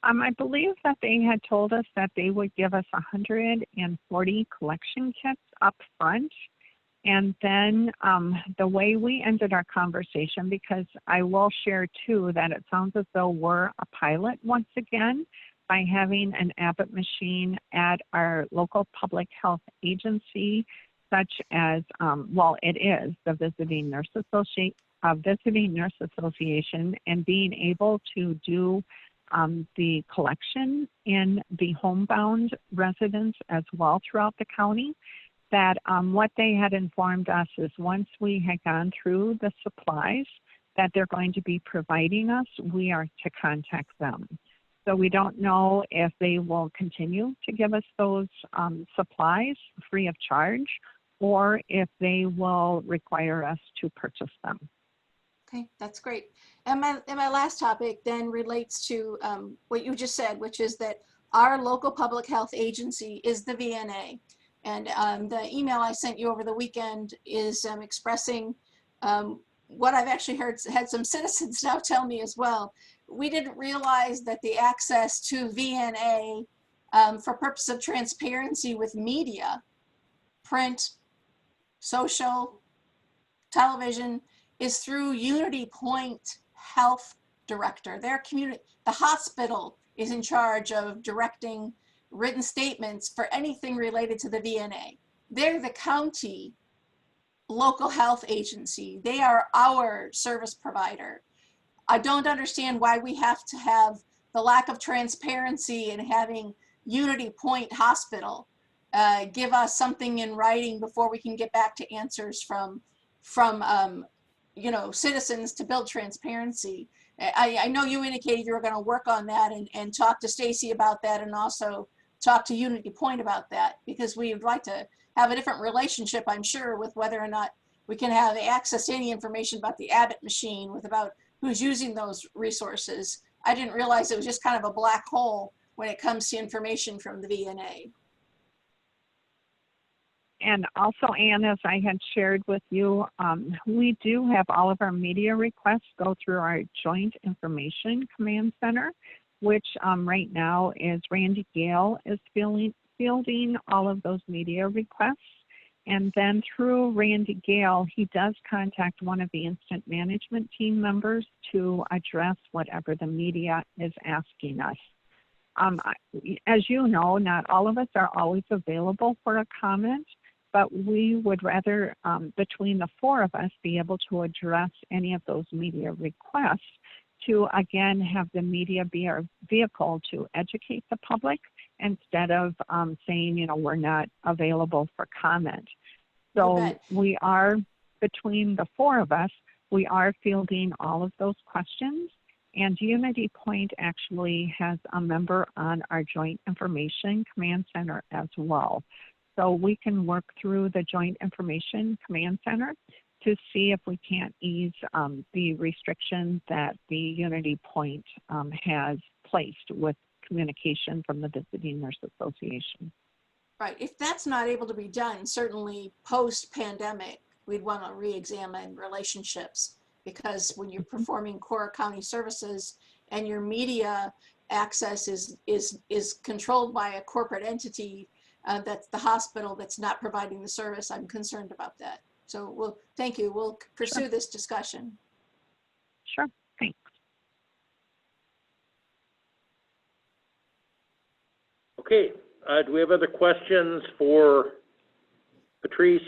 I believe that they had told us that they would give us 140 collection kits up front. And then the way we ended our conversation, because I will share too that it sounds as though we're a pilot once again by having an Abbott machine at our local public health agency, such as, well, it is the Visiting Nurse Association, and being able to do the collection in the homebound residents as well throughout the county, that what they had informed us is once we had gone through the supplies that they're going to be providing us, we are to contact them. So we don't know if they will continue to give us those supplies free of charge, or if they will require us to purchase them. Okay, that's great. And my last topic then relates to what you just said, which is that our local public health agency is the VNA. And the email I sent you over the weekend is expressing what I've actually had some citizens now tell me as well. We didn't realize that the access to VNA for purpose of transparency with media, print, social, television, is through Unity Point Health Director. Their community, the hospital is in charge of directing written statements for anything related to the VNA. They're the county local health agency. They are our service provider. I don't understand why we have to have the lack of transparency in having Unity Point Hospital give us something in writing before we can get back to answers from you know, citizens to build transparency. I know you indicated you were going to work on that and talk to Stacy about that, and also talk to Unity Point about that, because we would like to have a different relationship, I'm sure, with whether or not we can have access to any information about the Abbott machine, with about who's using those resources. I didn't realize it was just kind of a black hole when it comes to information from the VNA. And also, Anne, as I had shared with you, we do have all of our media requests go through our Joint Information Command Center, which right now is Randy Gale is fielding all of those media requests. And then through Randy Gale, he does contact one of the incident management team members to address whatever the media is asking us. As you know, not all of us are always available for a comment, but we would rather, between the four of us, be able to address any of those media requests to, again, have the media be our vehicle to educate the public instead of saying, you know, we're not available for comment. So we are, between the four of us, we are fielding all of those questions. And Unity Point actually has a member on our Joint Information Command Center as well. So we can work through the Joint Information Command Center to see if we can't ease the restriction that the Unity Point has placed with communication from the Visiting Nurse Association. Right, if that's not able to be done, certainly post-pandemic, we'd want to re-examine relationships, because when you're performing core county services and your media access is controlled by a corporate entity, that's the hospital that's not providing the service, I'm concerned about that. So thank you. We'll pursue this discussion. Sure, thanks. Okay, do we have other questions for Patrice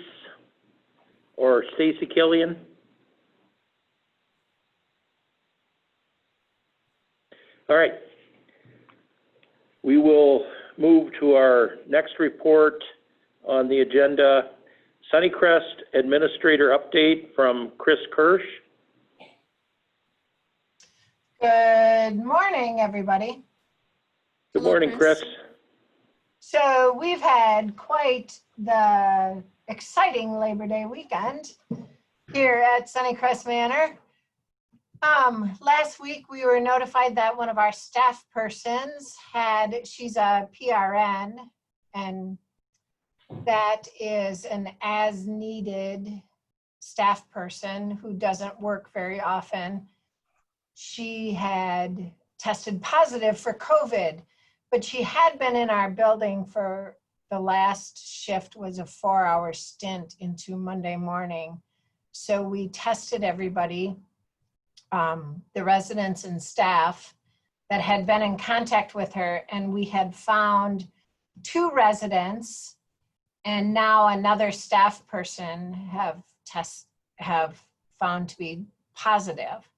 or Stacy Killian? All right. We will move to our next report on the agenda, Sunnycrest Administrator Update from Chris Kirsch. Good morning, everybody. Good morning, Chris. So we've had quite the exciting Labor Day weekend here at Sunnycrest Manor. Last week we were notified that one of our staff persons she's a PRN, and that is an as-needed staff person who doesn't work very often. She had tested positive for COVID, but she had been in our building for the last shift was a 4-hour stint into Monday morning. So we tested everybody, the residents and staff that had been in contact with her, and we had found 2 residents and now another staff person have found to be positive.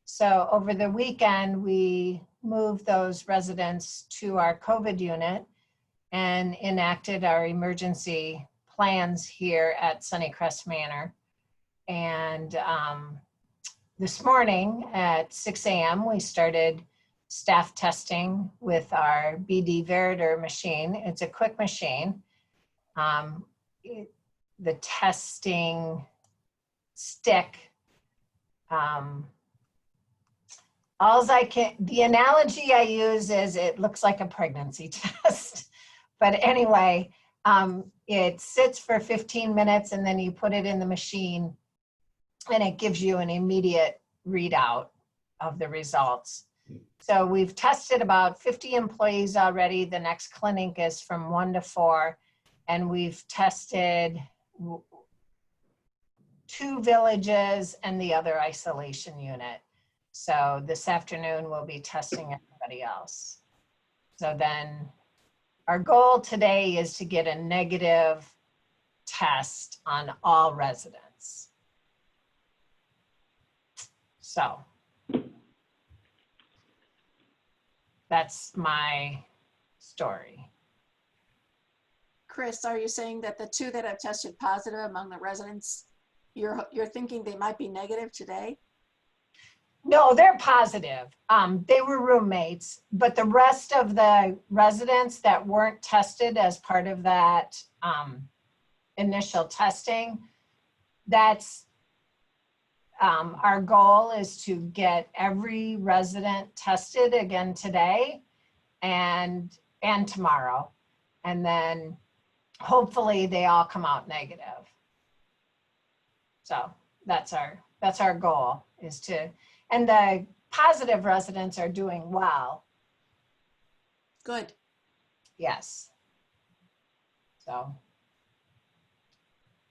So over the weekend, we moved those residents to our COVID unit and enacted our emergency plans here at Sunnycrest Manor. And this morning at 6 a.m., we started staff testing with our BD Veritor machine. It's a quick machine. The testing stick, the analogy I use is it looks like a pregnancy test. But anyway, it sits for 15 minutes and then you put it in the machine and it gives you an immediate readout of the results. So we've tested about 50 employees already. The next clinic is from 1 to 4. And we've tested 2 villages and the other isolation unit. So this afternoon we'll be testing everybody else. So then our goal today is to get a negative test on all residents. So that's my story. Chris, are you saying that the 2 that have tested positive among the residents, you're thinking they might be negative today? No, they're positive. They were roommates, but the rest of the residents that weren't tested as part of that initial testing, that's our goal is to get every resident tested again today and tomorrow. And then hopefully they all come out negative. So that's our goal, is to, and the positive residents are doing well. Good. Yes. So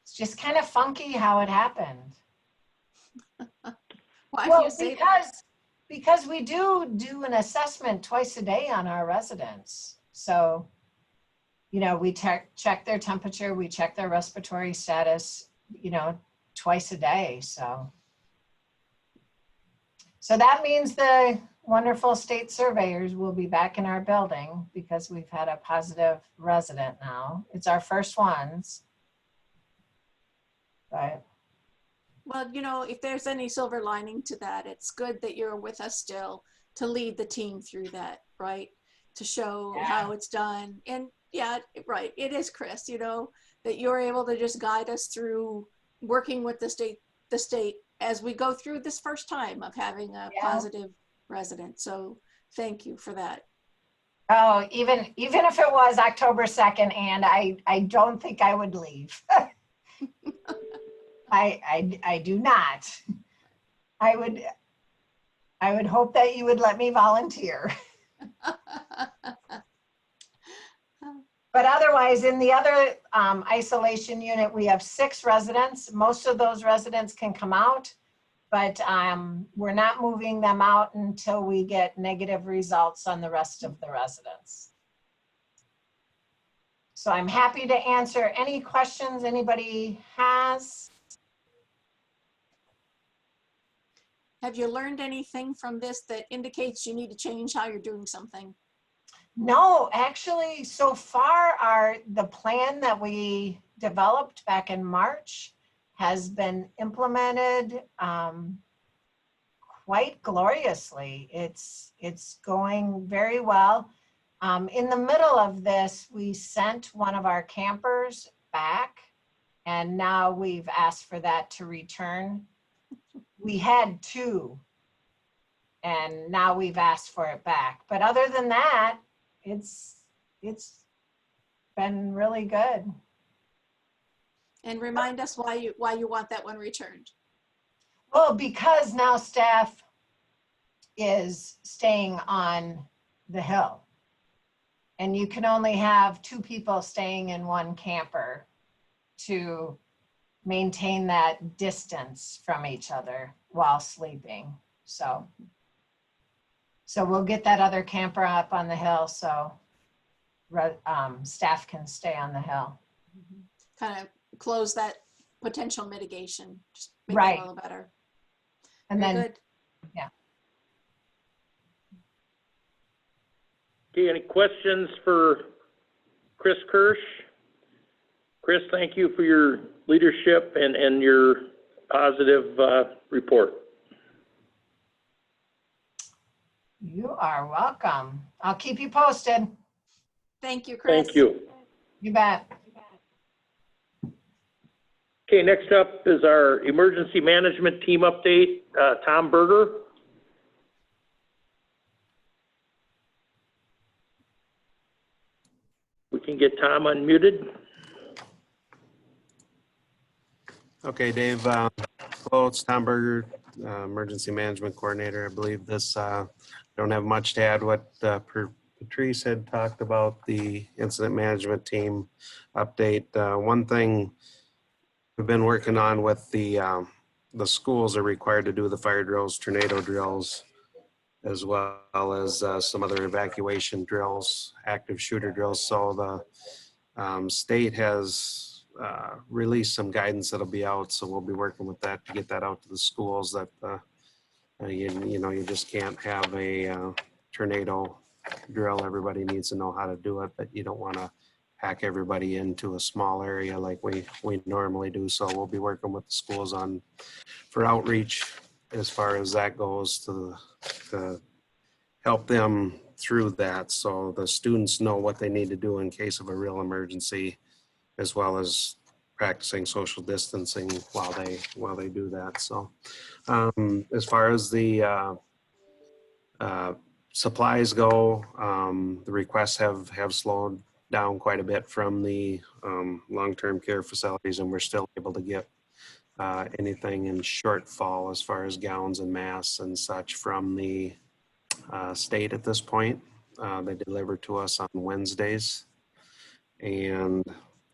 it's just kind of funky how it happened. Why do you say that? Because we do an assessment twice a day on our residents. So, you know, we check their temperature, we check their respiratory status, you know, twice a day. So that means the wonderful state surveyors will be back in our building because we've had a positive resident now. It's our first ones. But well, you know, if there's any silver lining to that, it's good that you're with us still to lead the team through that, right? To show how it's done. And yeah, right, it is, Chris, you know, that you're able to just guide us through working with the state as we go through this first time of having a positive resident. So thank you for that. Oh, even if it was October 2nd, and I don't think I would leave. I do not. I would hope that you would let me volunteer. But otherwise, in the other isolation unit, we have 6 residents. Most of those residents can come out, but we're not moving them out until we get negative results on the rest of the residents. So I'm happy to answer any questions anybody has. Have you learned anything from this that indicates you need to change how you're doing something? No, actually, so far the plan that we developed back in March has been implemented quite gloriously. It's going very well. In the middle of this, we sent one of our campers back, and now we've asked for that to return. We had 2, and now we've asked for it back. But other than that, it's been really good. And remind us why you want that one returned. Well, because now staff is staying on the hill, and you can only have 2 people staying in one camper to maintain that distance from each other while sleeping. So we'll get that other camper up on the hill so staff can stay on the hill. Kind of close that potential mitigation, just make Right. it a little better. And Very then, good. yeah. Okay, any questions for Chris Kirsch? Chris, thank you for your leadership and your positive report. You are welcome. I'll keep you posted. Thank you, Chris. Thank you. You bet. Okay, next up is our emergency management team update. Tom Berger. We can get Tom unmuted. Okay, Dave. Hello, it's Tom Berger, Emergency Management Coordinator. I believe this, don't have much to add what Patrice had talked about, the incident management team update. One thing we've been working on with the schools are required to do the fire drills, tornado drills, as well as some other evacuation drills, active shooter drills. So the state has released some guidance that'll be out. So we'll be working with that to get that out to the schools that, you just can't have a tornado drill. Everybody needs to know how to do it, but you don't want to pack everybody into a small area like we normally do. So we'll be working with the schools for outreach as far as that goes to help them through that. So the students know what they need to do in case of a real emergency, as well as practicing social distancing while they do that. So as far as the supplies go, the requests have slowed down quite a bit from the long-term care facilities, and we're still able to get anything in shortfall as far as gowns and masks and such from the state at this point. They deliver to us on Wednesdays, and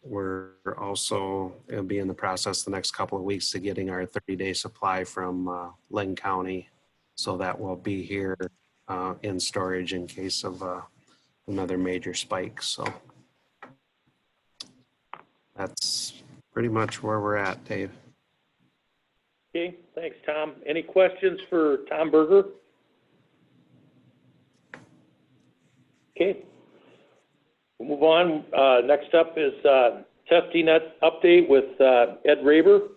we're also going to be in the process the next couple of weeks to getting our 30-day supply from Linn County. So that will be here in storage in case of another major spike. So that's pretty much where we're at, Dave. Okay, thanks, Tom. Any questions for Tom Berger? Okay, we'll move on. Next up is testing update with Ed Raber.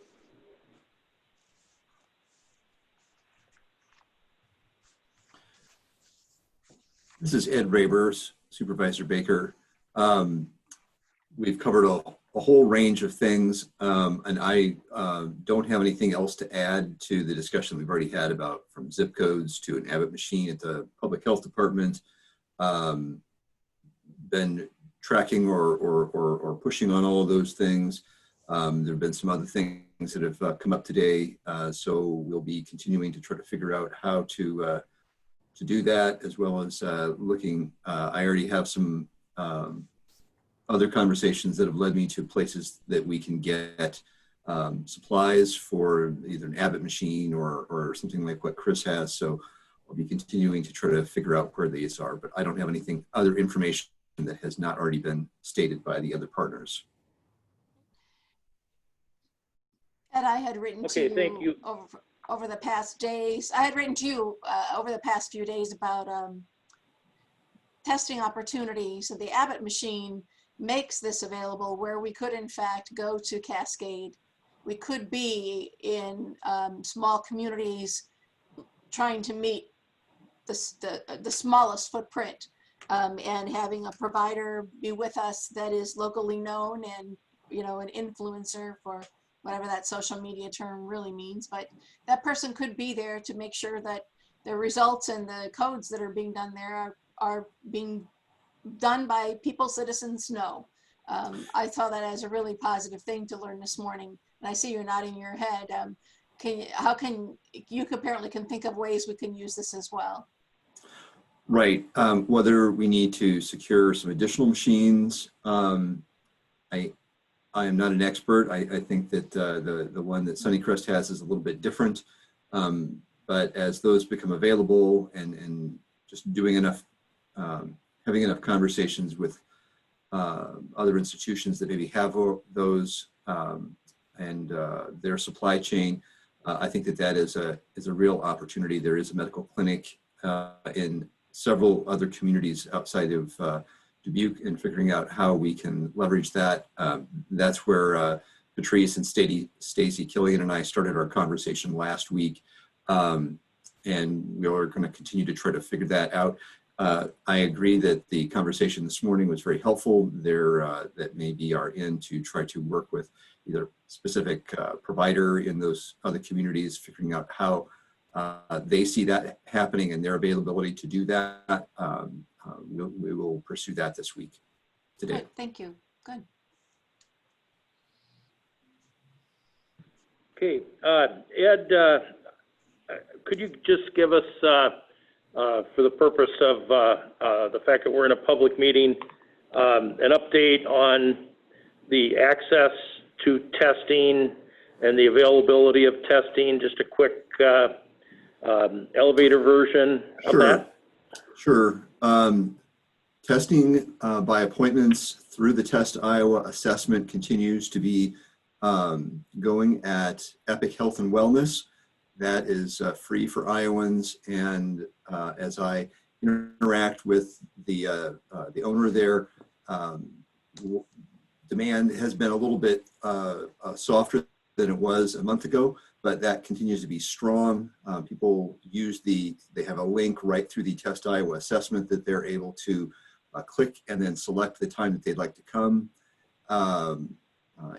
This is Ed Raber, Supervisor Baker. We've covered a whole range of things, and I don't have anything else to add to the discussion we've already had about from zip codes to an Abbott machine at the Public Health Department. Been tracking or pushing on all of those things. There have been some other things that have come up today, so we'll be continuing to try to figure out how to do that, as well as looking. I already have some other conversations that have led me to places that we can get supplies for either an Abbott machine or something like what Chris has. So I'll be continuing to try to figure out where these are, but I don't have anything, other information that has not already been stated by the other partners. Ed, I had written to Okay, thank you. over the past days. I had written to you over the past few days about testing opportunities. And the Abbott machine makes this available, where we could in fact go to Cascade. We could be in small communities trying to meet the smallest footprint, and having a provider be with us that is locally known and, you know, an influencer, for whatever that social media term really means. But that person could be there to make sure that the results and the codes that are being done there are being done by people citizens know. I saw that as a really positive thing to learn this morning. And I see you're nodding your head. You apparently can think of ways we can use this as well. Right. Whether we need to secure some additional machines, I am not an expert. I think that the one that Sunnycrest has is a little bit different. But as those become available, and just doing enough, having enough conversations with other institutions that maybe have those and their supply chain, I think that is a real opportunity. There is a medical clinic in several other communities outside of Dubuque, and figuring out how we can leverage that. That's where Patrice and Stacy Killian and I started our conversation last week. And we are going to continue to try to figure that out. I agree that the conversation this morning was very helpful. That maybe are in to try to work with either specific provider in those other communities, figuring out how they see that happening and their availability to do that. We will pursue that this week, today. Good, thank you. Good. Okay, Ed, could you just give us, for the purpose of the fact that we're in a public meeting, an update on the access to testing and the availability of testing, just a quick elevator version of that? Sure. Testing by appointments through the Test Iowa assessment continues to be going at Epic Health and Wellness. That is free for Iowans, and as I interact with the owner there, demand has been a little bit softer than it was a month ago, but that continues to be strong. People use they have a link right through the Test Iowa assessment that they're able to click and then select the time that they'd like to come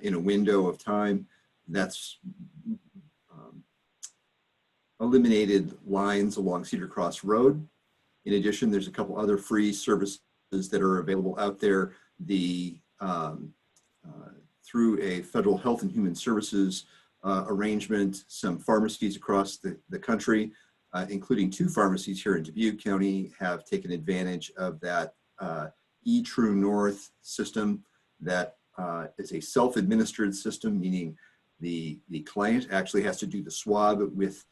in a window of time. That's eliminated lines along Cedar Cross Road. In addition, there's a couple other free services that are available out there. Through a federal health and human services arrangement, some pharmacies across the country, including 2 pharmacies here in Dubuque County, have taken advantage of that eTrue North system. That is a self-administered system, meaning the client actually has to do the swab with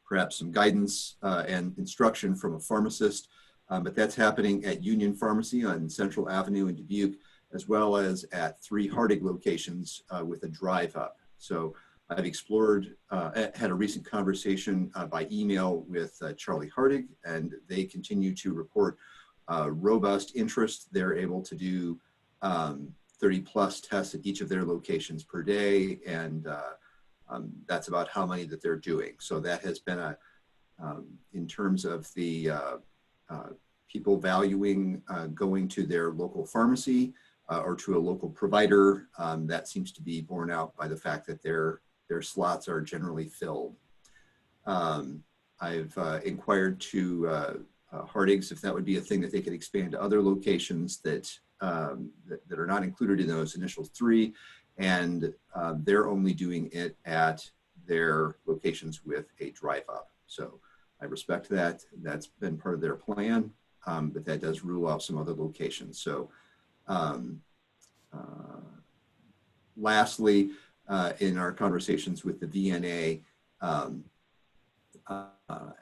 perhaps some guidance and instruction from a pharmacist. But that's happening at Union Pharmacy on Central Avenue in Dubuque, as well as at 3 Hardig locations with a drive up. So I've explored, had a recent conversation by email with Charlie Hardig, and they continue to report robust interest. They're able to do 30+ tests at each of their locations per day, and that's about how many that they're doing. So that has been in terms of the people valuing going to their local pharmacy or to a local provider, that seems to be borne out by the fact that their slots are generally filled. I've inquired to Hardig's if that would be a thing that they could expand to other locations that are not included in those initial 3. and they're only doing it at their locations with a drive up. So I respect that. That's been part of their plan, but that does rule out some other locations. So lastly, in our conversations with the VNA,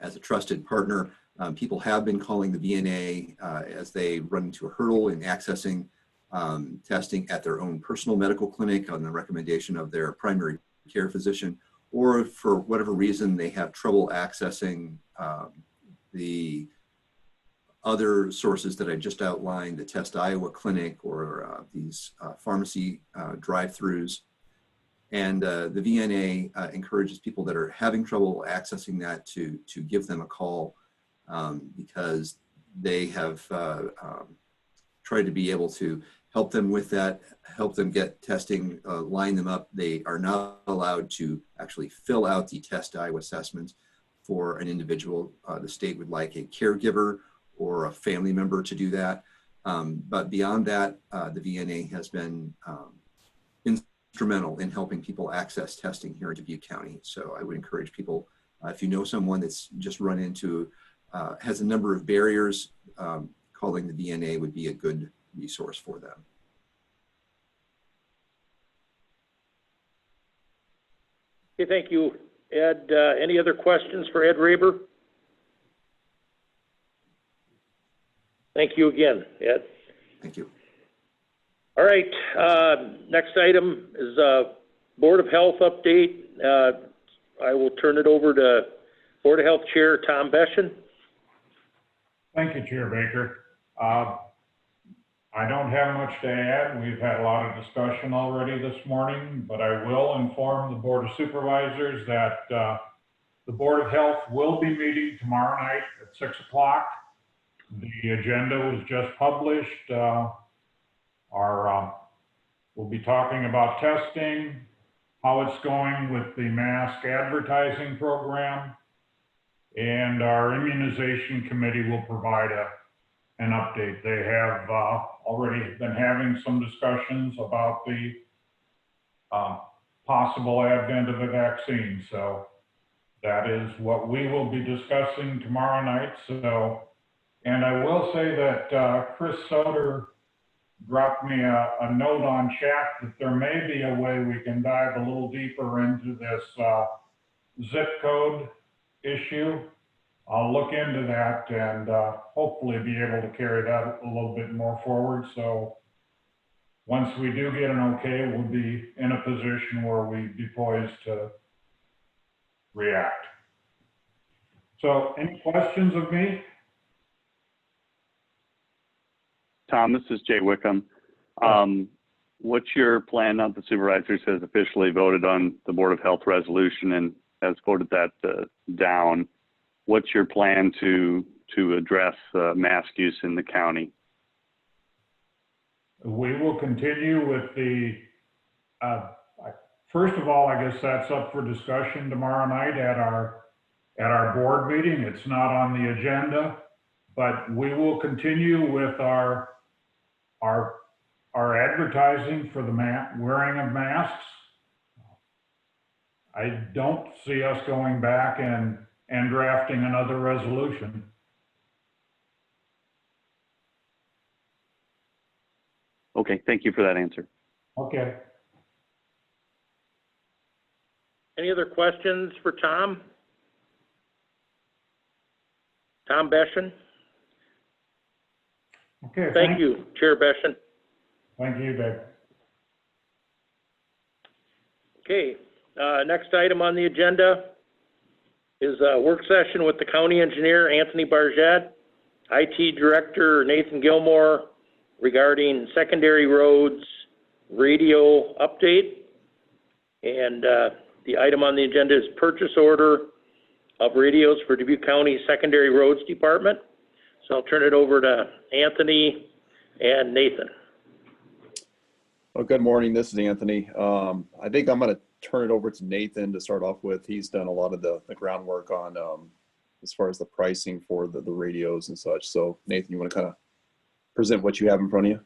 as a trusted partner, people have been calling the VNA as they run into a hurdle in accessing testing at their own personal medical clinic on the recommendation of their primary care physician, or for whatever reason they have trouble accessing the other sources that I just outlined, the Test Iowa Clinic or these pharmacy drive-throughs. And the VNA encourages people that are having trouble accessing that to give them a call because they have tried to be able to help them with that, help them get testing, line them up. They are not allowed to actually fill out the Test Iowa assessment for an individual. The state would like a caregiver or a family member to do that. But beyond that, the VNA has been instrumental in helping people access testing here in Dubuque County. So I would encourage people, if you know someone that's just run into, has a number of barriers, calling the VNA would be a good resource for them. Okay, thank you, Ed. Any other questions for Ed Raber? Thank you again, Ed. Thank you. All right, next item is Board of Health update. I will turn it over to Board of Health Chair Tom Beschen. Thank you, Chair Baker. I don't have much to add. We've had a lot of discussion already this morning, but I will inform the Board of Supervisors that the Board of Health will be meeting tomorrow night at 6 o'clock. The agenda was just published. We'll be talking about testing, how it's going with the mask advertising program, and our immunization committee will provide an update. They have already been having some discussions about the possible advent of a vaccine. So that is what we will be discussing tomorrow night. So, and I will say that Chris Soder dropped me a note on chat that there may be a way we can dive a little deeper into this zip code issue. I'll look into that and hopefully be able to carry that a little bit more forward. So once we do get an okay, we'll be in a position where we'd be poised to react. So any questions of me? Tom, this is Jay Wickham. What's your plan now that the supervisors has officially voted on the Board of Health resolution and has voted that down? What's your plan to address mask use in the county? We will continue with the, first of all, I guess that's up for discussion tomorrow night at our board meeting. It's not on the agenda, but we will continue with our advertising for the wearing of masks. I don't see us going back and drafting another resolution. Okay, thank you for that answer. Okay. Any other questions for Tom? Tom Beschen? Okay. Thank you, Chair Beschen. Thank you, Dave. Okay, next item on the agenda is a work session with the county engineer, Anthony Barjett, IT director, Nathan Gilmore, regarding secondary roads radio update. And the item on the agenda is purchase order of radios for Dubuque County Secondary Roads Department. So I'll turn it over to Anthony and Nathan. Well, good morning. This is Anthony. I think I'm going to turn it over to Nathan to start off with. He's done a lot of the groundwork on as far as the pricing for the radios and such. So Nathan, you want to kind of present what you have in front of you?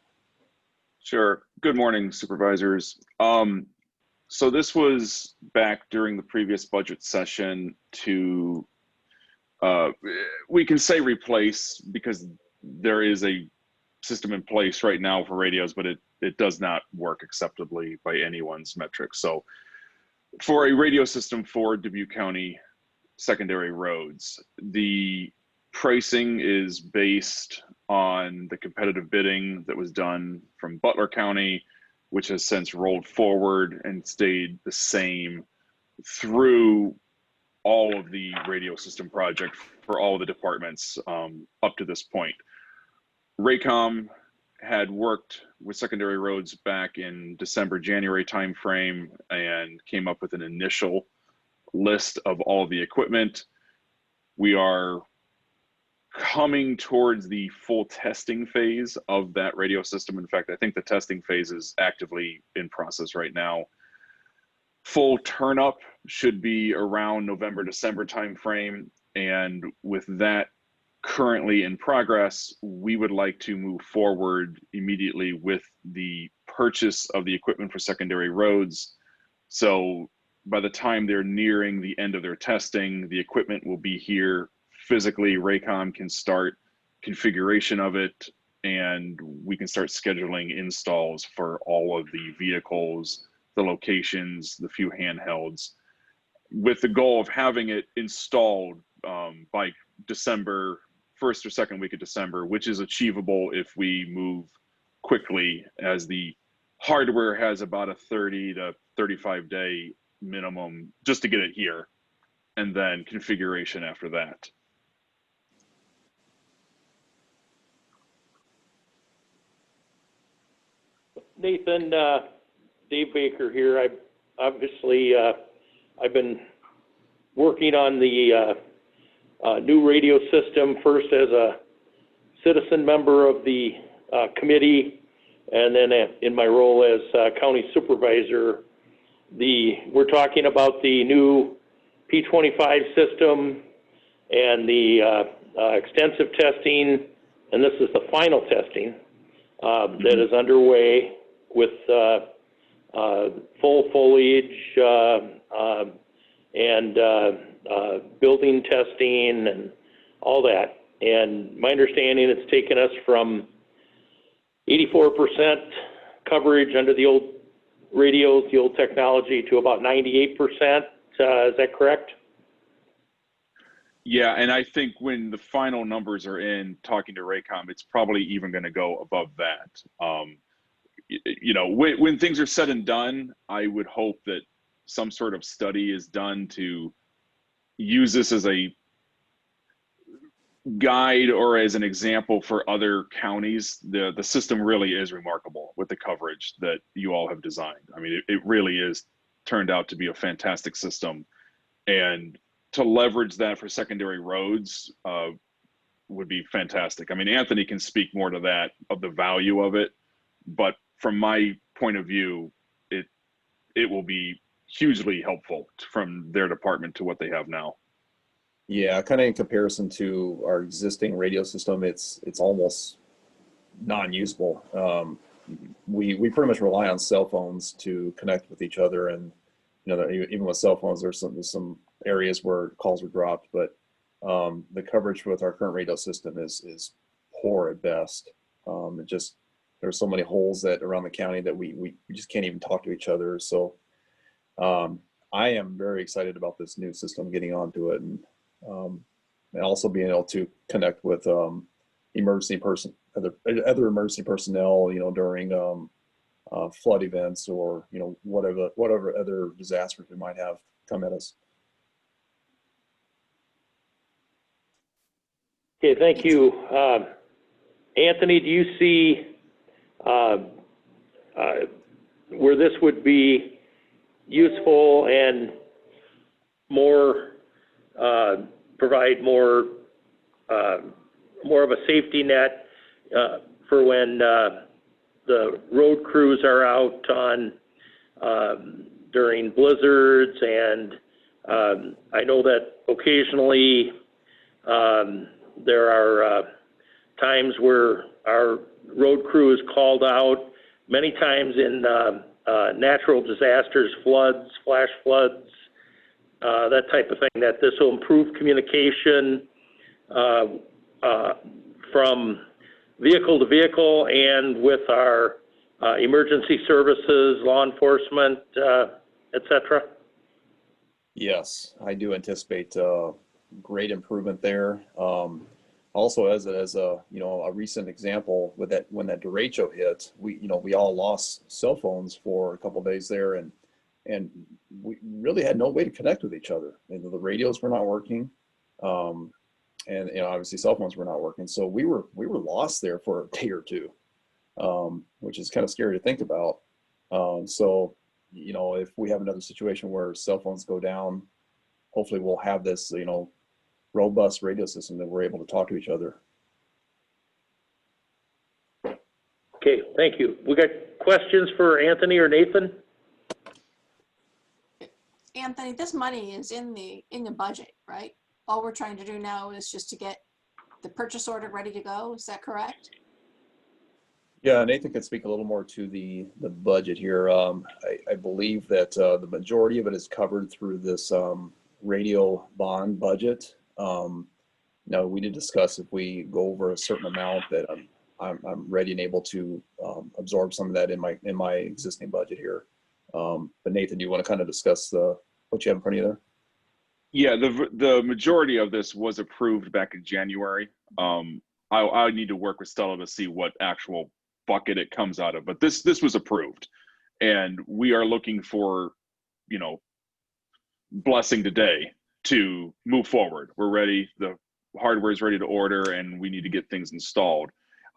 Sure. Good morning, supervisors. So this was back during the previous budget session to, we can say replace because there is a system in place right now for radios, but it does not work acceptably by anyone's metrics. So for a radio system for Dubuque County secondary roads, the pricing is based on the competitive bidding that was done from Butler County, which has since rolled forward and stayed the same through all of the radio system project for all of the departments up to this point. Raycom had worked with secondary roads back in December, January timeframe and came up with an initial list of all the equipment. We are coming towards the full testing phase of that radio system. In fact, I think the testing phase is actively in process right now. Full turn up should be around November, December timeframe. And with that currently in progress, we would like to move forward immediately with the purchase of the equipment for secondary roads. So by the time they're nearing the end of their testing, the equipment will be here physically. Raycom can start configuration of it, and we can start scheduling installs for all of the vehicles, the locations, the few handhelds, with the goal of having it installed by December, first or second week of December, which is achievable if we move quickly, as the hardware has about a 30 to 35 day minimum just to get it here, and then configuration after that. Nathan, Dave Baker here. I've been working on the new radio system, first as a citizen member of the committee, and then in my role as county supervisor. We're talking about the new P25 system and the extensive testing, and this is the final testing that is underway with full foliage and building testing and all that. And my understanding, it's taken us from 84% coverage under the old radios, the old technology, to about 98%. Is that correct? Yeah, and I think when the final numbers are in, talking to Raycom, it's probably even going to go above that. You know, when things are said and done, I would hope that some sort of study is done to use this as a guide or as an example for other counties. The system really is remarkable with the coverage that you all have designed. I mean, it really is turned out to be a fantastic system, and to leverage that for secondary roads would be fantastic. I mean, Anthony can speak more to that, of the value of it, but from my point of view, it will be hugely helpful from their department to what they have now. Yeah, kind of in comparison to our existing radio system, it's almost non-usable. We pretty much rely on cell phones to connect with each other, and you know, even with cell phones, there's some areas where calls were dropped, but the coverage with our current radio system is poor at best. There's so many holes that around the county that we just can't even talk to each other. So I am very excited about this new system, getting onto it, and also being able to connect with other emergency personnel, you know, during flood events, or you know, whatever other disasters we might have come at us. Okay, thank you. Anthony, do you see where this would be useful and more, provide more of a safety net for when the road crews are out on during blizzards? And I know that occasionally there are times where our road crew is called out many times in natural disasters, floods, flash floods, that type of thing, that this will improve communication from vehicle to vehicle and with our emergency services, law enforcement, et cetera? Yes, I do anticipate great improvement there. Also, as a a recent example with that, when that derecho hit, we all lost cell phones for a couple of days there, and we really had no way to connect with each other. And the radios were not working, and obviously cell phones were not working. So we were lost there for a day or two, which is kind of scary to think about. So if we have another situation where cell phones go down, hopefully we'll have this robust radio system that we're able to talk to each other. Okay, thank you. We got questions for Anthony or Nathan? Anthony, this money is in the budget, right? All we're trying to do now is just to get the purchase order ready to go. Is that correct? Yeah, Nathan can speak a little more to the budget here. I believe that the majority of it is covered through this radio bond budget. Now, we did discuss if we go over a certain amount that I'm ready and able to absorb some of that in my existing budget here. But Nathan, do you want to kind of discuss what you have in front of you there? Yeah, the majority of this was approved back in January. I need to work with Stella to see what actual bucket it comes out of, but this was approved, and we are looking for blessing today to move forward. We're ready. The hardware is ready to order, and we need to get things installed.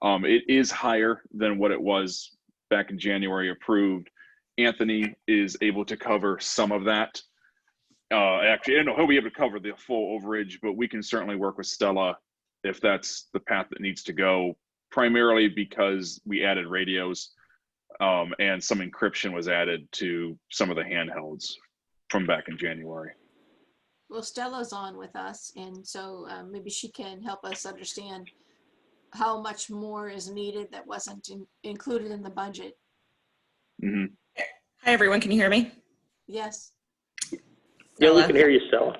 It is higher than what it was back in January approved. Anthony is able to cover some of that. Actually, I don't know he'll be able to cover the full overage, but we can certainly work with Stella if that's the path that needs to go, primarily because we added radios and some encryption was added to some of the handhelds from back in January. Well, Stella's on with us, and so maybe she can help us understand how much more is needed that wasn't included in the budget. Mm-hmm. Hi, everyone. Can you hear me? Yes. Yeah, we can hear you, Stella.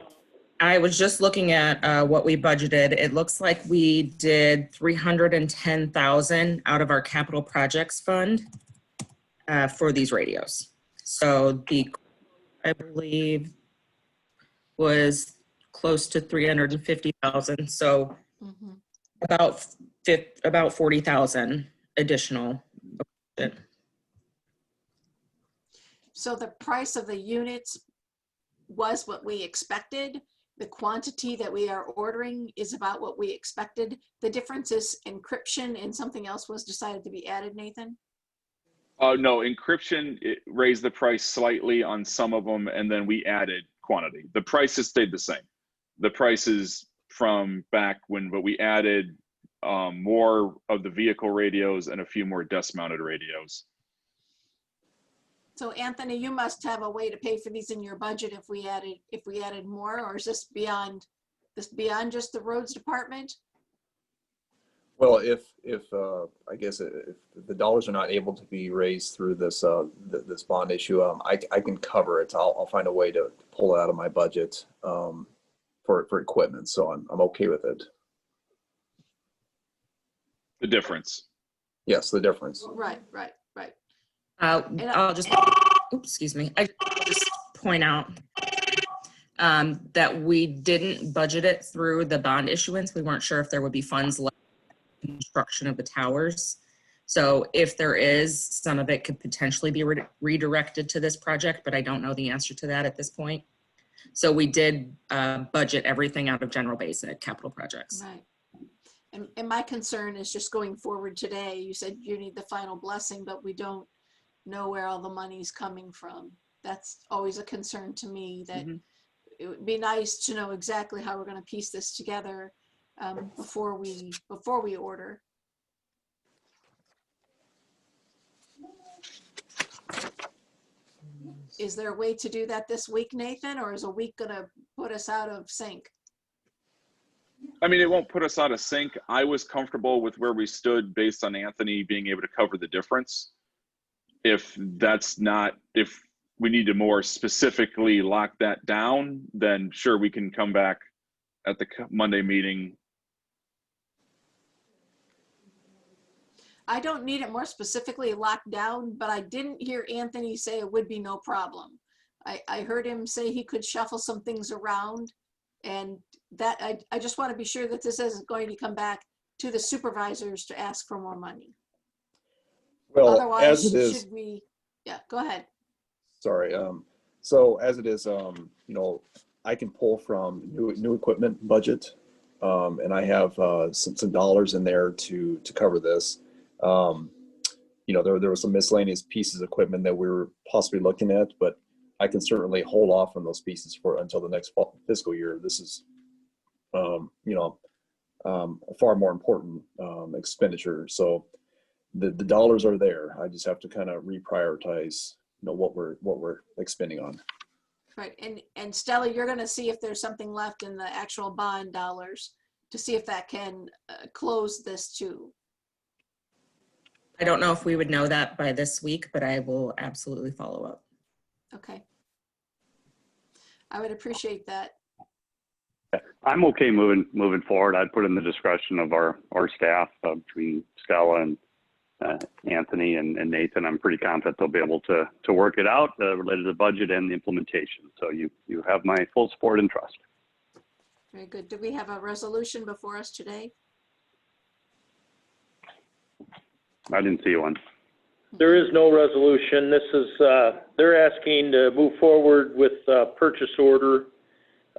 I was just looking at what we budgeted. It looks like we did $310,000 out of our capital projects fund for these radios. So I believe, was close to $350,000. So about 40,000 additional. So the price of the units was what we expected. The quantity that we are ordering is about what we expected. The difference is encryption, and something else was decided to be added, Nathan? No, encryption, it raised the price slightly on some of them, and then we added quantity. The prices stayed the same. The prices from back when, but we added more of the vehicle radios and a few more desk-mounted radios. So Anthony, you must have a way to pay for these in your budget if we added more, or is this beyond just the roads department? Well, if I guess if the dollars are not able to be raised through this this bond issue, I can cover it. I'll find a way to pull it out of my budget for equipment. So I'm okay with it. The difference. Yes, the difference. Right. I'll just, excuse me. I just point out that we didn't budget it through the bond issuance. We weren't sure if there would be funds left for construction of the towers. So if there is, some of it could potentially be redirected to this project, but I don't know the answer to that at this point. So we did budget everything out of general basic capital projects. Right. And my concern is just going forward today. You said you need the final blessing, but we don't know where all the money's coming from. That's always a concern to me, that it would be nice to know exactly how we're going to piece this together before we order. Is there a way to do that this week, Nathan, or is a week going to put us out of sync? I mean, it won't put us out of sync. I was comfortable with where we stood based on Anthony being able to cover the difference. if that's not, if we need to more specifically lock that down, then sure, we can come back at the Monday meeting. I don't need it more specifically locked down, but I didn't hear Anthony say it would be no problem. I heard him say he could shuffle some things around, and that I just want to be sure that this isn't going to come back to the supervisors to ask for more money. Well, Otherwise, as it is, should we, yeah, go ahead. sorry. So as it is, you know, I can pull from new equipment budget, and I have some dollars in there to cover this. You know, there were some miscellaneous pieces of equipment that we were possibly looking at, but I can certainly hold off on those pieces for until the next fiscal year. This is, you know, a far more important expenditure. So the dollars are there. I just have to kind of reprioritize, you know, what we're expending on. Right, and Stella, you're gonna see if there's something left in the actual bond dollars to see if that can close this too. I don't know if we would know that by this week, but I will absolutely follow up. Okay. I would appreciate that. I'm okay moving forward. I'd put in the discretion of our staff between Stella and Anthony and Nathan. I'm pretty confident they'll be able to work it out related to the budget and the implementation. So you have my full support and trust. Very good. Do we have a resolution before us today? I didn't see one. There is no resolution. This is, they're asking to move forward with purchase order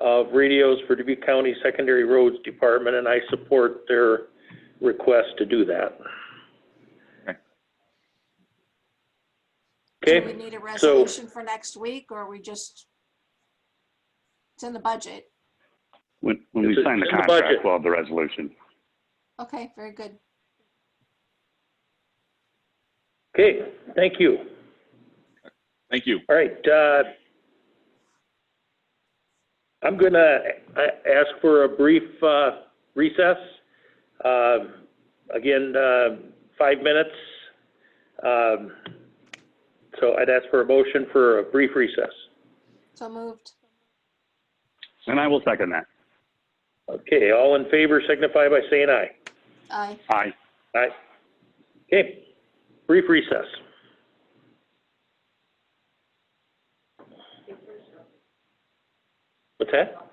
of radios for Dubuque County Secondary Roads Department, and I support their request to do that. Okay. Do we need a resolution for next week, or we just, it's in the budget? When we sign the in the contract, budget. we'll have the resolution. Okay, very good. Okay, thank you. Thank you. All right, I'm gonna ask for a brief recess. Again, 5 minutes. So I'd ask for a motion for a brief recess. So moved. And I will second that. Okay, all in favor signify by saying aye. Aye. Aye. Aye. Okay, brief recess. What's that?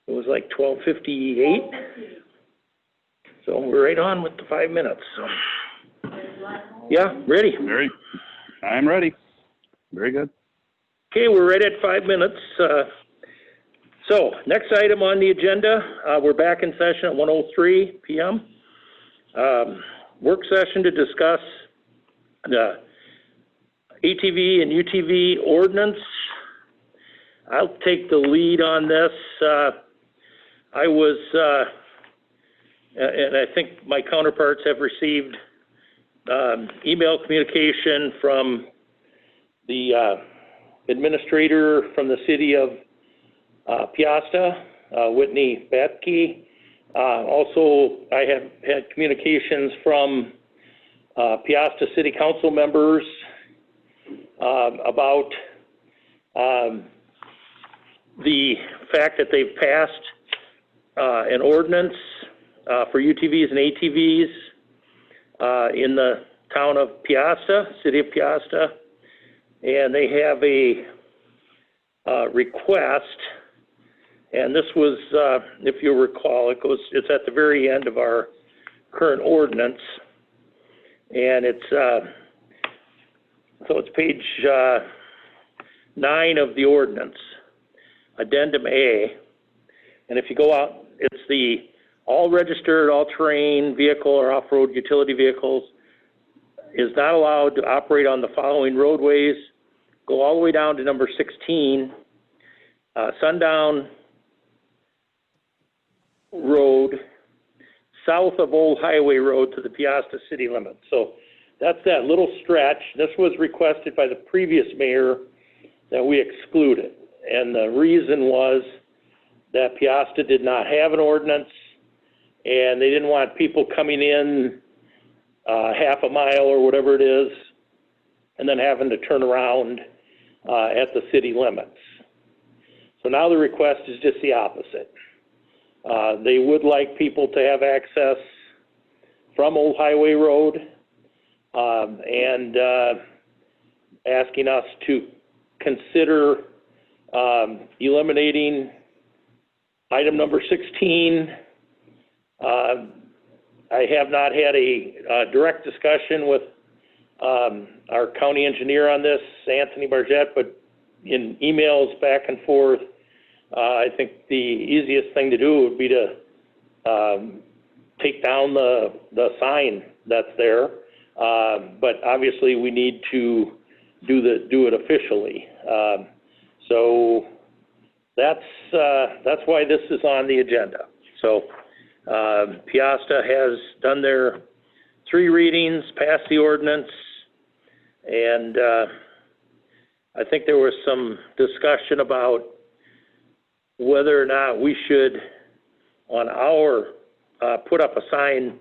It was like 12:58. So we're right on with the 5 minutes, so. Yeah, ready. I'm ready. Very good. Okay, we're right at 5 minutes. So next item on the agenda, we're back in session at 1:03 p.m. Work session to discuss the ATV and UTV ordinance. I'll take the lead on this. I was, and I think my counterparts have received email communication from the administrator from the city of Piasta, Whitney Batke. Also, I have had communications from Piasta City Council members about the fact that they've passed an ordinance for UTVs and ATVs in the town of Piasta, city of Piasta, and they have a request. And this was, if you recall, it's at the very end of our current ordinance. And it's, so it's page 9 of the ordinance, addendum A. And if you go out, it's the all registered, all terrain vehicle or off-road utility vehicles is not allowed to operate on the following roadways. Go all the way down to number 16, Sundown Road, south of Old Highway Road to the Piasta city limits. So that's that little stretch. This was requested by the previous mayor that we exclude it. And the reason was that Piasta did not have an ordinance and they didn't want people coming in half a mile or whatever it is and then having to turn around at the city limits. So now the request is just the opposite. They would like people to have access from Old Highway Road and asking us to consider eliminating item number 16. I have not had a direct discussion with our county engineer on this, Anthony Bargett, but in emails back and forth, I think the easiest thing to do would be to take down the sign that's there. But obviously we need to do it officially. So that's why this is on the agenda. So Piasta has done their 3 readings, passed the ordinance, and I think there was some discussion about whether or not we should, on our, put up a sign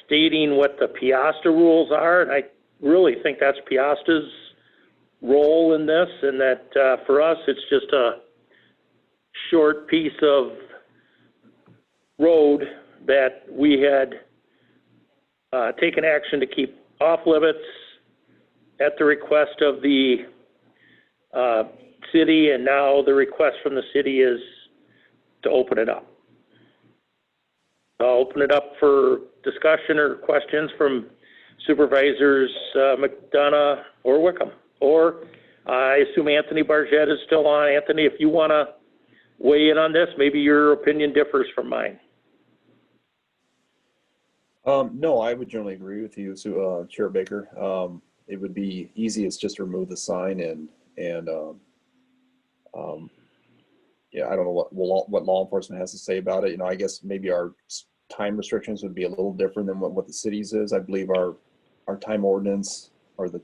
stating what the Piasta rules are. And I really think that's Piasta's role in this, and that for us, it's just a short piece of road that we had taken action to keep off limits at the request of the city, and now the request from the city is to open it up. I'll open it up for discussion or questions from Supervisors McDonough or Wickham. Or I assume Anthony Bargett is still on. Anthony, if you want to weigh in on this, maybe your opinion differs from mine. No, I would generally agree with you, Chair Baker. It would be easiest just to remove the sign and yeah, I don't know what law enforcement has to say about it. You know, I guess maybe our time restrictions would be a little different than what the city's is. I believe our time ordinance or the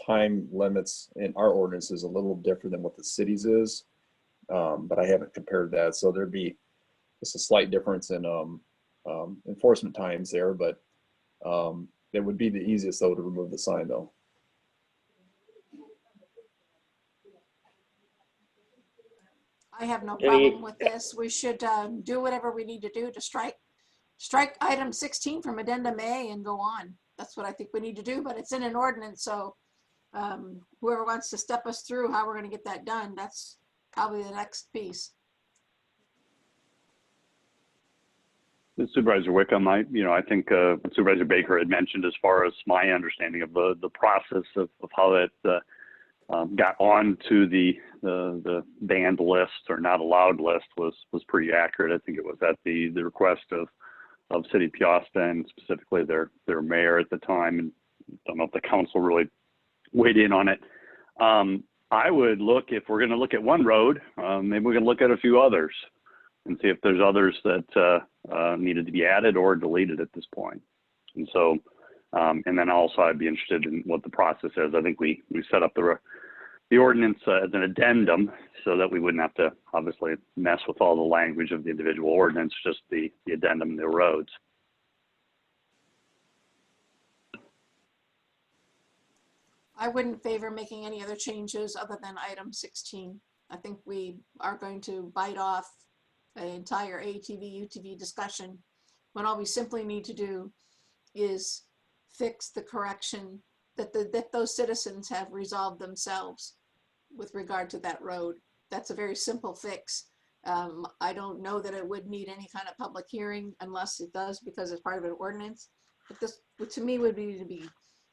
time limits in our ordinance is a little different than what the city's is. But I haven't compared that, so there'd be just a slight difference in enforcement times there, but it would be the easiest though to remove the sign though. I have no problem with this. We should do whatever we need to do to strike item 16 from addendum A and go on. That's what I think we need to do, but it's in an ordinance, so whoever wants to step us through how we're going to get that done, that's probably the next piece. Supervisor Wickham, I think what Supervisor Baker had mentioned as far as my understanding of the process of how that got on to the banned list or not allowed list was pretty accurate. I think it was at the request of City of Piasta and specifically their mayor at the time. And I don't know if the council really weighed in on it. I would look, if we're going to look at one road, maybe we can look at a few others and see if there's others that needed to be added or deleted at this point. And so, and then also I'd be interested in what the process is. I think we set up the ordinance as an addendum so that we wouldn't have to obviously mess with all the language of the individual ordinance, just the addendum, the roads. I wouldn't favor making any other changes other than item 16. I think we are going to bite off an entire ATV, UTV discussion when all we simply need to do is fix the correction that those citizens have resolved themselves with regard to that road. That's a very simple fix. I don't know that it would need any kind of public hearing unless it does because it's part of an ordinance. But this, to me, would be to be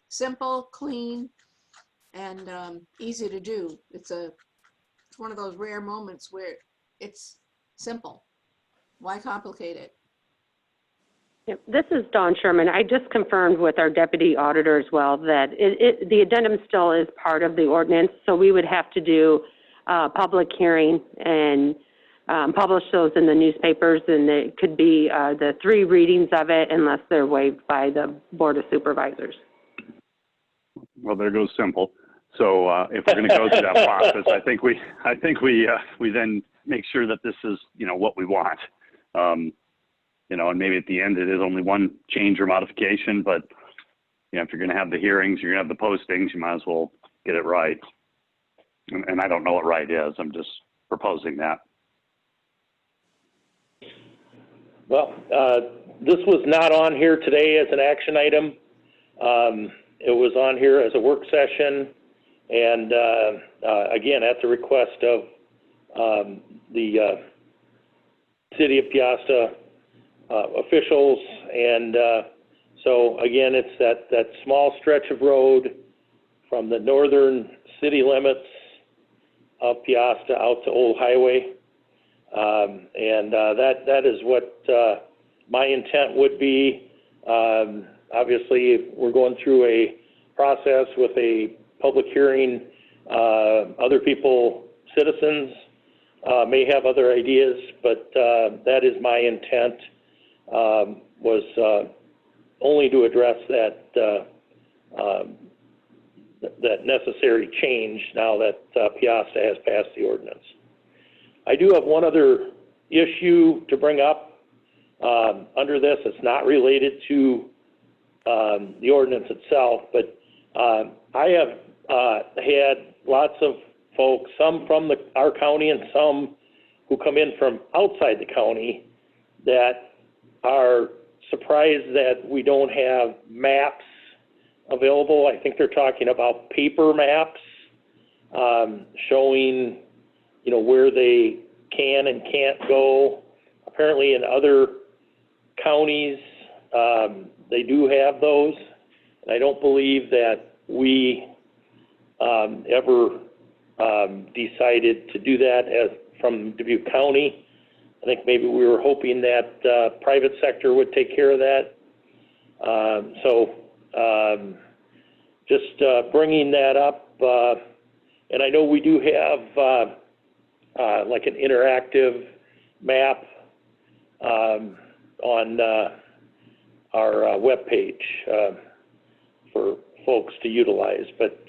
simple, clean, and easy to do. It's one of those rare moments where it's simple. Why complicate it? Yep. This is Dawn Sherman. I just confirmed with our deputy auditor as well that the addendum still is part of the ordinance, so we would have to do a public hearing and publish those in the newspapers, and it could be the 3 readings of it unless they're waived by the Board of Supervisors. Well, there goes simple. So if we're going to go through that process, I think we then make sure that this is what we want. And maybe at the end it is only one change or modification, but if you're going to have the hearings, you're going to have the postings, you might as well get it right. And I don't know what right is. I'm just proposing that. Well, this was not on here today as an action item. It was on here as a work session, and again, at the request of the City of Piasta officials, and so again, it's that small stretch of road from the northern city limits of Piasta out to Old Highway, and that is what my intent would be. Obviously, we're going through a process with a public hearing. Other people, citizens, may have other ideas, but that is my intent, was only to address that necessary change now that Piasta has passed the ordinance. I do have one other issue to bring up under this. It's not related to the ordinance itself, but I have had lots of folks, some from our county and some who come in from outside the county, that are surprised that we don't have maps available. I think they're talking about paper maps showing, where they can and can't go. Apparently in other counties, they do have those. And I don't believe that we ever decided to do that from Dubuque County. I think maybe we were hoping that private sector would take care of that. Just bringing that up. And I know we do have like an interactive map on our webpage for folks to utilize. But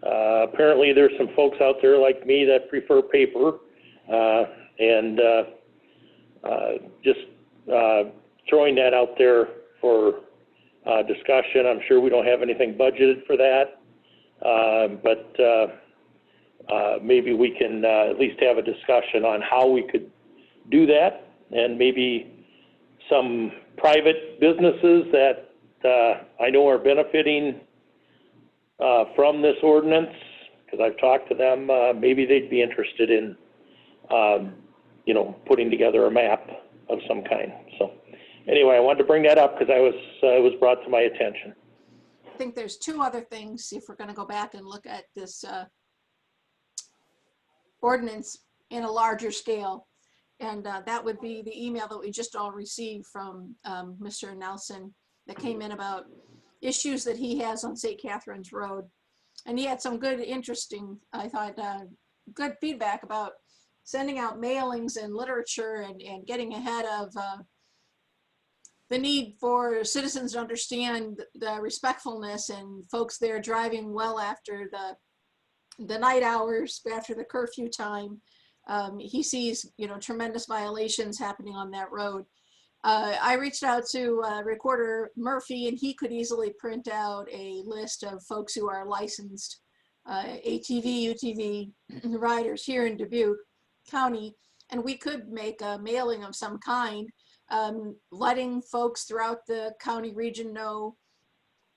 apparently there's some folks out there like me that prefer paper, and just throwing that out there for discussion. I'm sure we don't have anything budgeted for that, but maybe we can at least have a discussion on how we could do that, and maybe some private businesses that I know are benefiting from this ordinance, because I've talked to them, maybe they'd be interested in, putting together a map of some kind. So anyway, I wanted to bring that up because it was brought to my attention. I think there's two other things, if we're going to go back and look at this ordinance in a larger scale. And that would be the email that we just all received from Mr. Nelson that came in about issues that he has on St. Catherine's Road. And he had some good, interesting, I thought, good feedback about sending out mailings and literature and getting ahead of the need for citizens to understand the respectfulness and folks there driving well after the night hours, after the curfew time. He sees, tremendous violations happening on that road. I reached out to Recorder Murphy, and he could easily print out a list of folks who are licensed ATV, UTV riders here in Dubuque County, and we could make a mailing of some kind, letting folks throughout the county region know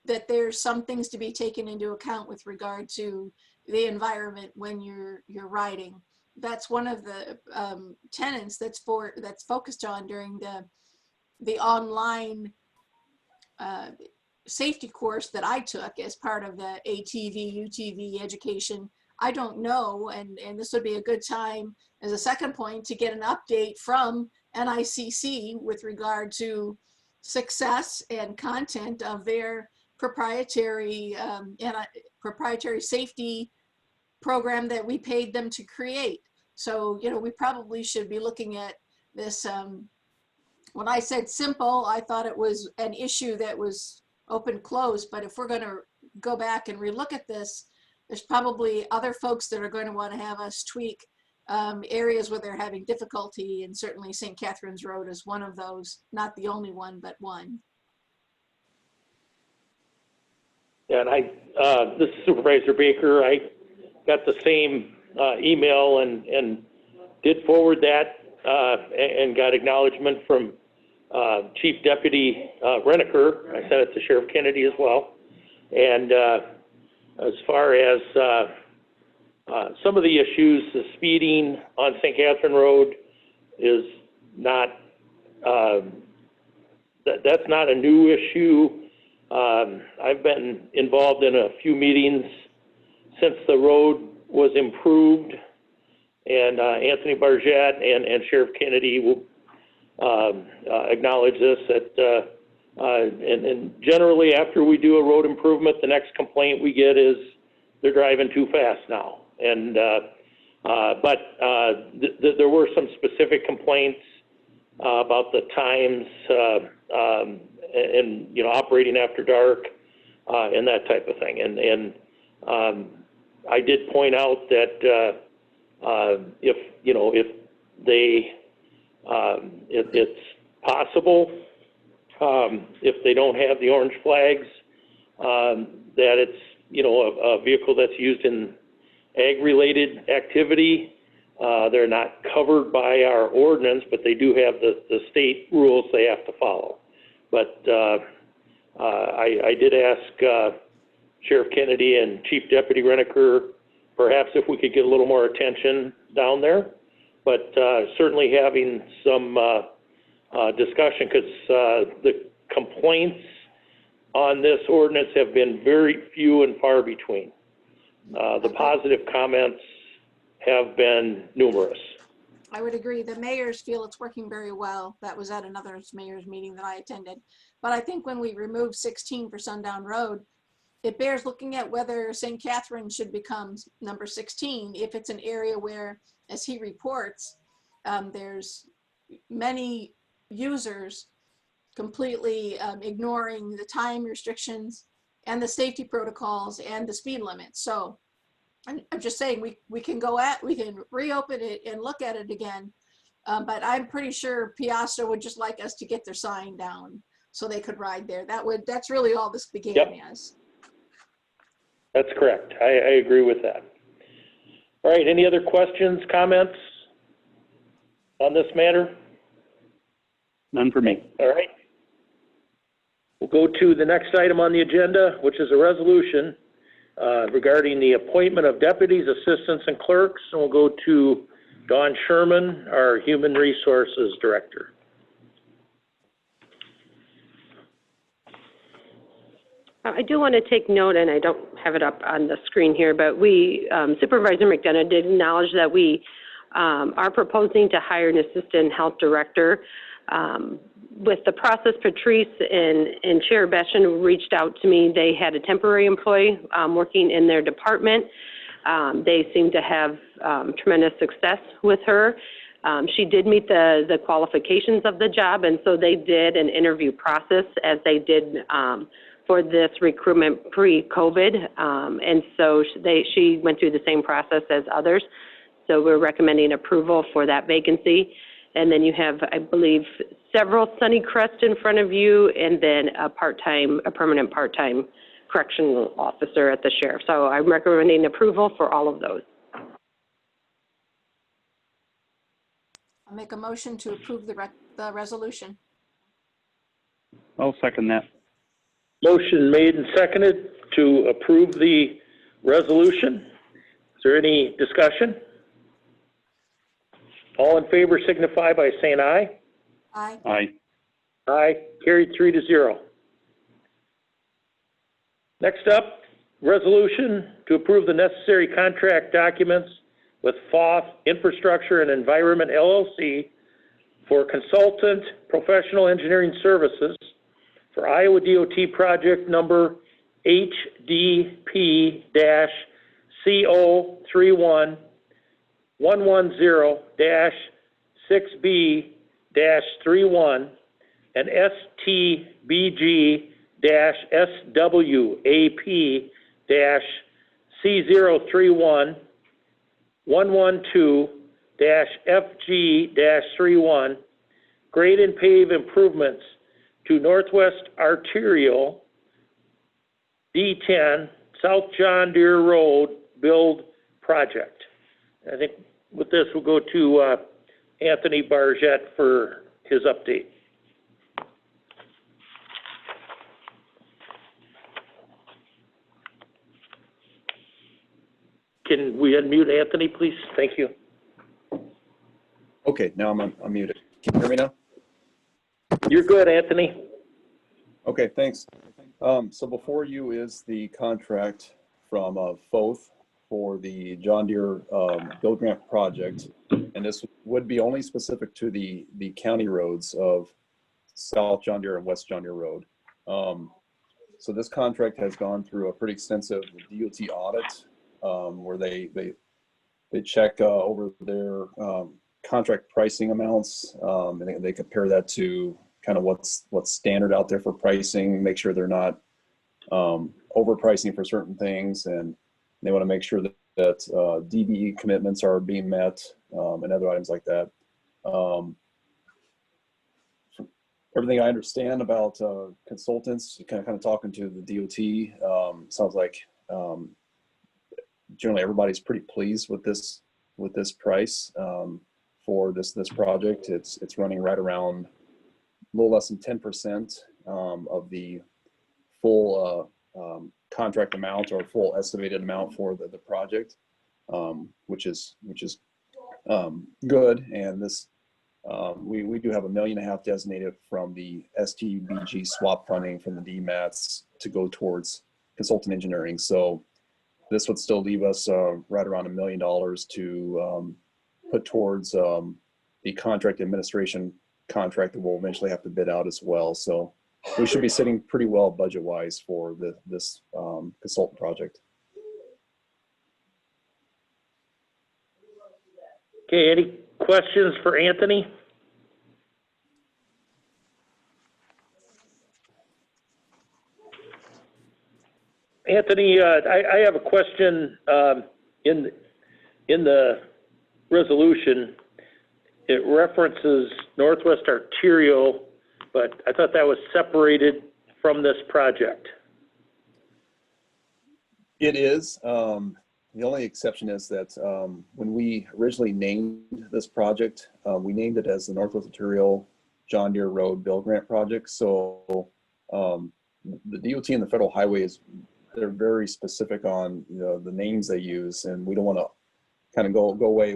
that there's some things to be taken into account with regard to the environment when you're riding. That's one of the tenets that's focused on during the online safety course that I took as part of the ATV, UTV education. I don't know, and this would be a good time as a second point to get an update from NICC with regard to success and content of their proprietary proprietary safety program that we paid them to create. So, we probably should be looking at this. When I said simple, I thought it was an issue that was open closed, but if we're going to go back and relook at this, there's probably other folks that are going to want to have us tweak areas where they're having difficulty, and certainly St. Catherine's Road is one of those, not the only one, but one. Yeah, and this is Supervisor Baker. I got the same email and did forward that and got acknowledgement from Chief Deputy Renneker. I sent it to Sheriff Kennedy as well. And as far as some of the issues, the speeding on St. Catherine Road is not, that's not a new issue. I've been involved in a few meetings since the road was improved, and Anthony Barjett and Sheriff Kennedy will acknowledge this, that and generally after we do a road improvement, the next complaint we get is they're driving too fast now. And but there were some specific complaints about the times and operating after dark and that type of thing. And I did point out that if it's possible, if they don't have the orange flags, that it's a vehicle that's used in ag-related activity. They're not covered by our ordinance, but they do have the state rules they have to follow. But I did ask Sheriff Kennedy and Chief Deputy Renneker, perhaps if we could get a little more attention down there. But certainly having some discussion, because the complaints on this ordinance have been very few and far between. The positive comments have been numerous. I would agree. The mayors feel it's working very well. That was at another mayor's meeting that I attended. But I think when we remove 16 for Sundown Road, it bears looking at whether St. Catherine should become number 16 if it's an area where, as he reports, there's many users completely ignoring the time restrictions and the safety protocols and the speed limit. So I'm just saying we can reopen it and look at it again. But I'm pretty sure Piasta would just like us to get their sign down so they could ride there. That's really all this began as. That's correct. I agree with that. All right, any other questions, comments on this matter? None for me. All right. We'll go to the next item on the agenda, which is a resolution regarding the appointment of deputies, assistants, and clerks. And we'll go to Dawn Sherman, our Human Resources Director. I do want to take note, and I don't have it up on the screen here, but we, Supervisor McDonough did acknowledge that we are proposing to hire an assistant health director. With the process, Patrice and Chair Beshin reached out to me. They had a temporary employee working in their department. They seem to have tremendous success with her. She did meet the qualifications of the job, and so they did an interview process as they did for this recruitment pre-COVID. And so she went through the same process as others. So we're recommending approval for that vacancy. And then you have, I believe, several Sunnycrest in front of you, and then a permanent part-time correctional officer at the sheriff. So I'm recommending approval for all of those. I'll make a motion to approve the resolution. I'll second that. Motion made and seconded to approve the resolution. Is there any discussion? All in favor signify by saying aye. Aye. Aye. Aye, carried 3-0. Next up, resolution to approve the necessary contract documents with FOF Infrastructure and Environment LLC for consultant professional engineering services for Iowa DOT project number HDP-CO31 110-6B-31 and STBG-SWAP-C031 112-FG-31 grade and pave improvements to Northwest Arterial D10 South John Deere Road build project. I think with this, we'll go to Anthony Bargett for his update. Can we unmute Anthony, please? Thank you. Okay, now I'm unmuted. Can you hear me now? You're good, Anthony. Okay, thanks. So before you is the contract from FOF for the John Deere Build Grant project, and this would be only specific to the county roads of South John Deere and West John Deere Road. So this contract has gone through a pretty extensive DOT audit where they check over their contract pricing amounts, and they compare that to kind of what's standard out there for pricing, make sure they're not overpricing for certain things, and they want to make sure that DBE commitments are being met and other items like that. Everything I understand about consultants, kind of talking to the DOT, sounds like generally everybody's pretty pleased with this price for this project. It's running right around a little less than 10% of the full contract amount or full estimated amount for the project, which is good. And this we do have $1.5 million designated from the STBG swap funding from the DMATs to go towards consultant engineering. So this would still leave us right around $1 million to put towards the contract administration contract that we'll eventually have to bid out as well. So we should be sitting pretty well budget-wise for this consultant project. Okay, any questions for Anthony? Anthony, I have a question in the resolution. It references Northwest Arterial, but I thought that was separated from this project. It is. The only exception is that when we originally named this project, we named it as the Northwest Arterial John Deere Road Build Grant Project. So the DOT and the Federal Highways, they're very specific on the names they use, and we don't want to kind of go away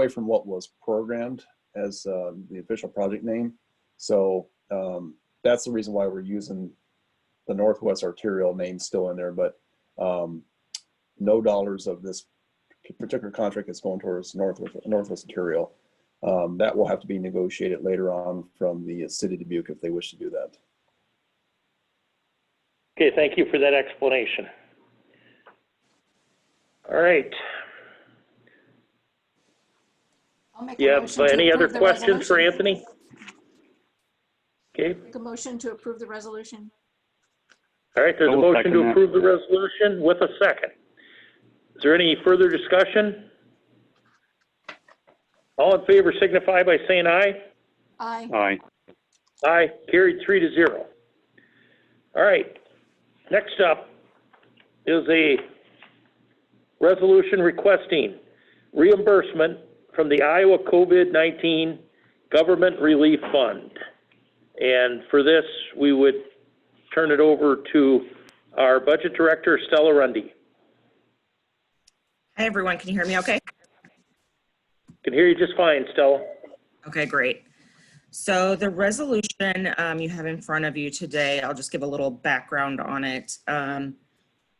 from what was programmed as the official project name. So that's the reason why we're using the Northwest Arterial name still in there, but no dollars of this particular contract is going towards Northwest Arterial. That will have to be negotiated later on from the city of Dubuque if they wish to do that. Okay, thank you for that explanation. All right. I'll make You a have motion to any other approve the questions for resolution. Anthony? Okay, Make a motion to approve the resolution. all right, there's I a will motion second to that. approve the resolution with a second. Is there any further discussion? All in favor signify by saying aye. Aye. Aye. Aye, carried 3-0. All right, next up is a resolution requesting reimbursement from the Iowa COVID-19 Government Relief Fund. And for this, we would turn it over to our Budget Director, Stella Rundy. Hi, everyone. Can you hear me okay? Can hear you just fine, Stella. Okay, great. So the resolution you have in front of you today, I'll just give a little background on it.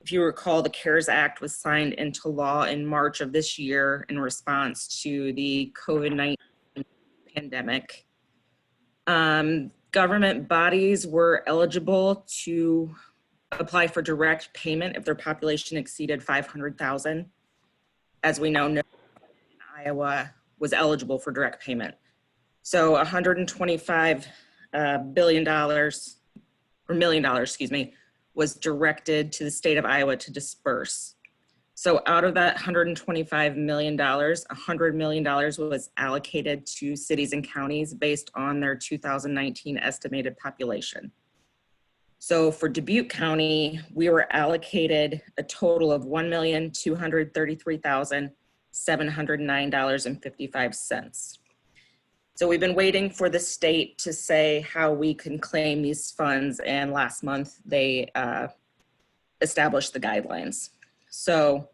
If you recall, the CARES Act was signed into law in March of this year in response to the COVID-19 pandemic. Government bodies were eligible to apply for direct payment if their population exceeded 500,000. As we know, Iowa was eligible for direct payment. So $125 billion, or $1 million, excuse me, was directed to the state of Iowa to disperse. So out of that $125 million, $100 million was allocated to cities and counties based on their 2019 estimated population. So for Dubuque County, we were allocated a total of $1,233,709.55. So we've been waiting for the state to say how we can claim these funds, and last month they established the guidelines. So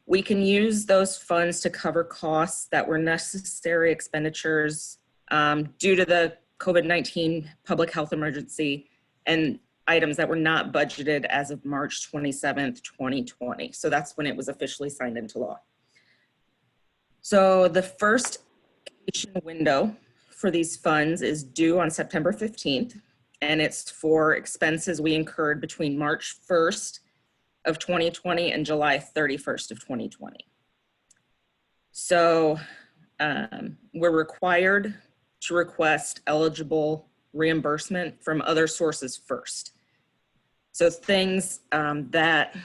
we can use those funds to cover costs that were necessary expenditures due to the COVID-19 public health emergency and items that were not budgeted as of March 27th, 2020. So that's when it was officially signed into law. So the first window for these funds is due on September 15th, and it's for expenses we incurred between March 1st of 2020 and July 31st of 2020. So we're required to request eligible reimbursement from other sources first. So things that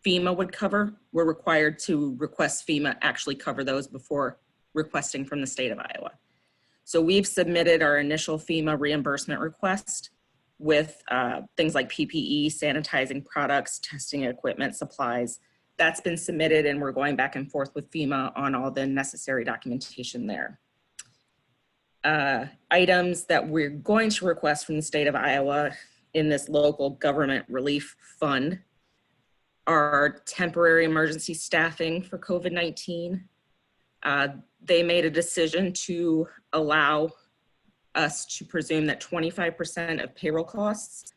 FEMA would cover, we're required to request FEMA actually cover those before requesting from the state of Iowa. So we've submitted our initial FEMA reimbursement request with things like PPE, sanitizing products, testing equipment, supplies. That's been submitted, and we're going back and forth with FEMA on all the necessary documentation there. Items that we're going to request from the state of Iowa in this local government relief fund are temporary emergency staffing for COVID-19. They made a decision to allow us to presume that 25% of payroll costs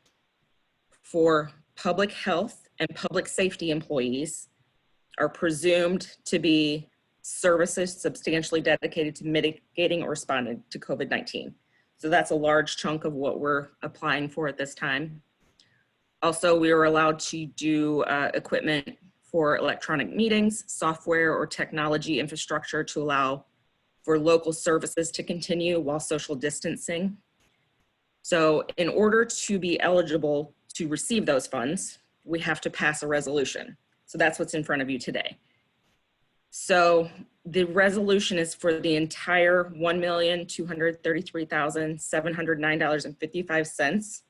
for public health and public safety employees are presumed to be services substantially dedicated to mitigating or responding to COVID-19. So that's a large chunk of what we're applying for at this time. Also, we were allowed to do equipment for electronic meetings, software or technology infrastructure to allow for local services to continue while social distancing. So in order to be eligible to receive those funds, we have to pass a resolution. So that's what's in front of you today. So the resolution is for the entire $1,233,709.55,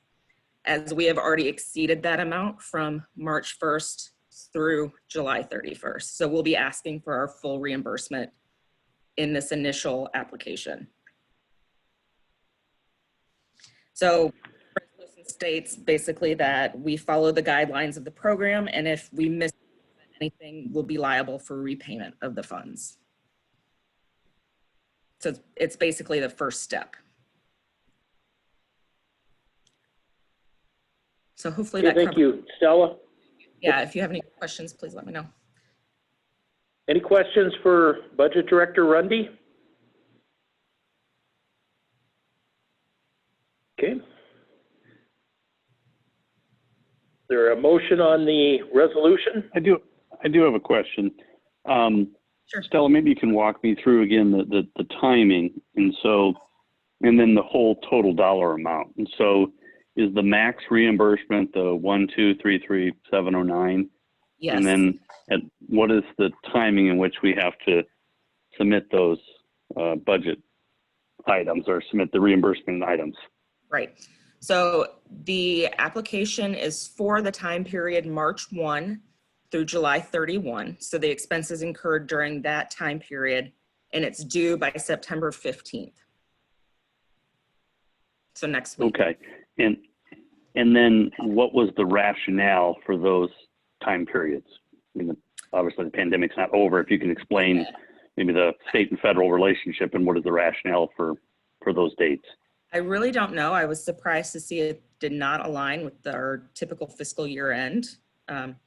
as we have already exceeded that amount from March 1st through July 31st. So we'll be asking for our full reimbursement in this initial application. So resolution states basically that we follow the guidelines of the program, and if we miss anything, we'll be liable for repayment of the funds. So it's basically the first step. So hopefully Okay, that thank covers. you. Stella, Yeah, if you have any questions, please let me know. any questions for Budget Director Rundy? Okay. Is there a motion on the resolution? I do have a question. Sure. Stella, maybe you can walk me through again the timing, and then the whole total dollar amount. And so is the max reimbursement the 1,233,709? Yes. And then what is the timing in which we have to submit those budget items or submit the reimbursement items? Right. So the application is for the time period March 1 through July 31. So the expenses incurred during that time period, and it's due by September 15th. So next week. Okay. And then what was the rationale for those time periods? I mean, obviously the pandemic's not over. If you can explain maybe the state and federal relationship and what is the rationale for those dates? I really don't know. I was surprised to see it did not align with our typical fiscal year end,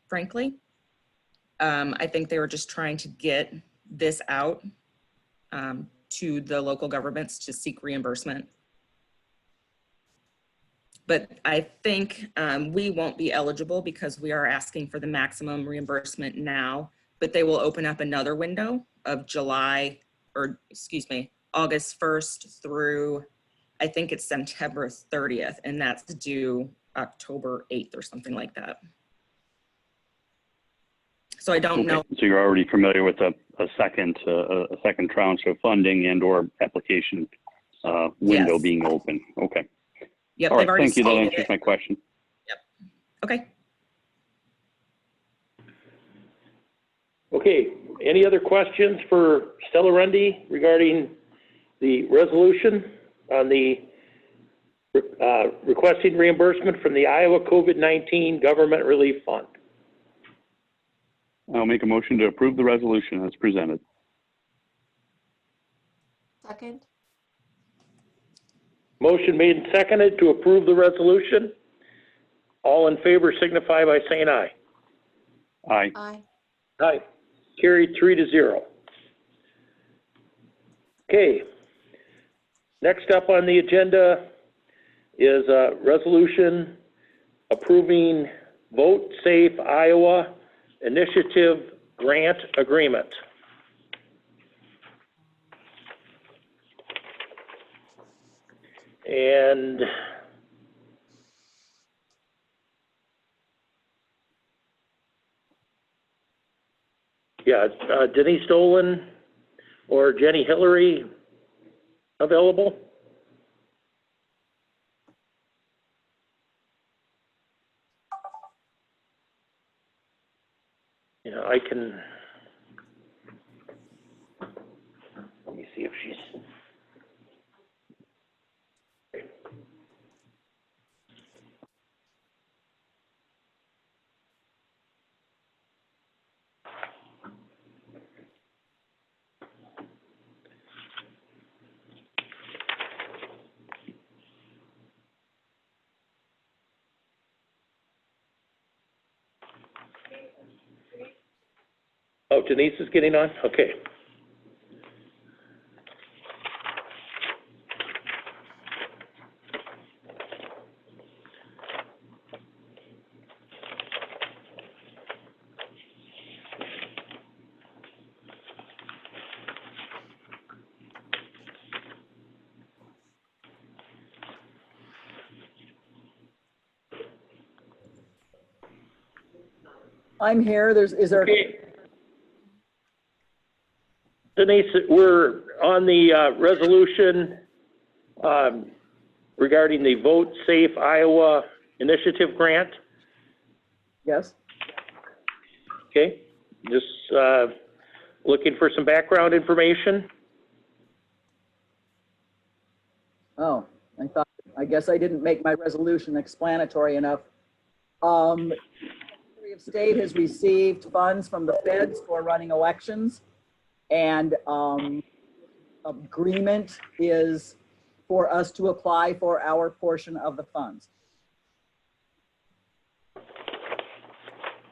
frankly. I think they were just trying to get this out to the local governments to seek reimbursement. But I think we won't be eligible because we are asking for the maximum reimbursement now, but they will open up another window of August 1st through, I think it's September 30th, and that's due October 8th or something like that. So I don't know. So you're already familiar with a second tranche of funding and or application window Yes. being open. Okay. Yep, All they've right, already thank you. That stated answers it. my question. Yep. Okay. Okay, any other questions for Stella Rundy regarding the resolution on the requesting reimbursement from the Iowa COVID-19 Government Relief Fund? I'll make a motion to approve the resolution as presented. Second. Motion made and seconded to approve the resolution. All in favor signify by saying aye. Aye. Aye. Aye. Carried 3-0. Okay. Next up on the agenda is a resolution approving Vote Safe Iowa Initiative Grant Agreement. And yeah, Denise Dolan or Jenny Hillary available? Yeah, I can, let me see if she's, oh, Denise is getting on? Okay. I'm here. Is there? Okay. Denise, we're on the resolution regarding the Vote Safe Iowa Initiative Grant. Yes. Okay, just looking for some background information. Oh, I guess I didn't make my resolution explanatory enough. Secretary of State has received funds from the feds for running elections, and agreement is for us to apply for our portion of the funds.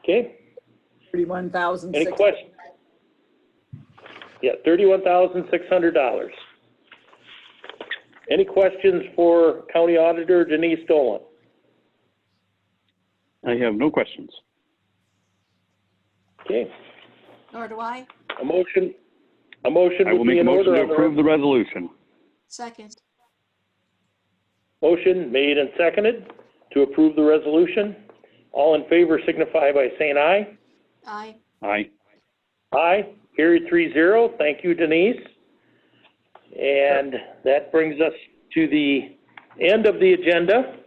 Okay, 31,000. any questions? Yeah, $31,600. Any questions for County Auditor Denise Dolan? I have no questions. Okay, Nor do I. a motion I will would be make a in motion order to on the approve the resolution. Second. motion made and seconded to approve the resolution. All in favor signify by saying aye. Aye. Aye. Aye, carried 3-0. Thank you, Denise. And that brings us to the end of the agenda,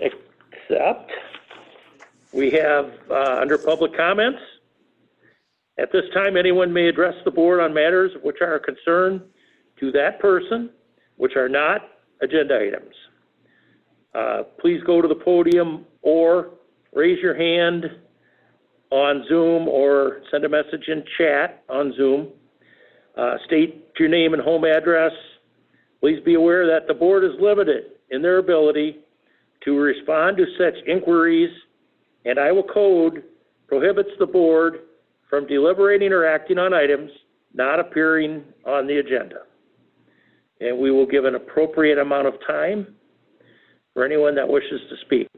except we have, under public comments, at this time, anyone may address the board on matters which are a concern to that person, which are not agenda items. Please go to the podium or raise your hand on Zoom or send a message in chat on Zoom. State your name and home address. Please be aware that the board is limited in their ability to respond to such inquiries, and Iowa Code prohibits the board from deliberating or acting on items not appearing on the agenda. And we will give an appropriate amount of time for anyone that wishes to speak.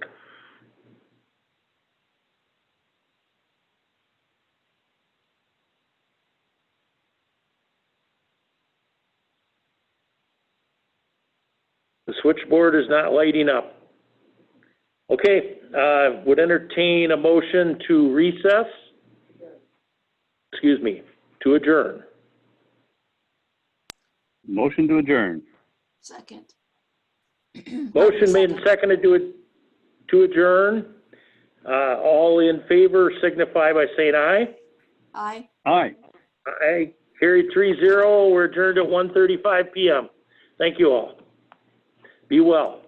The switchboard is not lighting up. Okay, would entertain a motion to recess. Excuse me, to adjourn. Motion to adjourn. Second. Motion made and seconded to adjourn. All in favor signify by saying aye. Aye. Aye. Aye, carried 3-0. We're adjourned at 1:35 p.m. Thank you all. Be well.